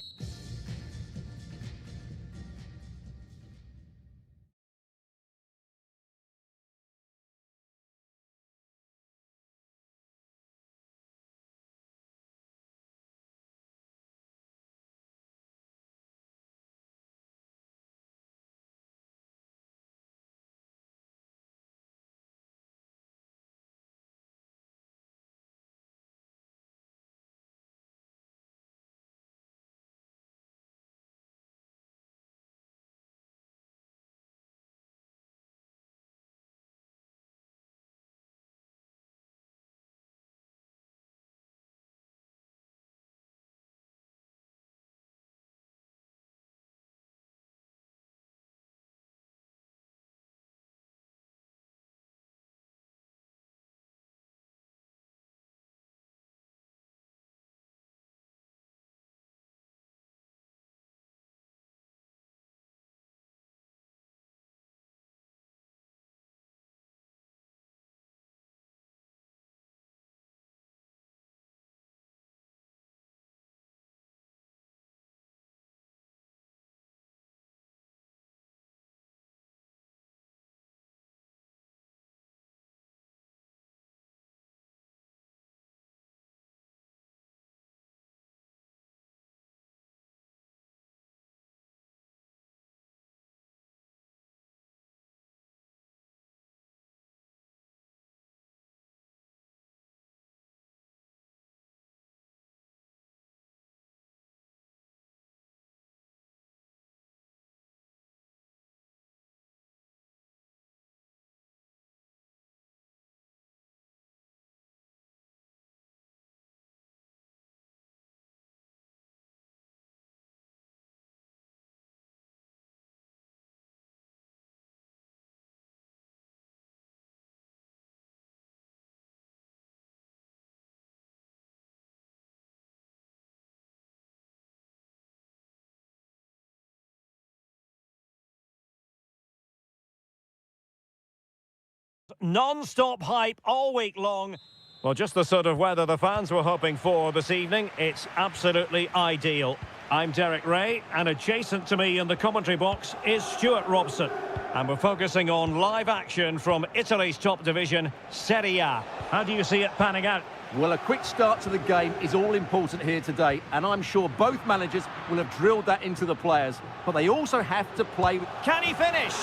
non-stop hype all week long. Well, just the sort of weather the fans were hoping for this evening. It's absolutely ideal. I'm Derek Ray, and adjacent to me in the commentary box is Stuart Robson. And we're focusing on live action from Italy's top division, Serie A. How do you see it panning out? Well, a quick start to the game is all important here today, and I'm sure both managers will have drilled that into the players, but they also have to play with... Can he finish?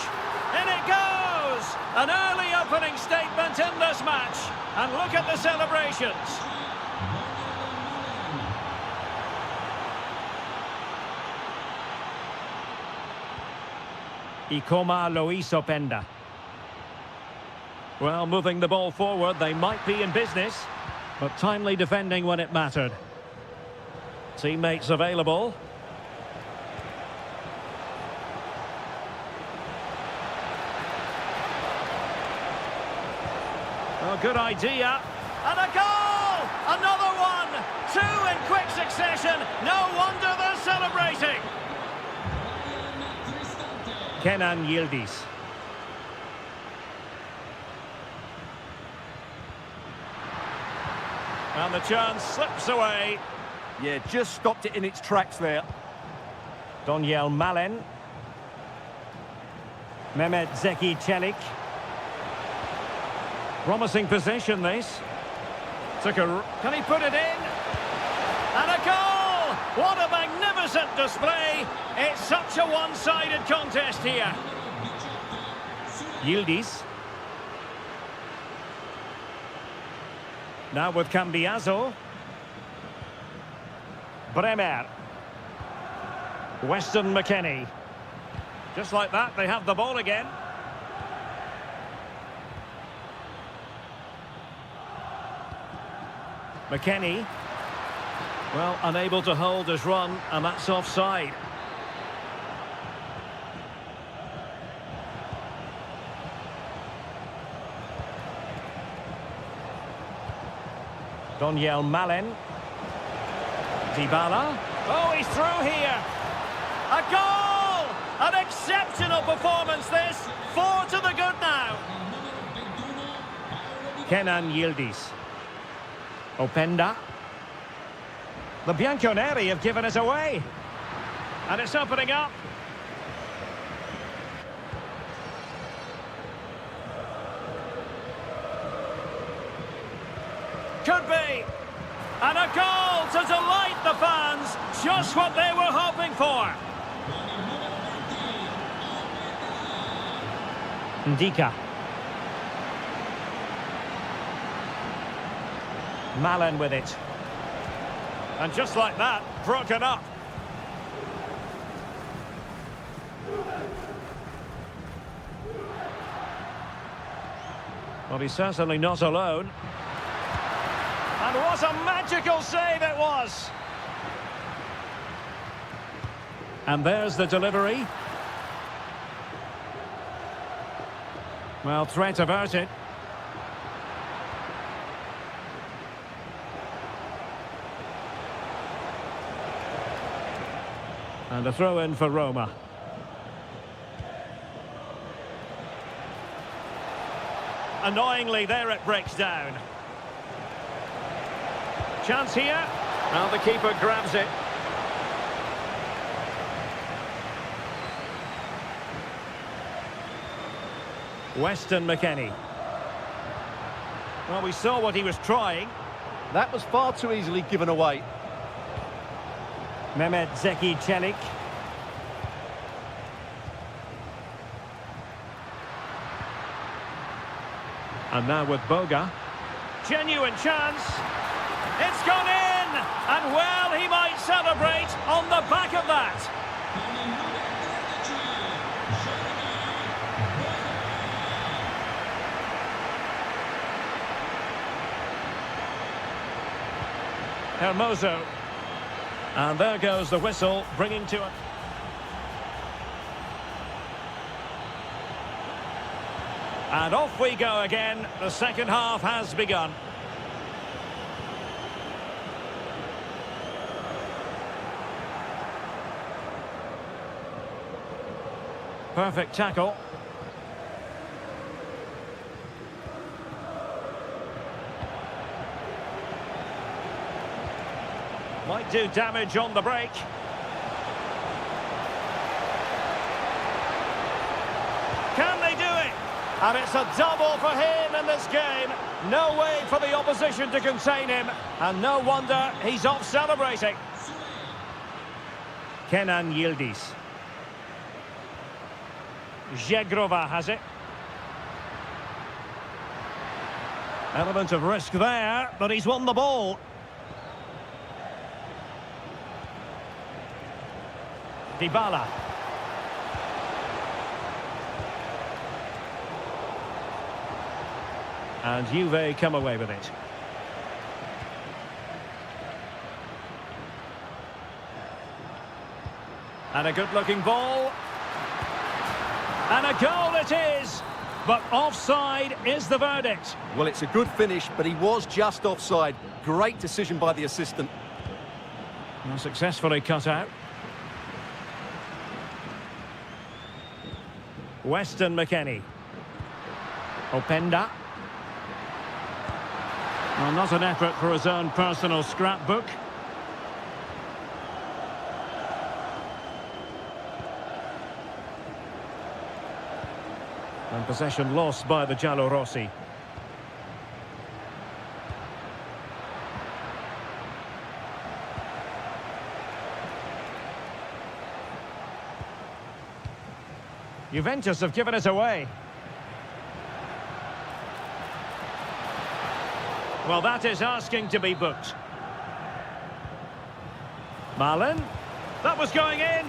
In it goes! An early opening statement in this match. And look at the celebrations. Ikoma Lois Openda. Well, moving the ball forward, they might be in business, but timely defending when it mattered. Teammates available. Oh, good idea. And a goal! Another one! Two in quick succession. No wonder they're celebrating. Kenan Yildiz. And the chance slips away. Yeah, just stopped it in its tracks there. Doniel Malen. Mehmet Zeki Çelik. Promising possession, this. Can he put it in? And a goal! What a magnificent display! It's such a one-sided contest here. Yildiz. Now with Cambiaso. Bremer. Weston McKennie. Just like that, they have the ball again. McKennie. Well, unable to hold his run, and that's offside. Doniel Malen. Dybala. Oh, he's through here. A goal! An exceptional performance, this. 4 to the good now. Kenan Yildiz. Openda. The Bianconeri have given us away. And it's opening up. Could be. And a goal to delight the fans. Just what they were hoping for. Ndika. Malen with it. And just like that, broken up. Well, he's certainly not alone. And what a magical save it was! And there's the delivery. Well, threat averted. And a throw-in for Roma. Annoyingly, there it breaks down. Chance here. Now the keeper grabs it. Weston McKennie. Well, we saw what he was trying. That was far too easily given away. Mehmet Zeki Çelik. And now with Boga. Genuine chance. It's gone in! And well, he might celebrate on the back of that. Hermoso. And there goes the whistle, bringing to it. And off we go again. The second half has begun. Perfect tackle. Might do damage on the break. Can they do it? And it's a double for him in this game. No way for the opposition to contain him. And no wonder he's off celebrating. Kenan Yildiz. Zegrova has it. Element of risk there, but he's won the ball. Dybala. And Juve come away with it. And a good-looking ball. And a goal it is. But offside is the verdict. Well, it's a good finish, but he was just offside. Great decision by the assistant. Well, successfully cut out. Weston McKennie. Openda. Well, not an effort for his own personal scrapbook. And possession lost by the Giallorossi. Juventus have given it away. Well, that is asking to be booked. Malen. That was going in.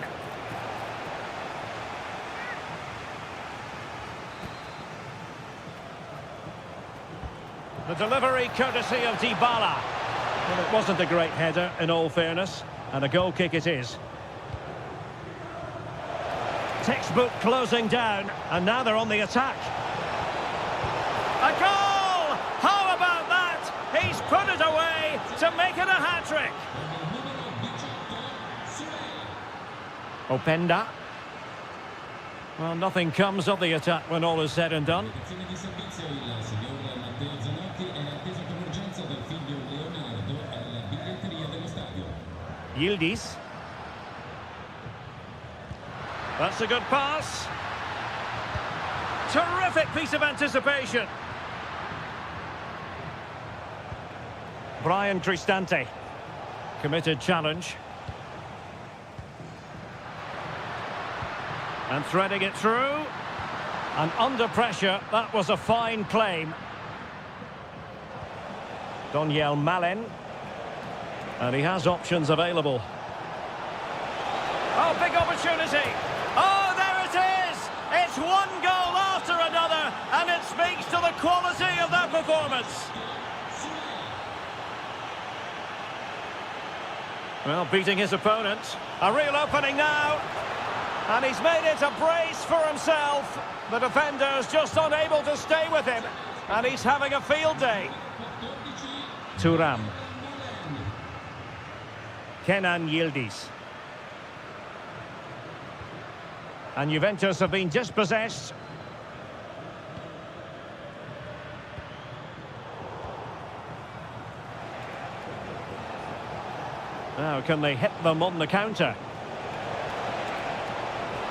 The delivery courtesy of Dybala. Well, it wasn't a great header, in all fairness. And a goal kick it is. Textbook closing down, and now they're on the attack. A goal! How about that? He's put it away to make it a hat-trick. Openda. Well, nothing comes of the attack when all is said and done. Yildiz. That's a good pass. Terrific piece of anticipation. Brian Cristante. Committed challenge. And threading it through. And under pressure, that was a fine claim. Daniel Malen. And he has options available. Oh, big opportunity. Oh, there it is! It's one goal after another, and it speaks to the quality of that performance. Well, beating his opponent. A real opening now. And he's made it a brace for himself. The defender's just unable to stay with him. And he's having a field day. Thuram. Kenan Yildiz. And Juventus have been dispossessed. Now, can they hit them on the counter?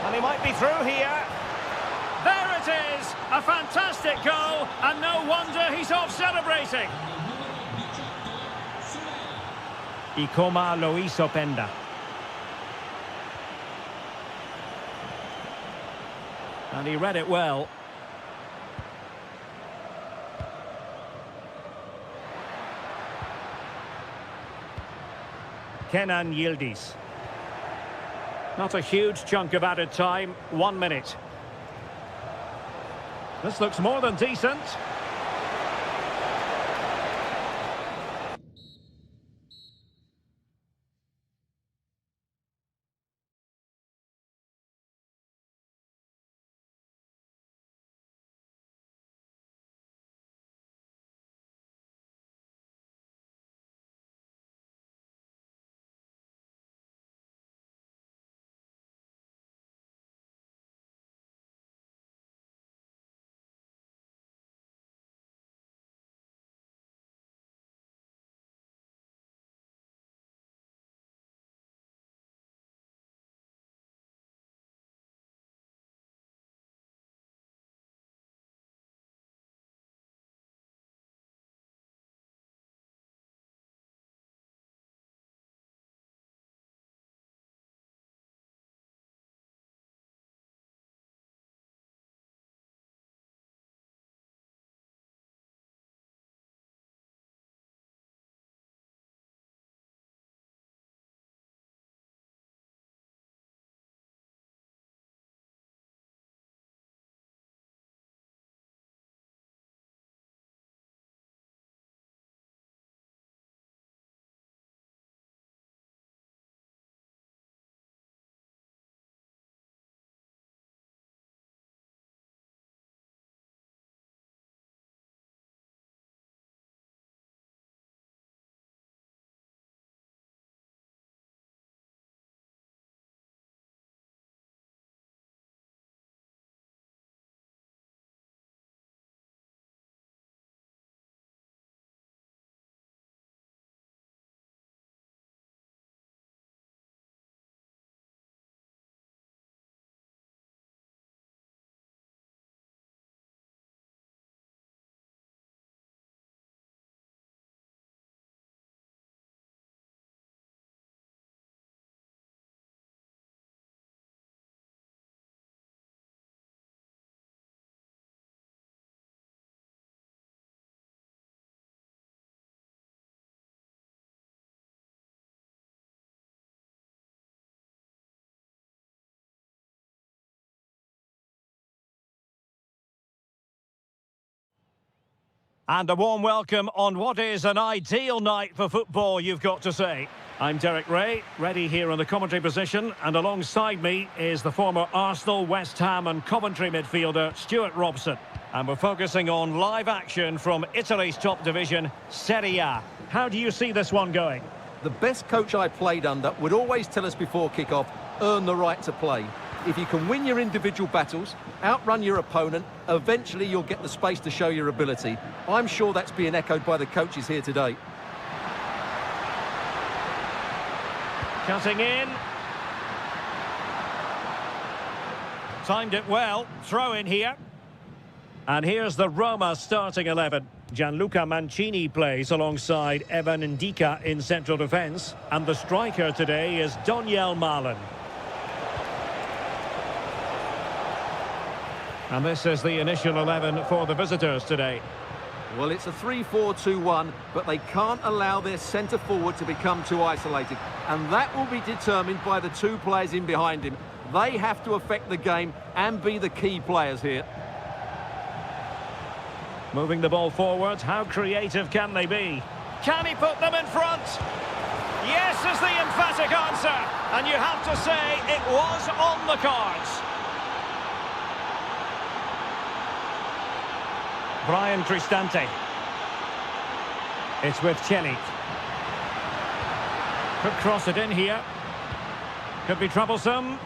And he might be through here. There it is! A fantastic goal, and no wonder he's off celebrating. Ikoma Luis Openda. And he read it well. Kenan Yildiz. Not a huge chunk of added time, 1 minute. This looks more than decent. And a warm welcome on what is an ideal night for football, you've got to say. I'm Derek Ray, ready here in the commentary position, and alongside me is the former Arsenal, West Ham and Coventry midfielder, Stuart Robson. And we're focusing on live action from Italy's top division, Serie A. How do you see this one going? The best coach I played under would always tell us before kick-off, earn the right to play. If you can win your individual battles, outrun your opponent, eventually you'll get the space to show your ability. I'm sure that's being echoed by the coaches here today. Cutting in. Timed it well. Throw in here. And here's the Roma starting 11. Gianluca Mancini plays alongside Evan Ndika in central defence. And the striker today is Daniel Malen. And this is the initial 11 for the visitors today. Well, it's a 3-4-2-1, but they can't allow their centre-forward to become too isolated. And that will be determined by the two players in behind him. They have to affect the game and be the key players here. Moving the ball forward, how creative can they be? Can he put them in front? Yes is the emphatic answer. And you have to say it was on the cards. Brian Cristante. It's with Celik. Could cross it in here. Could be troublesome.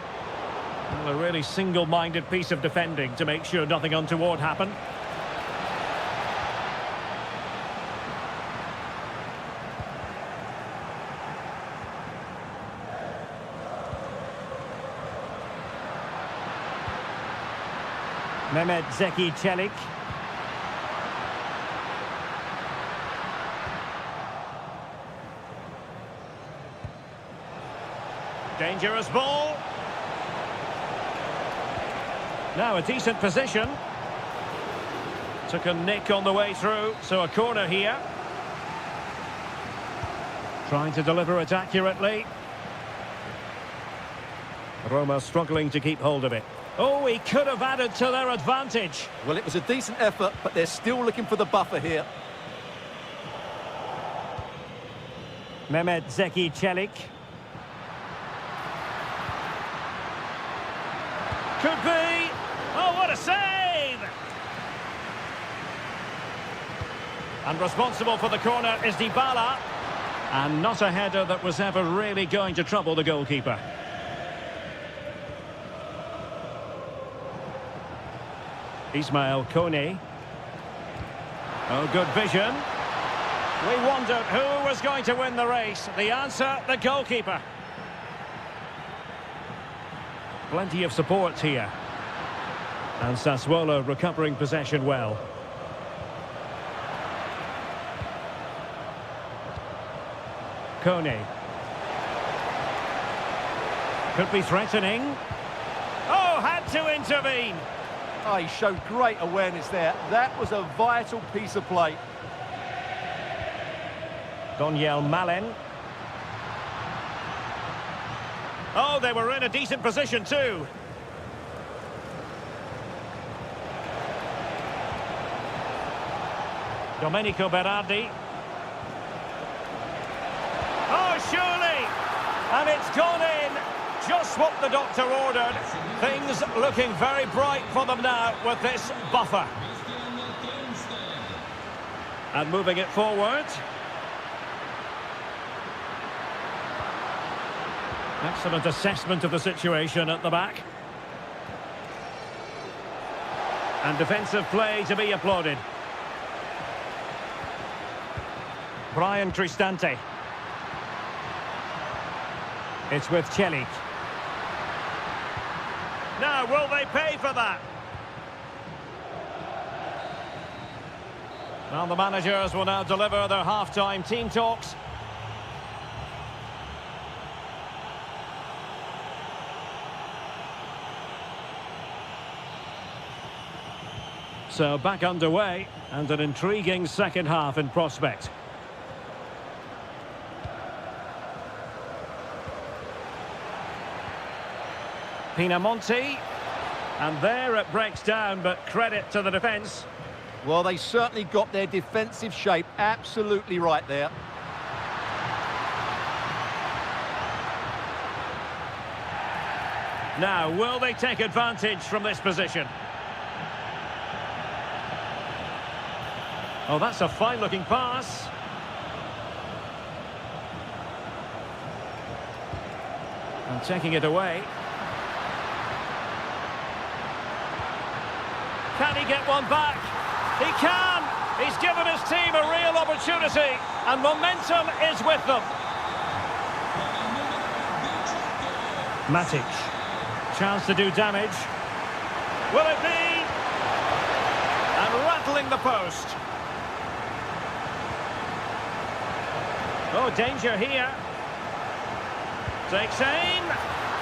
Well, a really single-minded piece of defending to make sure nothing untoward happened. Mehmet Zeki Celik. Dangerous ball. Now a decent position. Took a nick on the way through, so a corner here. Trying to deliver it accurately. Roma struggling to keep hold of it. Oh, he could have added to their advantage. Well, it was a decent effort, but they're still looking for the buffer here. Mehmet Zeki Celik. Could be. Oh, what a save! And responsible for the corner is Dybala. And not a header that was ever really going to trouble the goalkeeper. Ismail Kone. Oh, good vision. We wondered who was going to win the race. The answer, the goalkeeper. Plenty of support here. And Sassuolo recovering possession well. Kone. Could be threatening. Oh, had to intervene. Oh, he showed great awareness there. That was a vital piece of play. Daniel Malen. Oh, they were in a decent position too. Domenico Berardi. Oh, surely! And it's gone in. Just what the doctor ordered. Things looking very bright for them now with this buffer. And moving it forward. Excellent assessment of the situation at the back. And defensive play to be applauded. Brian Cristante. It's with Celik. Now, will they pay for that? Well, the managers will now deliver their half-time team talks. So back underway, and an intriguing second half in prospect. Pinamonti, and there it breaks down, but credit to the defence. Well, they certainly got their defensive shape absolutely right there. Now, will they take advantage from this position? Oh, that's a fine-looking pass. And taking it away. Can he get one back? He can! He's given his team a real opportunity, and momentum is with them. Matic. Chance to do damage. Will it be? And rattling the post. Oh, danger here. Takes aim.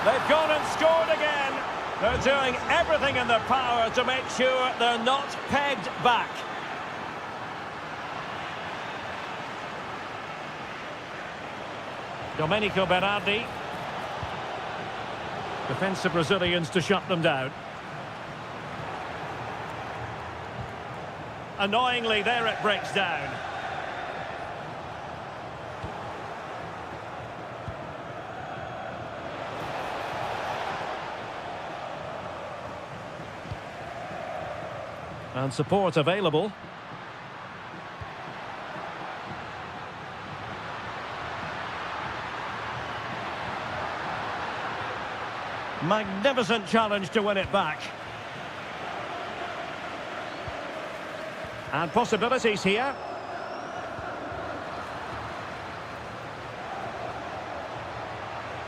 They've gone and scored again. They're doing everything in their power to make sure they're not pegged back. Domenico Berardi. Defensive Brazilians to shut them down. Annoyingly, there it breaks down. And support available. Magnificent challenge to win it back. And possibilities here.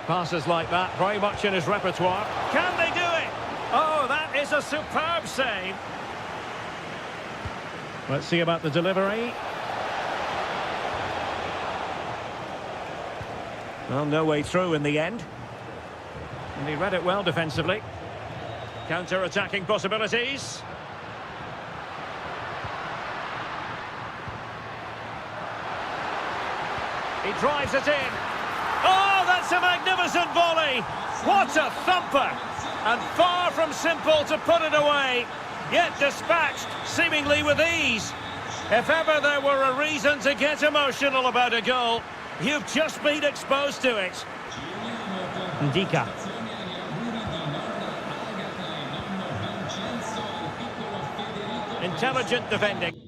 Passes like that, very much in his repertoire. Can they do it? Oh, that is a superb save. Let's see about the delivery. Well, no way through in the end. And he read it well defensively. Counter-attacking possibilities. He drives it in. Oh, that's a magnificent volley. What a thumper. And far from simple to put it away. Yet dispatched, seemingly with ease. If ever there were a reason to get emotional about a goal, you've just been exposed to it. Ndika. Intelligent defending.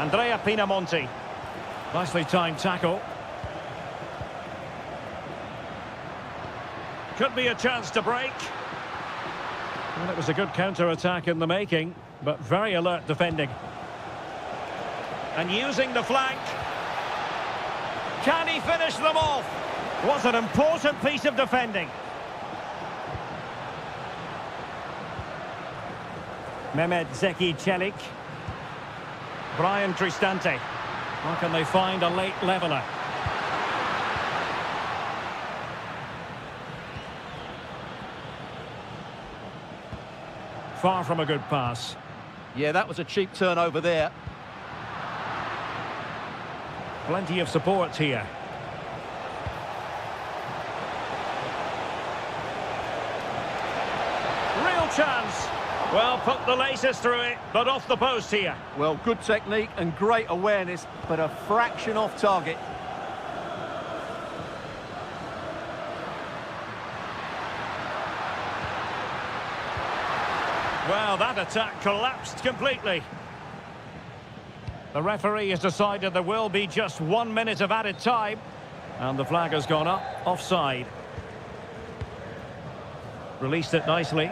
Andrea Pinamonti. Nicely timed tackle. Could be a chance to break. Well, it was a good counter-attack in the making, but very alert defending. And using the flank. Can he finish them off? Was an important piece of defending. Mehmet Zeki Çelik. Brian Cristante. How can they find a late leveller? Far from a good pass. Yeah, that was a cheap turnover there. Plenty of support here. Real chance. Well, put the laces through it, but off the post here. Well, good technique and great awareness, but a fraction off target. Well, that attack collapsed completely. The referee has decided there will be just 1 minute of added time. And the flag has gone up, offside. Released it nicely.